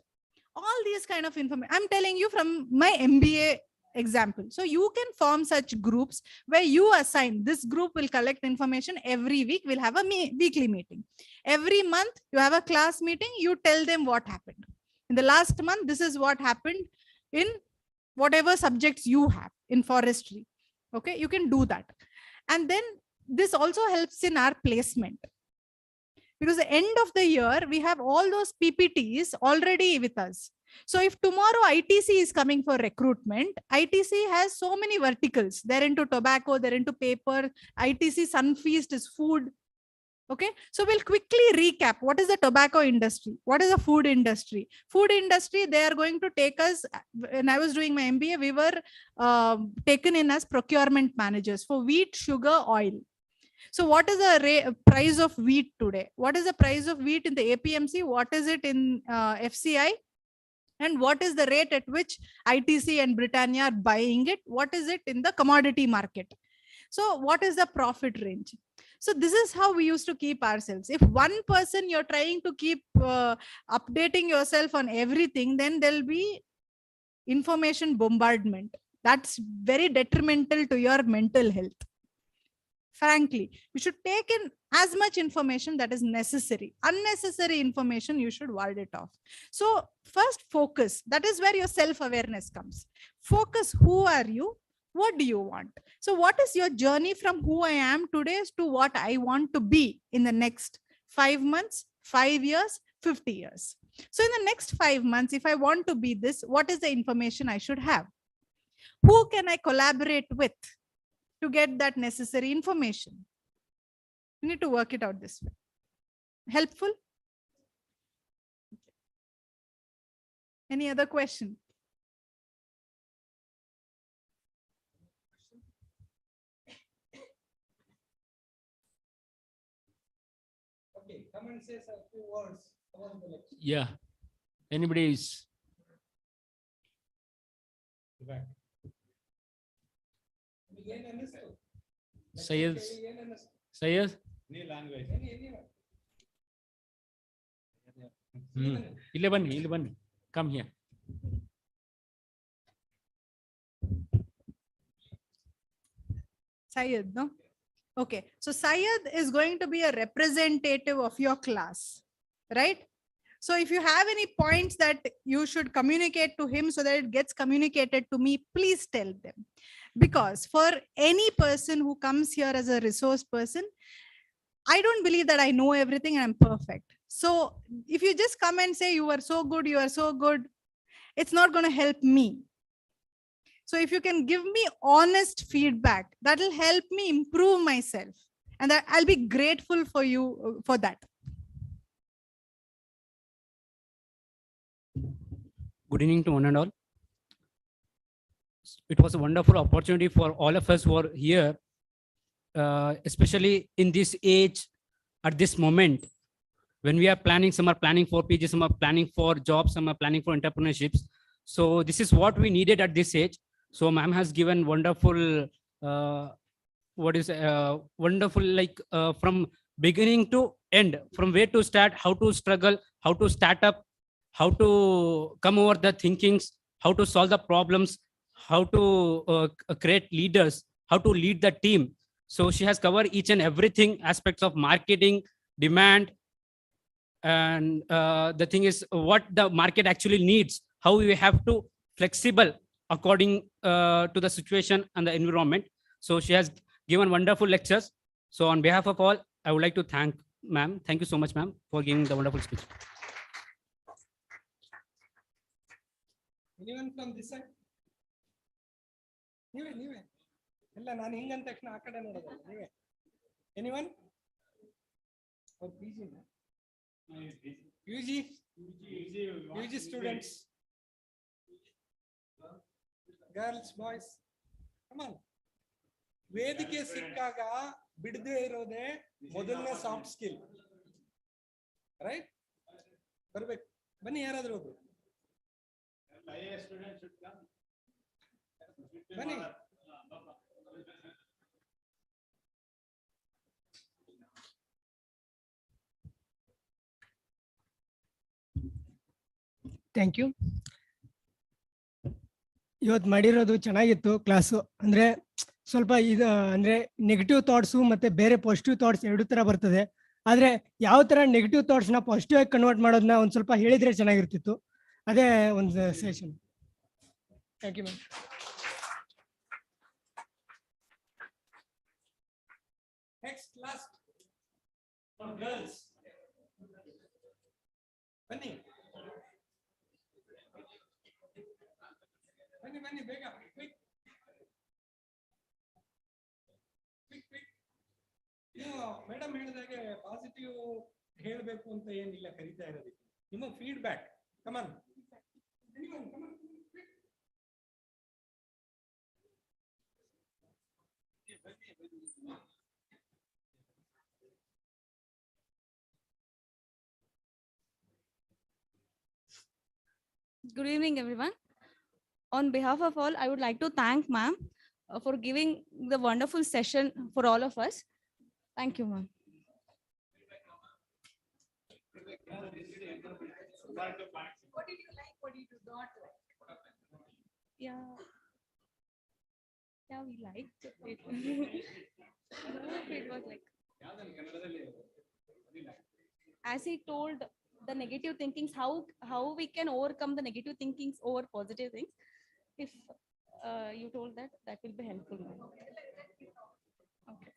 All these kind of information. I'm telling you from my MBA example. So you can form such groups where you assign, this group will collect information every week. We'll have a weekly meeting. Every month you have a class meeting. You tell them what happened. In the last month, this is what happened in whatever subjects you have in forestry. Okay, you can do that. And then this also helps in our placement. Because the end of the year, we have all those PPTs already with us. So if tomorrow ITC is coming for recruitment, ITC has so many verticals. They're into tobacco, they're into paper. ITC Sunfeast is food. Okay, so we'll quickly recap. What is the tobacco industry? What is the food industry? Food industry, they are going to take us. When I was doing my MBA, we were taken in as procurement managers for wheat, sugar, oil. So what is the price of wheat today? What is the price of wheat in the APMC? What is it in FCI? And what is the rate at which ITC and Britannia are buying it? What is it in the commodity market? So what is the profit range? So this is how we used to keep ourselves. If one person you're trying to keep updating yourself on everything, then there'll be information bombardment. That's very detrimental to your mental health. Frankly, you should take in as much information that is necessary. Unnecessary information, you should ward it off. So first focus. That is where your self-awareness comes. Focus. Who are you? What do you want? So what is your journey from who I am today to what I want to be in the next 5 months, 5 years, 50 years? So in the next 5 months, if I want to be this, what is the information I should have? Who can I collaborate with to get that necessary information? You need to work it out this way. Helpful? Any other question? Okay, come and say a few words about the lecture. Yeah. Anybody is Sayed? Sayed? Hmm. 11, come here. Syed, no? Okay, so Syed is going to be a representative of your class, right? So if you have any points that you should communicate to him so that it gets communicated to me, please tell them. Because for any person who comes here as a resource person, I don't believe that I know everything and I'm perfect. So if you just come and say you are so good, it's not going to help me. So if you can give me honest feedback, that will help me improve myself. And that I'll be grateful for you for that. Good evening to one and all. It was a wonderful opportunity for all of us who are here, especially in this age, at this moment, when we are planning, some are planning for PG, some are planning for jobs, some are planning for entrepreneurships. So this is what we needed at this age. So ma'am has given wonderful, wonderful, like from beginning to end, from where to start, how to struggle, how to start up, how to come over the thinkings, how to solve the problems, how to create leaders, how to lead the team. So she has covered each and everything aspects of marketing, demand, and the thing is what the market actually needs, how we have to flexible according to the situation and the environment. So she has given wonderful lectures. So on behalf of all, I would like to thank ma'am. Thank you so much, ma'am, for giving the wonderful speech. Anyone from this side? ನೀವೇ ಎಲ್ಲ ನಾನು ಹಿಂಗಂದ ತಕ್ಷಣ ಆ ಕಡೆ ನೋಡೋದಲ್ಲ ನೀವೇ. Anyone? Or PG? UG students. Girls, boys. Come on. ವೇದಿಕೆ ಸಿಕ್ಕಾಗ ಬಿಡದೇ ಇರೋದೇ ಮೊದಲನೇ ಸಾಫ್ಟ್ ಸ್ಕಿಲ್. ರೈಟ್? ಬರ್ಬೇಕು. ಬನ್ನಿ ಯಾರಾದ್ರೂ ಒಬ್ರು. ಬನ್ನಿ. Thank you. ಇವತ್ತು ಮಾಡಿರೋದು ಚೆನ್ನಾಗಿತ್ತು ಕ್ಲಾಸು. ಅಂದರೆ ಸ್ವಲ್ಪ ಇದು ಅಂದರೆ ನೆಗೆಟಿವ್ ಥಾಟ್ಸು ಮತ್ತು ಬೇರೆ ಪಾಸಿಟಿವ್ ಥಾಟ್ಸ್ ಎರಡು ಥರ ಬರ್ತದೆ. ಆದರೆ ಯಾವ ಥರ ನೆಗೆಟಿವ್ ಥಾಟ್ಸ್ನ ಪಾಸಿಟಿವ್ ಆಗಿ ಕನ್ವರ್ಟ್ ಮಾಡೋದನ್ನ ಒಂದು ಸ್ವಲ್ಪ ಹೇಳಿದರೆ ಚೆನ್ನಾಗಿರ್ತಿತ್ತು. ಅದೇ ಒಂದು session. Thank you ma'am. Next, last for girls. ಬನ್ನಿ ಬನ್ನಿ ಬನ್ನಿ ಬೇಗ ಕ್ವಿಕ್ ಕ್ವಿಕ್ ಕ್ವಿಕ್. ನೀವು ಮೇಡಮ್ ಹೇಳಿದಾಗೆ ಪಾಸಿಟಿವ್ ಹೇಳಬೇಕು ಅಂತ ಏನಿಲ್ಲ ಕರೀತಾ ಇರೋದಕ್ಕೆ. ನಿಮ್ಮ feedback. Come on Good evening, everyone. On behalf of all, I would like to thank ma'am for giving the wonderful session for all of us. Thank you, ma'am. What did you like? What did you not like? Yeah, we liked it. It was like, as he told, the negative thinkings, how we can overcome the negative thinkings over positive things. If you told that, that will be helpful. Okay.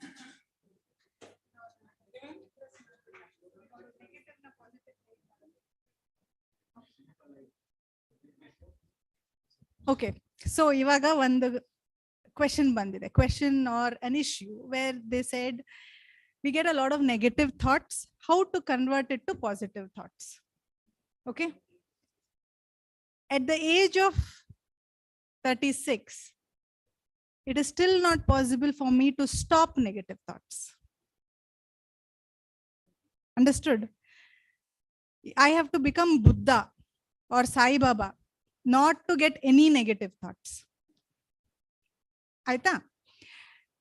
Okay, so ivaga one question bandide, question or an issue where they said we get a lot of negative thoughts, how to convert it to positive thoughts. Okay, at the age of 36, it is still not possible for me to stop negative thoughts. Understood? I have to become Buddha or Sai Baba not to get any negative thoughts. Aita?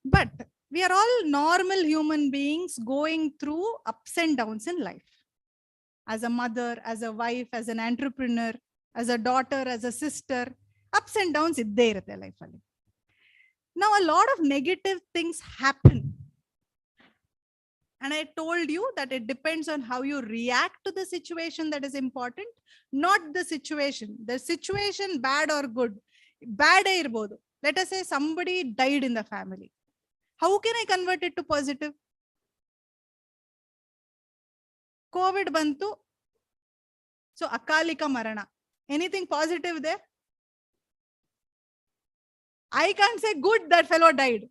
But we are all normal human beings going through ups and downs in life. As a mother, as a wife, as an entrepreneur, as a daughter, as a sister, ups and downs idde irutte life alli. Now a lot of negative things happen. And I told you that it depends on how you react to the situation that is important, not the situation. The situation, bad or good, bad irbodu. Let us say somebody died in the family. How can I convert it to positive? COVID bantu. So akalika marana. Anything positive there? I can't say good, that fellow died.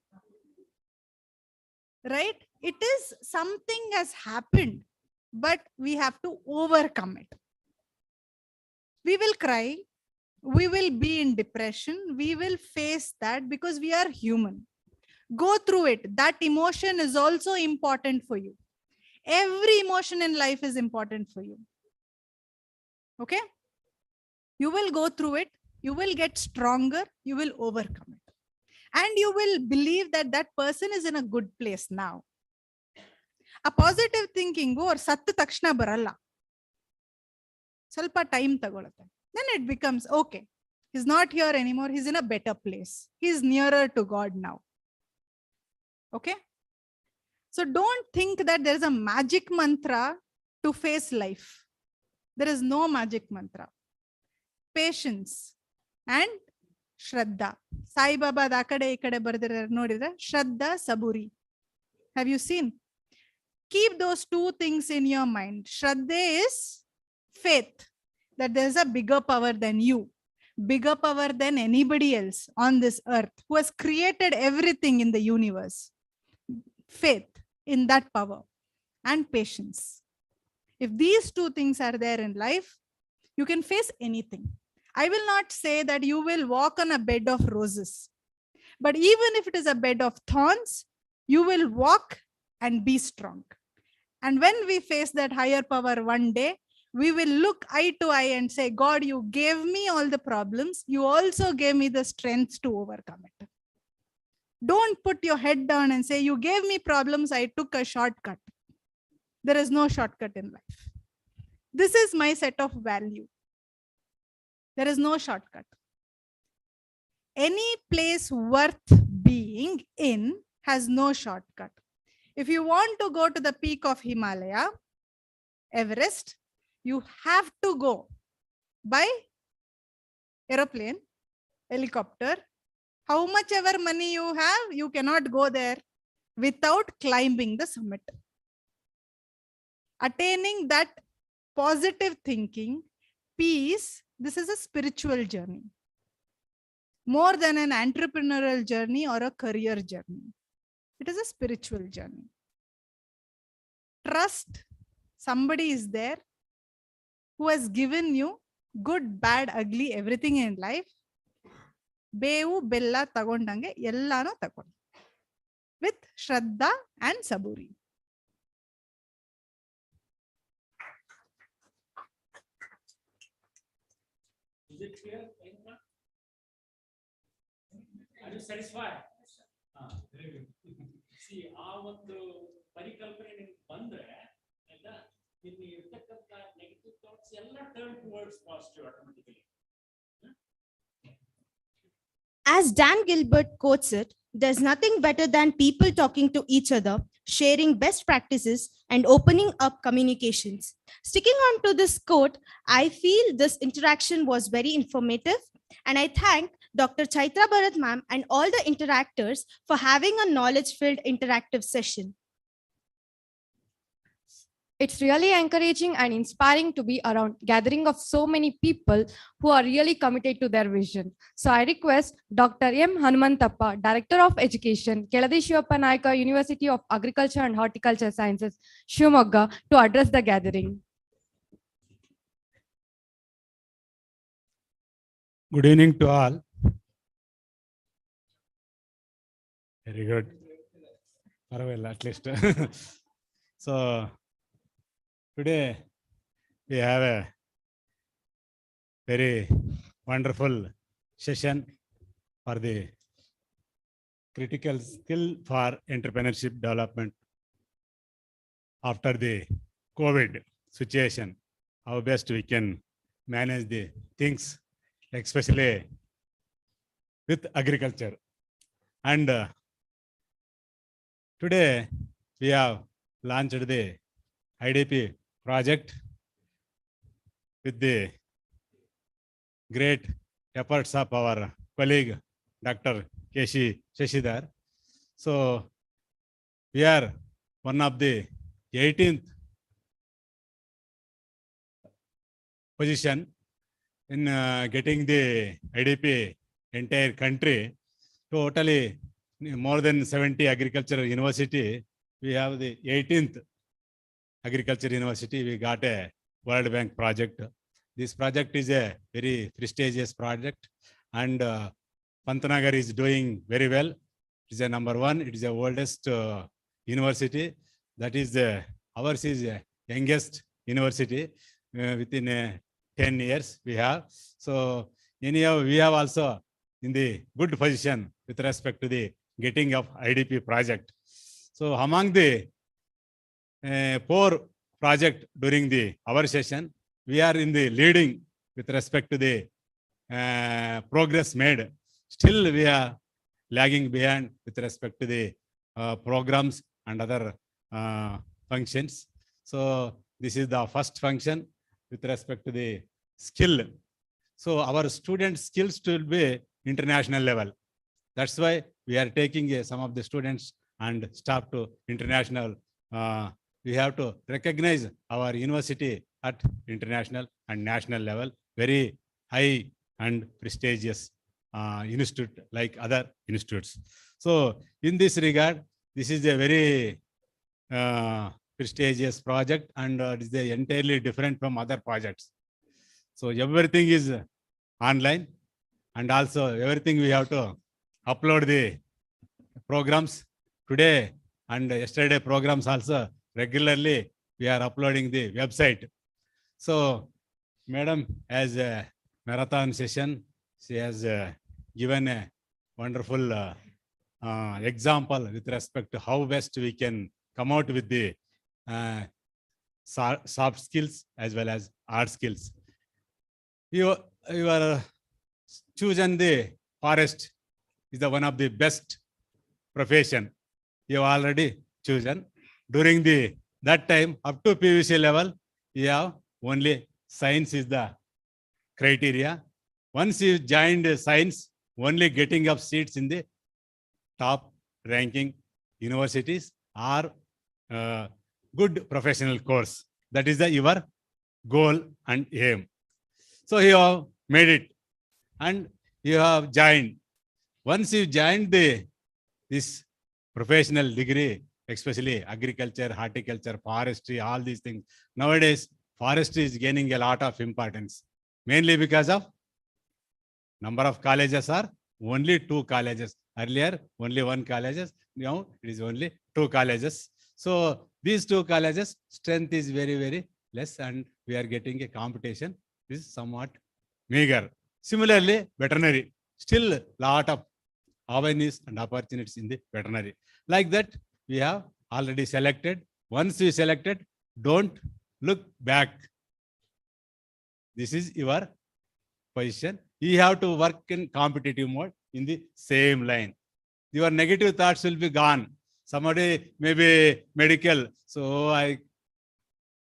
Right? It is something has happened, but we have to overcome it. We will cry. We will be in depression. We will face that because we are human. Go through it. That emotion is also important for you. Every emotion in life is important for you. Okay? You will go through it. You will get stronger. You will overcome it. And you will believe that that person is in a good place now. A positive thinking or sattu takshana baralla. Salpa time tagolutte. Then it becomes okay. He's not here anymore. He's in a better place. He's nearer to God now. Okay? So don't think that there's a magic mantra to face life. There is no magic mantra. Patience and Shraddha. Sai Baba dakade ikade bardire nodidre. Shraddha, Saburi. Have you seen? Keep those two things in your mind. Shraddha is faith that there's a bigger power than you, bigger power than anybody else on this earth who has created everything in the universe. Faith in that power and patience. If these two things are there in life, you can face anything. I will not say that you will walk on a bed of roses, but even if it is a bed of thorns, you will walk and be strong. And when we face that higher power one day, we will look eye to eye and say, God, you gave me all the problems. You also gave me the strength to overcome it. Don't put your head down and say, you gave me problems. I took a shortcut. There is no shortcut in life. This is my set of value. There is no shortcut. Any place worth being in has no shortcut. If you want to go to the peak of Himalaya, Everest, you have to go by aeroplane, helicopter. How much ever money you have, you cannot go there without climbing the summit. Attaining that positive thinking, peace, this is a spiritual journey. More than an entrepreneurial journey or a career journey. It is a spiritual journey. Trust somebody is there who has given you good, bad, ugly, everything in life. Bevu, bella, tagondange, yellano tagon. With Shraddha and Saburi. Is it clear? Are you satisfied? See, ಆ ಒಂದು ಪರಿಕಲ್ಪನೆ ನಿಮಗೆ ಬಂದ್ರೆ ಆಯ್ತಾ ಇಲ್ಲಿ ಇರ್ತಕ್ಕಂತ negative thoughts ಎಲ್ಲ turn towards positive automatically. As Dan Gilbert quotes it, there's nothing better than people talking to each other, sharing best practices, and opening up communications. Sticking on to this quote, I feel this interaction was very informative, and I thank Dr. Chaitra Bharat ma'am and all the interactors for having a knowledge-filled interactive session. It's really encouraging and inspiring to be around gathering of so many people who are really committed to their vision. So I request Dr. M. Hanumantappa, Director of Education, Keladi Shivappa Nayaka, University of Agriculture and Horticulture Sciences, Shivamogga, to address the gathering. Good evening to all. Very good. Paravailla, at least. So today we have a very wonderful session for the critical skill for entrepreneurship development after the COVID situation. How best we can manage the things, especially with agriculture. And today we have launched the IDP project with the great efforts of our colleague, Dr. Shashidhar. So we are one of the 18th position in getting the IDP entire country. Totally more than 70 agricultural university. We have the 18th agriculture university. We got a World Bank project. This project is a very prestigious project, and Pantanagar is doing very well. It is a number one. It is the oldest university. That is ours is the youngest university within 10 years we have. So anyhow, we have also in the good position with respect to the getting of IDP project. So among the 4 project during our session, we are in the leading with respect to the progress made. Still we are lagging behind with respect to the programs and other functions. So this is the first function with respect to the skill. So our student skills will be international level. That's why we are taking some of the students and staff to international. We have to recognize our university at international and national level, very high and prestigious institute like other institutes. So in this regard, this is a very prestigious project, and it is entirely different from other projects. So everything is online, and also everything we have to upload the programs today and yesterday programs also regularly we are uploading the website. So Madam has a marathon session. She has given a wonderful example with respect to how best we can come out with the soft skills as well as hard skills. You are chosen the forest is the one of the best profession you have already chosen. During that time up to PVC level, you have only science is the criteria. Once you joined science, only getting of seats in the top ranking universities are good professional course. That is your goal and aim. So you have made it and you have joined. Once you joined this professional degree, especially agriculture, horticulture, forestry, all these things. Nowadays, forestry is gaining a lot of importance, mainly because of number of colleges are only 2 colleges. Earlier, only 1 colleges. Now it is only 2 colleges. So these 2 colleges, strength is very, very less, and we are getting a competition is somewhat meager. Similarly, veterinary, still lot of avenues and opportunities in the veterinary. Like that, we have already selected. Once you selected, don't look back. This is your position. You have to work in competitive mode in the same line. Your negative thoughts will be gone. Somebody may be medical, so I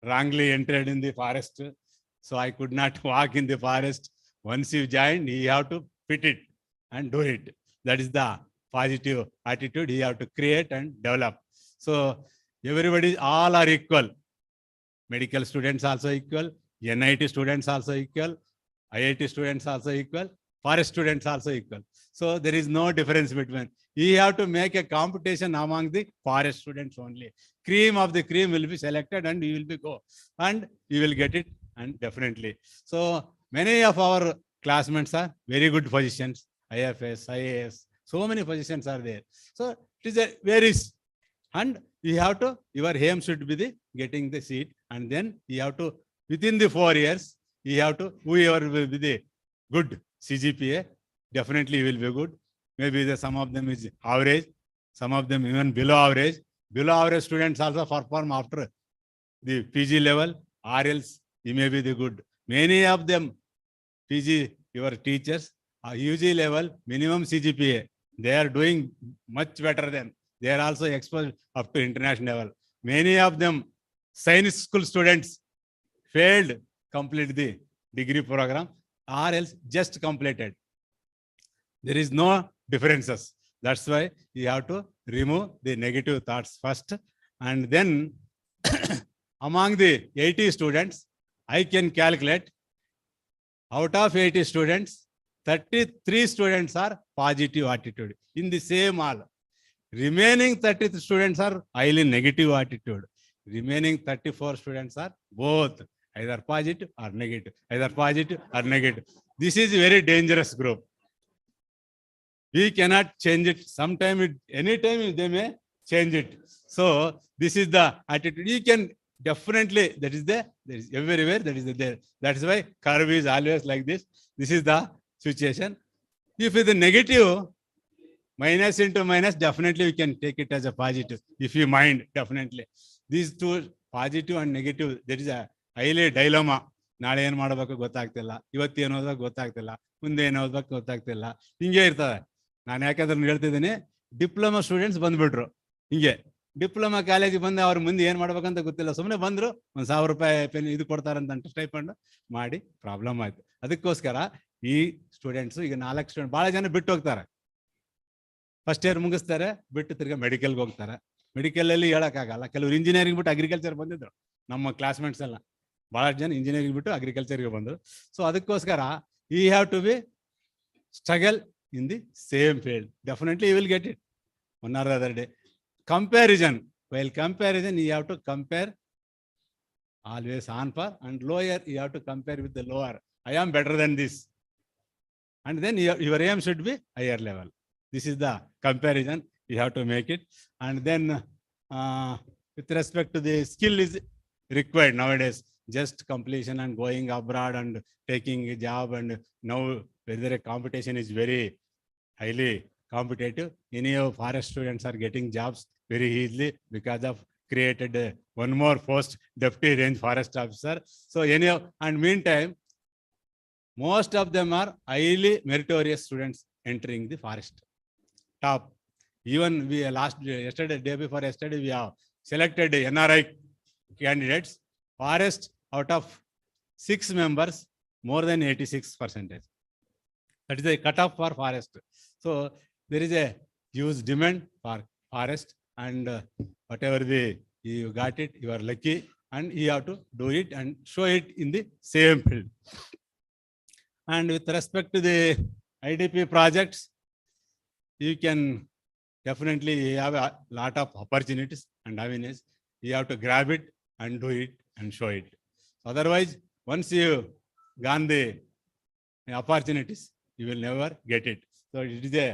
wrongly entered in the forest, so I could not walk in the forest. Once you join, you have to fit it and do it. That is the positive attitude you have to create and develop. So everybody, all are equal. Medical students also equal, NIT students also equal, IIT students also equal, forest students also equal. So there is no difference between. You have to make a competition among the forest students only. Cream of the cream will be selected and you will be go and you will get it, and definitely. So many of our classmates are very good positions, IFS, IAS, so many positions are there. So it is a varies, and you have to, your aim should be the getting the seat, and then you have to, within the 4 years, you have to, whoever will be the good CGPA, definitely will be good. Maybe some of them is average, some of them even below average. Below average students also perform after the PG level, or else you may be the good. Many of them, PG, your teachers, are UG level, minimum CGPA. They are doing much better than. They are also exposed up to international level. Many of them, science school students, failed complete the degree program, or else just completed. There is no differences. That's why you have to remove the negative thoughts first, and then among the 80 students, I can calculate out of 80 students, 33 students are positive attitude in the same all. Remaining 30 students are highly negative attitude. Remaining 34 students are both either positive or negative, either positive or negative. This is a very dangerous group. We cannot change it. Sometime, anytime they may change it. So this is the attitude. You can definitely, that is everywhere, that is there. That's why curve is always like this. This is the situation. If it is negative, minus into minus, definitely we can take it as a positive. If you mind, definitely. These two, positive and negative, there is a highly dilemma. ನಾಳೆ ಏನು ಮಾಡಬೇಕು ಗೊತ್ತಾಗ್ತಿಲ್ಲ, ಇವತ್ತು ಏನು ಓದಬೇಕು ಗೊತ್ತಾಗ್ತಿಲ್ಲ, ಮುಂದೆ ಏನು ಓದಬೇಕು ಗೊತ್ತಾಗ್ತಿಲ್ಲ, ಹಿಂಗೆ ಇರ್ತದೆ. ನಾನು ಯಾಕಂದ್ರೆ ಹೇಳ್ತಿದ್ದೀನಿ, ಡಿಪ್ಲೊಮಾ ಸ್ಟೂಡೆಂಟ್ಸ್ ಬಂದ್ಬಿಟ್ರು ಹಿಂಗೆ. ಡಿಪ್ಲೊಮಾ ಕಾಲೇಜಿಗೆ ಬಂದು ಅವ್ರ ಮುಂದೆ ಏನು ಮಾಡ್ಬೇಕಂತ ಗೊತ್ತಿಲ್ಲ, ಸುಮ್ಮನೆ ಬಂದ್ರು, ₹1,000 ಪೆನ್ ಇದು ಕೊಡ್ತಾರಂತ ಸ್ಟೈಪಂಡ್ ಮಾಡಿ ಪ್ರಾಬ್ಲಮ್ ಆಯ್ತು. ಅದಕ್ಕೋಸ್ಕರ ಈ ಸ್ಟೂಡೆಂಟ್ಸ್ ಈಗ 4 ಸ್ಟೂಡೆಂಟ್ ಭಾಳ ಜನ ಬಿಟ್ಟು ಹೋಗ್ತಾರೆ. ಫಸ್ಟ್ ಇಯರ್ ಮುಗಿಸ್ತಾರೆ, ಬಿಟ್ಟು ತಿರ್ಗಾ ಮೆಡಿಕಲ್ಗೆ ಹೋಗ್ತಾರೆ. ಮೆಡಿಕಲಲ್ಲಿ ಹೇಳೋಕ್ಕಾಗಲ್ಲ. ಕೆಲವರು ಇಂಜಿನಿಯರಿಂಗ್ ಬಿಟ್ಟು ಅಗ್ರಿಕಲ್ಚರ್ ಬಂದಿದ್ರು, ನಮ್ಮ ಕ್ಲಾಸ್ಮೇಟ್ಸ್ ಎಲ್ಲ ಭಾಳ ಜನ ಇಂಜಿನಿಯರಿಂಗ್ ಬಿಟ್ಟು ಅಗ್ರಿಕಲ್ಚರ್ಗೆ ಬಂದರು. ಸೊ ಅದಕ್ಕೋಸ್ಕರ you have to be struggle in the same field. Definitely you will get it one or the other day. Comparison, while comparison you have to compare always on par, and lower you have to compare with the lower. I am better than this, and then your aim should be higher level. This is the comparison you have to make it. And then with respect to the skill is required nowadays, just completion and going abroad and taking a job, and now whether a competition is very highly competitive. Any of forest students are getting jobs very easily because of created one more post, deputy range forest officer. So anyhow, and meantime, most of them are highly meritorious students entering the forest top. Even we yesterday, day before yesterday, we have selected NRI candidates. Forest, out of 6 members, more than 86%. That is the cutoff for forest. So there is a huge demand for forest, and whatever you got it, you are lucky, and you have to do it and show it in the same field. And with respect to the IDP projects, you can definitely have a lot of opportunities and avenues. You have to grab it and do it and show it. Otherwise, once you gone the opportunities, you will never get it. So it is a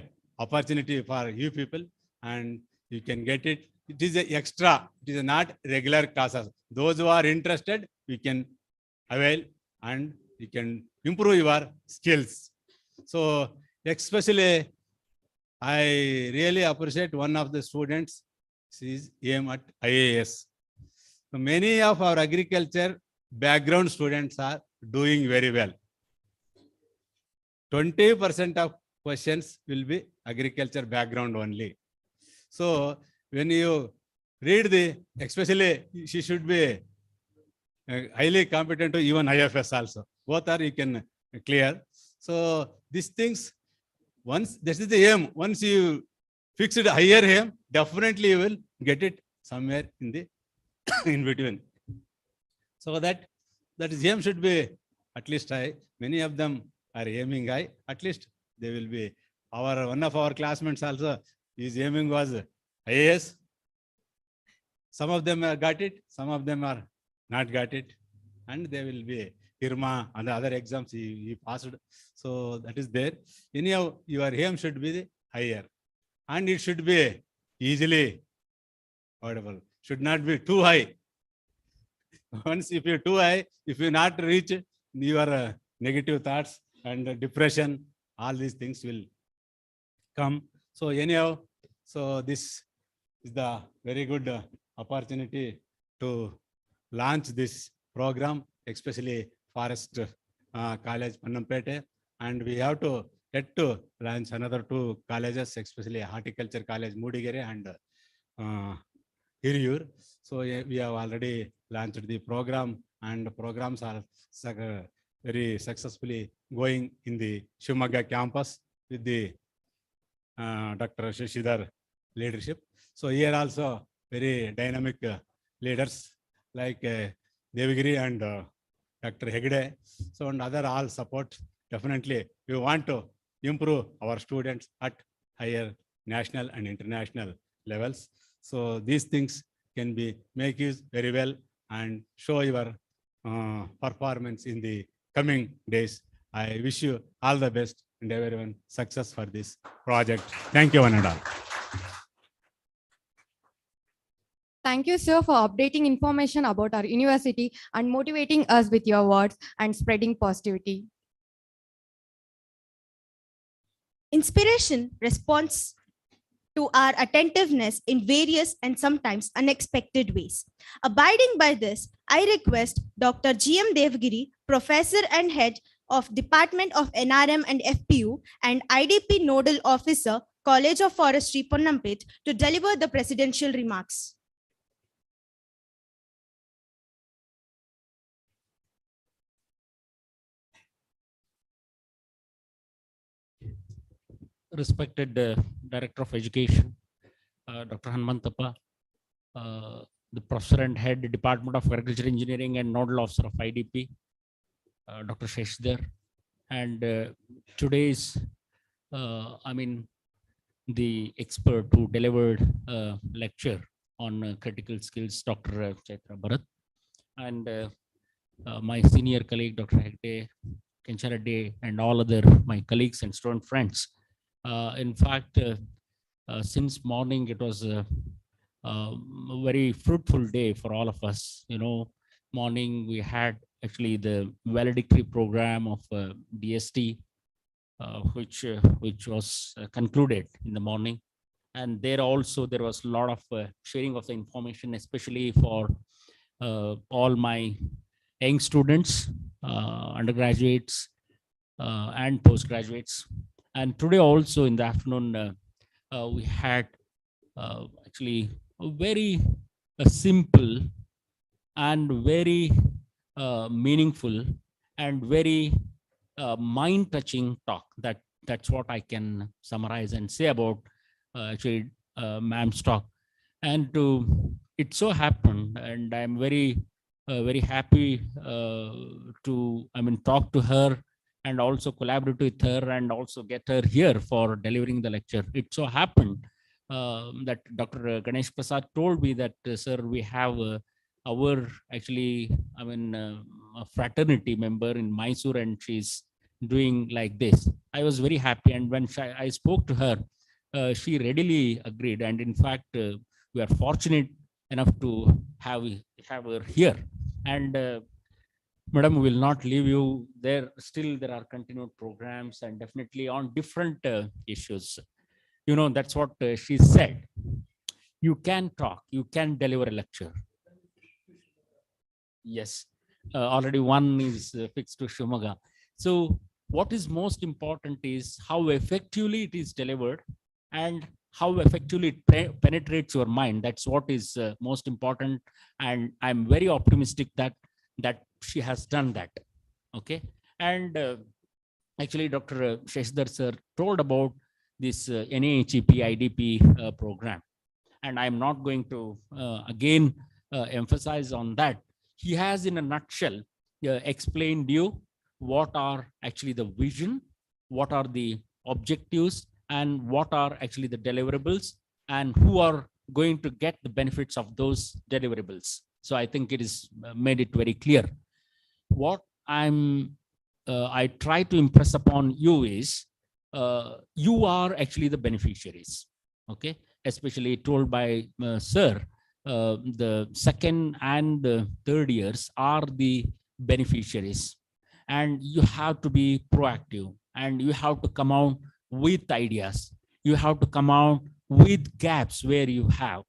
opportunity for you people, and you can get it. It is a extra. It is not regular classes. Those who are interested, you can avail, and you can improve your skills. So especially, I really appreciate one of the students. She is aim at IAS. So many of our agriculture background students are doing very well. 20% of questions will be agriculture background only. So when you read especially she should be highly competent to even IFS also. Both are you can clear. So these things, once this is the aim, once you fix it higher aim, definitely you will get it somewhere in the in between. So that aim should be at least high. Many of them are aiming high. At least they will be. One of our classmates also, his aiming was IAS. Some of them got it, some of them are not got it, and they will be IRMA and the other exams he passed. So that is there. Anyhow, your aim should be higher, and it should be easily audible. Should not be too high. Once if you're too high, if you not reach your negative thoughts and depression, all these things will come. So anyhow, so this is the very good opportunity to launch this program, especially Forest College, Pannampete, and we have to yet to launch another 2 colleges, especially Horticulture College, Moodigere and Hiriyur. So we have already launched the program, and the programs are very successfully going in the Shivamogga campus with the Dr. Shishidhar leadership. So here also very dynamic leaders like Devagiri and Dr. Hegde. So and other all support. Definitely we want to improve our students at higher national and international levels. So these things can be make you very well and show your performance in the coming days. I wish you all the best and everyone success for this project. Thank you, one and all. Thank you, sir, for updating information about our university and motivating us with your words and spreading positivity. Inspiration responds to our attentiveness in various and sometimes unexpected ways. Abiding by this, I request Dr. G.M. Devagiri, Professor and Head of Department of NRM and FPU and IDP Nodal Officer, College of Forestry, Pannampet, to deliver the presidential remarks. Respected Director of Education, Dr. Hanmantappa, the Professor and Head Department of Agriculture Engineering and Nodal Officer of IDP, Dr. Sheshidhar, and today's, the expert who delivered a lecture on critical skills, Dr. Chaitra Bharat, and my senior colleague, Dr. Hegde, Kenchareddy, and all other my colleagues and student friends. In fact, since morning, it was a very fruitful day for all of us. You know, morning we had actually the valedictory program of DST, which was concluded in the morning. And there also, there was a lot of sharing of the information, especially for all my young students, undergraduates, and postgraduates. And today also in the afternoon, we had actually a very simple and very meaningful and very mind-touching talk. That's what I can summarize and say about actually ma'am's talk. And it so happened, and I'm very happy to talk to her and also collaborate with her and also get her here for delivering the lecture. It so happened that Dr. Ganesh Prasad told me that, sir, we have our actually, a fraternity member in Mysore, and she's doing like this. I was very happy. And when I spoke to her, she readily agreed. And in fact, we are fortunate enough to have her here. And Madam will not leave you there. Still, there are continued programs and definitely on different issues. You know, that's what she said. You can talk, you can deliver a lecture. Yes, already one is fixed to Shivamogga. So what is most important is how effectively it is delivered and how effectively it penetrates your mind. That's what is most important. And I'm very optimistic that she has done that. Okay. And actually, Dr. Sheshidhar sir told about this NAHEP IDP program. And I'm not going to again emphasize on that. he has in a nutshell explained you what are actually the vision, what are the objectives, and what are actually the deliverables, and who are going to get the benefits of those deliverables. So I think it is made it very clear. What I try to impress upon you is you are actually the beneficiaries, okay? Especially told by sir, the second and the third years are the beneficiaries, and you have to be proactive, and you have to come out with ideas. You have to come out with gaps where you have.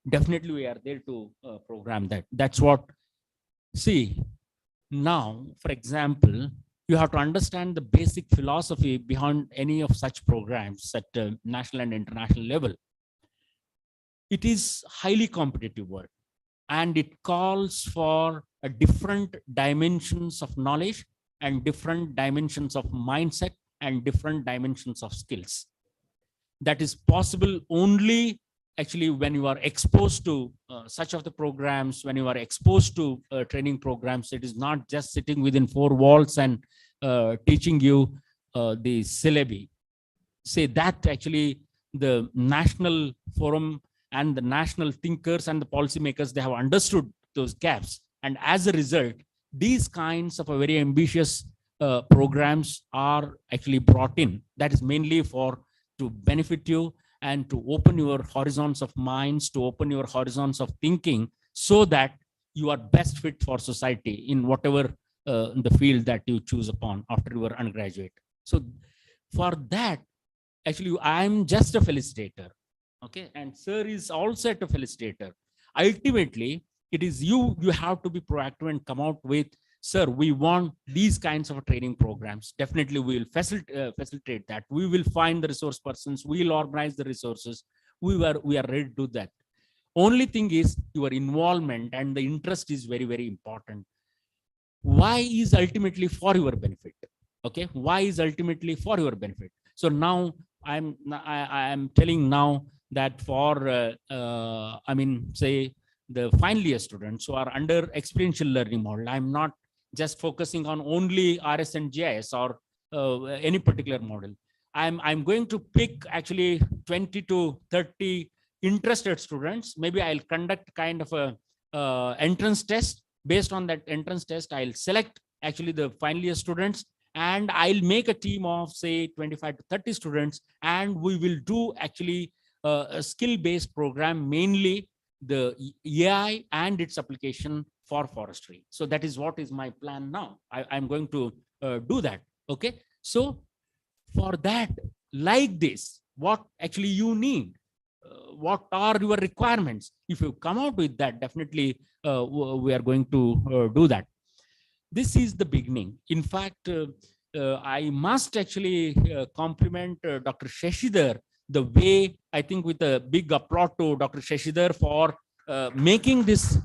Definitely we are there to program that. That's what, see, now, for example, you have to understand the basic philosophy behind any of such programs at national and international level. It is highly competitive work, and it calls for a different dimensions of knowledge and different dimensions of mindset and different dimensions of skills. That is possible only actually when you are exposed to such of the programs, when you are exposed to training programs. It is not just sitting within four walls and teaching you the syllabi. Say that actually the national forum and the national thinkers and the policymakers, they have understood those gaps. And as a result, these kinds of a very ambitious programs are actually brought in. That is mainly for to benefit you and to open your horizons of minds, to open your horizons of thinking, so that you are best fit for society in whatever the field that you choose upon after you are undergraduate. So for that, actually, I'm just a felicitator. Okay, and sir is also a felicitator. Ultimately, it is you have to be proactive and come out with, sir, we want these kinds of training programs. Definitely we will facilitate that. We will find the resource persons, we will organize the resources. We are ready to do that. Only thing is your involvement and the interest is very, very important. Why is ultimately for your benefit. Okay, why is ultimately for your benefit. So now I am telling now that for I mean, say the final year students who are under experiential learning model, I'm not just focusing on only RS and GIS or any particular model. I'm going to pick actually 20 to 30 interested students. Maybe I'll conduct kind of a entrance test. Based on that entrance test, I'll select actually the final year students, and I'll make a team of say 25 to 30 students, and we will do actually a skill-based program, mainly the AI and its application for forestry. So that is what is my plan now. I'm going to do that. Okay. So for that, like this, what actually you need, what are your requirements? If you come out with that, definitely we are going to do that. This is the beginning. In fact, I must actually compliment Dr. Shashidhar, the way, I think with a big applause to Dr. Shashidhar for making this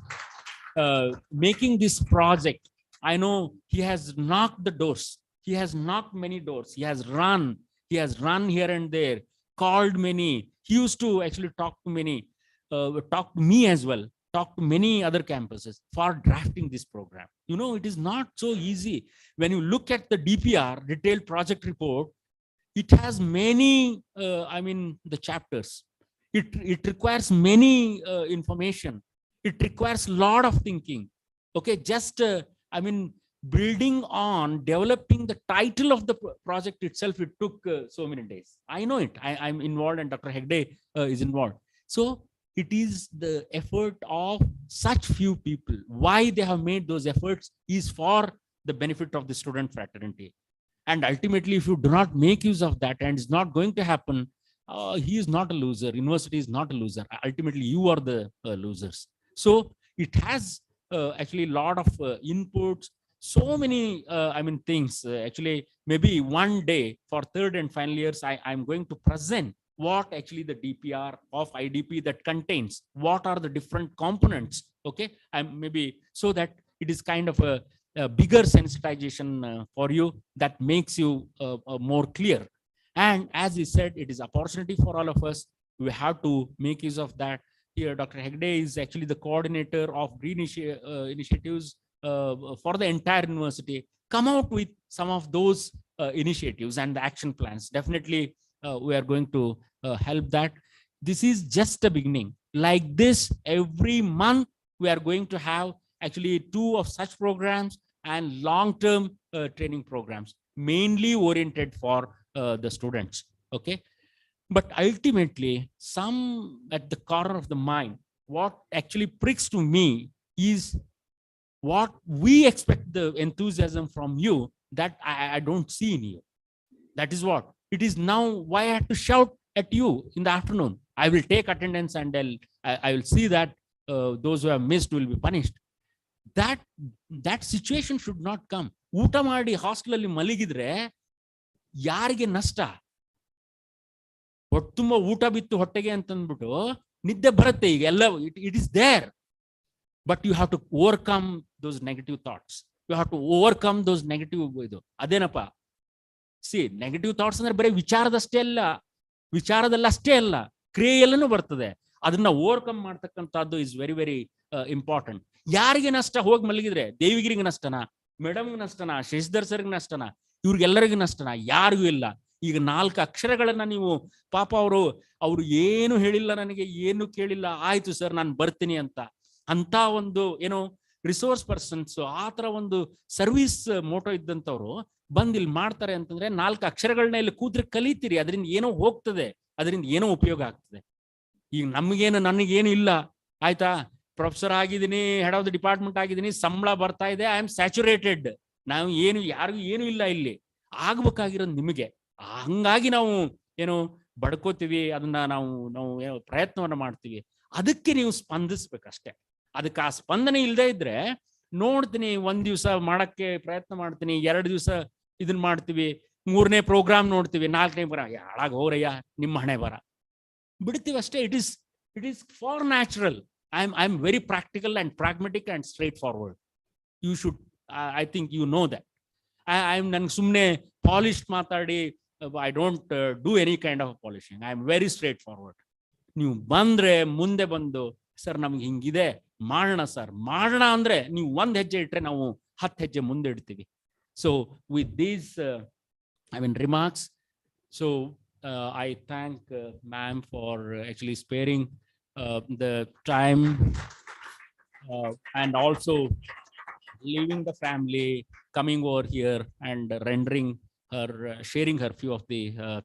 project. I know he has knocked the doors. He has knocked many doors. He has run here and there, called many. He used to actually talk to many, talk to me as well, talk to many other campuses for drafting this program. You know, it is not so easy. When you look at the DPR, detailed project report, it has many, the chapters. It requires many information. It requires a lot of thinking. Okay, just, building on developing the title of the project itself, it took so many days. I know it. I'm involved, and Dr. Hegde is involved. So it is the effort of such few people. Why they have made those efforts is for the benefit of the student fraternity. And ultimately, if you do not make use of that, and it's not going to happen, he is not a loser. University is not a loser. Ultimately, you are the losers. So it has actually a lot of inputs, so many things. Actually, maybe one day for third and final years, I'm going to present what actually the DPR of IDP that contains, what are the different components. Okay, maybe so that it is kind of a bigger sensitization for you, that makes you more clear. And as he said, it is opportunity for all of us. We have to make use of that. here Dr. Hegde is actually the coordinator of green initiatives for the entire university. Come out with some of those initiatives and the action plans. Definitely, we are going to help that. This is just the beginning. Like this, every month we are going to have actually 2 of such programs and long-term training programs, mainly oriented for the students. Okay. But ultimately, some at the corner of the mind, what actually pricks to me is what we expect the enthusiasm from you that I don't see in you. That is what it is now. Why I have to shout at you in the afternoon? I will take attendance and I will see that those who have missed will be punished. That situation should not come. ಊಟ ಮಾಡಿ hostel ಅಲ್ಲಿ ಮಲಗಿದ್ರೆ ಯಾರಿಗೆ ನಷ್ಟ? ಹೊಟ್ಟೆ ತುಂಬ ಊಟ ಬಿತ್ತು ಹೊಟ್ಟೆಗೆ ಅಂತಂದ್ಬಿಟ್ಟು ನಿದ್ದೆ ಬರುತ್ತೆ. ಈಗ ಎಲ್ಲ it is there, but you have to overcome those negative thoughts. You have to overcome those negative ಇದು. ಅದೇನಪ್ಪ, ಸಿ ನೆಗೆಟಿವ್ ಥಾಟ್ಸ್ ಅಂದ್ರೆ ಬರೀ ವಿಚಾರದಲ್ಲ ಅಷ್ಟೇ ಅಲ್ಲ, ಕ್ರಿಯೆಯಲ್ಲೂ ಬರ್ತದೆ. ಅದನ್ನ ಓವರ್ಕಮ್ ಮಾಡ್ತಕ್ಕಂಥದ್ದು ಇಸ್ ವೆರಿ ವೆರಿ ಇಂಪಾರ್ಟೆಂಟ್. ಯಾರಿಗೆ ನಷ್ಟ? ಹೋಗಿ ಮಲಗಿದ್ರೆ ದೇವಿಗಿರಿಗೆ ನಷ್ಟನಾ, ಮೇಡಮ್ಗೆ ನಷ್ಟನಾ, ಶಶಿಧರ್ ಸರ್ಗೆ ನಷ್ಟನಾ, ಇವ್ರಿಗೆಲ್ಲರಿಗೂ ನಷ್ಟನಾ? ಯಾರಿಗೂ ಇಲ್ಲ. ಈಗ 4 ಅಕ್ಷರಗಳನ್ನ ನೀವು ಪಾಪ ಅವರು ಏನು ಹೇಳಿಲ್ಲ, ನನಗೆ ಏನು ಕೇಳಿಲ್ಲ, ಆಯ್ತು ಸರ್ ನಾನು ಬರ್ತೀನಿ ಅಂತ ಒಂದು ಏನೋ ರಿಸೋರ್ಸ್ ಪರ್ಸನ್ಸ್, ಆ ತರ ಒಂದು ಸರ್ವಿಸ್ ಮೋಟೋ ಇದ್ದಂಥವ್ರು ಬಂದ್ ಇಲ್ಲಿ ಮಾಡ್ತಾರೆ ಅಂತಂದ್ರೆ 4 ಅಕ್ಷರಗಳನ್ನ ಇಲ್ಲಿ ಕೂತ್ರೆ ಕಲಿತೀರಿ, ಅದರಿಂದ ಏನೋ ಹೋಗ್ತದೆ, ಅದರಿಂದ ಏನೋ ಉಪಯೋಗ ಆಗ್ತದೆ. ಈಗ ನನಗೇನು ಇಲ್ಲ, ಆಯ್ತಾ, ಪ್ರೊಫೆಸರ್ ಆಗಿದ್ದೀನಿ, ಹೆಡ್ ಆಫ್ ದ ಡಿಪಾರ್ಟ್ಮೆಂಟ್ ಆಗಿದ್ದೀನಿ, ಸಂಬಳ ಬರ್ತಾ ಇದೆ, ಐ ಆಮ್ ಸ್ಯಾಚುರೇಟೆಡ್, ನಾವು ಯಾರಿಗೂ ಏನು ಇಲ್ಲ ಇಲ್ಲಿ. ಆಗ್ಬೇಕಾಗಿರೋದು ನಿಮಗೆ. ಹಂಗಾಗಿ ನಾವು ಏನೋ ಬಡ್ಕೋತೀವಿ, ಅದನ್ನ ನಾವು ಏನೋ ಪ್ರಯತ್ನವನ್ನ ಮಾಡ್ತೀವಿ. ಅದಕ್ಕೆ ನೀವು ಸ್ಪಂದಿಸ್ಬೇಕಷ್ಟೇ. ಅದಕ್ಕೆ ಆ ಸ್ಪಂದನೆ ಇಲ್ಲದೆ ಇದ್ರೆ ನೋಡ್ತೀನಿ, 1 ದಿವಸ ಮಾಡಕ್ಕೆ ಪ್ರಯತ್ನ ಮಾಡ್ತೀನಿ, 2 ದಿವಸ ಇದನ್ನ ಮಾಡ್ತೀವಿ, 3ನೇ ಪ್ರೋಗ್ರಾಮ್ ನೋಡ್ತೀವಿ, 4ನೇ ಹಾಳಾಗ ಹೋರಯ್ಯ ನಿಮ್ಮ ಹಣೆ ಬರ ಬಿಡ್ತೀವಿ ಅಷ್ಟೇ. It is for natural. I am very practical and pragmatic and straightforward. You should, I think you know that. ನನ್ಗೆ ಸುಮ್ಮನೆ ಪಾಲಿಶ್ ಮಾತಾಡಿ I don't do any kind of polishing. I am very straightforward. ನೀವು ಬಂದ್ರೆ ಮುಂದೆ ಬಂದು sir ನಮ್ಗೆ ಹಿಂಗಿದೆ, ಮಾಡೋಣ ಸರ್, ಮಾಡೋಣ ಅಂದ್ರೆ ನೀವು 1 ಹೆಜ್ಜೆ ಇಟ್ರೆ ನಾವು 10 ಹೆಜ್ಜೆ ಮುಂದೆ ಇಡ್ತೀವಿ. So with these remarks, so I thank ma'am for actually sparing the time and also leaving the family, coming over here and rendering her, sharing her few of the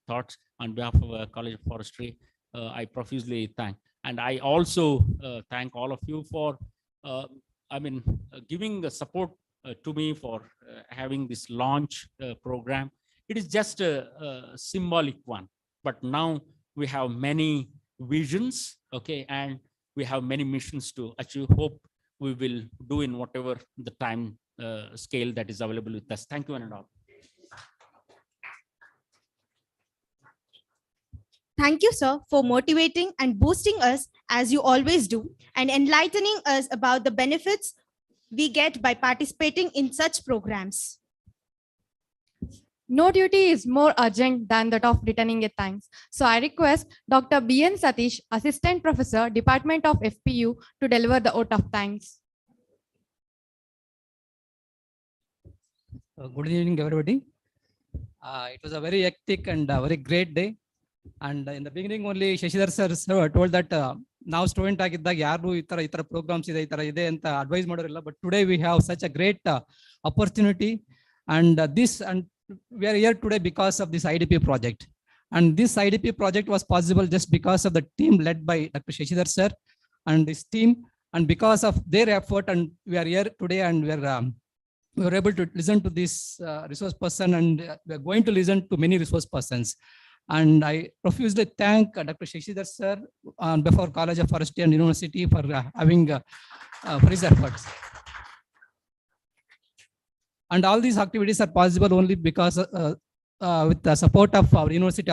thoughts on behalf of College of Forestry. I profusely thank. And I also thank all of you for, giving the support to me for having this launch program. It is just a symbolic one, but now we have many visions, okay, and we have many missions to achieve. Hope we will do in whatever the time scale that is available with us. Thank you, one and all. Thank you, sir, for motivating and boosting us as you always do, and enlightening us about the benefits we get by participating in such programs. No duty is more urgent than that of returning a thanks. So I request Dr. B.N. Satish, Assistant Professor, Department of FPU, to deliver the vote of thanks. Good evening, everybody. It was a very hectic and very great day. And in the beginning, only Shashidhar sir told that now student agiddag yaru itara programs ide anta advise madorilla. But today we have such a great opportunity, and we are here today because of this IDP project. And this IDP project was possible just because of the team led by Dr. Shashidhar sir and his team, and because of their effort, and we are here today, and we were able to listen to this resource person, and we are going to listen to many resource persons. And I profusely thank Dr. Shashidhar sir on behalf of College of Forestry and University for having for his efforts. And all these activities are possible only because with the support of our university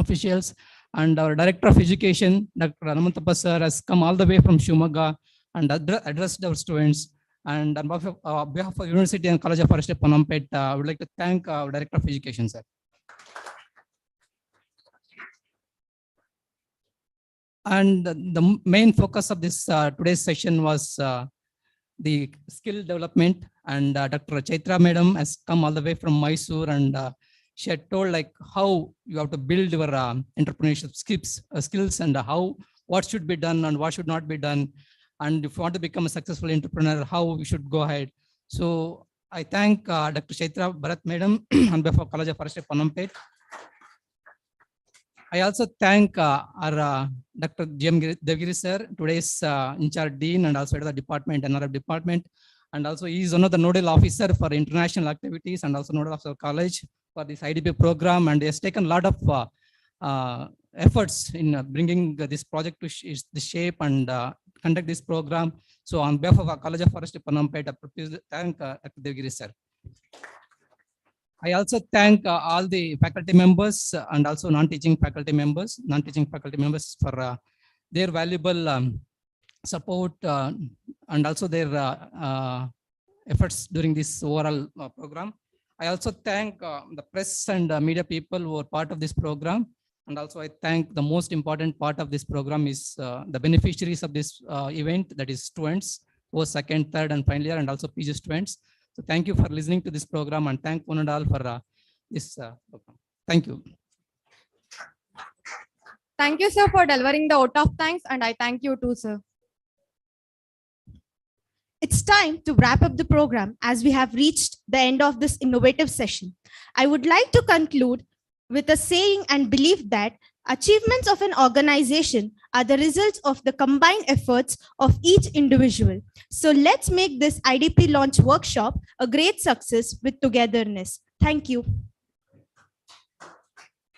officials, and our Director of Education, Dr. Anamantappa sir, has come all the way from Shivamogga and addressed our students. And on behalf of University and College of Forestry, Panampet, I would like to thank our Director of Education, sir. And the main focus of this today's session was the skill development. And Dr. Chaitra Madam has come all the way from Mysore, and she had told like how you have to build your entrepreneurship skills and what should be done and what should not be done. And if you want to become a successful entrepreneur, how you should go ahead. So I thank Dr. Chaitra Bharat Madam on behalf of College of Forestry, Panampet. I also thank our Dr. G.M. Devgiri sir, today's in charge dean and also head of the department, NRF department. And also he is one of the nodal officer for international activities and also nodal officer of college for this IDP program. And he has taken a lot of efforts in bringing this project to the shape and conduct this program. So on behalf of our College of Forestry, Panampet, I thank Dr. Devgiri sir. I also thank all the faculty members and also non-teaching faculty members for their valuable support and also their efforts during this overall program. I also thank the press and media people who are part of this program. And also I thank the most important part of this program is the beneficiaries of this event, that is students who are second, third and final year, and also PG students. So thank you for listening to this program, and thank one and all for this program. Thank you. Thank you, sir, for delivering the vote of thanks, and I thank you too, sir. It's time to wrap up the program as we have reached the end of this innovative session. I would like to conclude with a saying and belief that achievements of an organization are the results of the combined efforts of each individual. So let's make this IDP launch workshop a great success with togetherness. Thank you.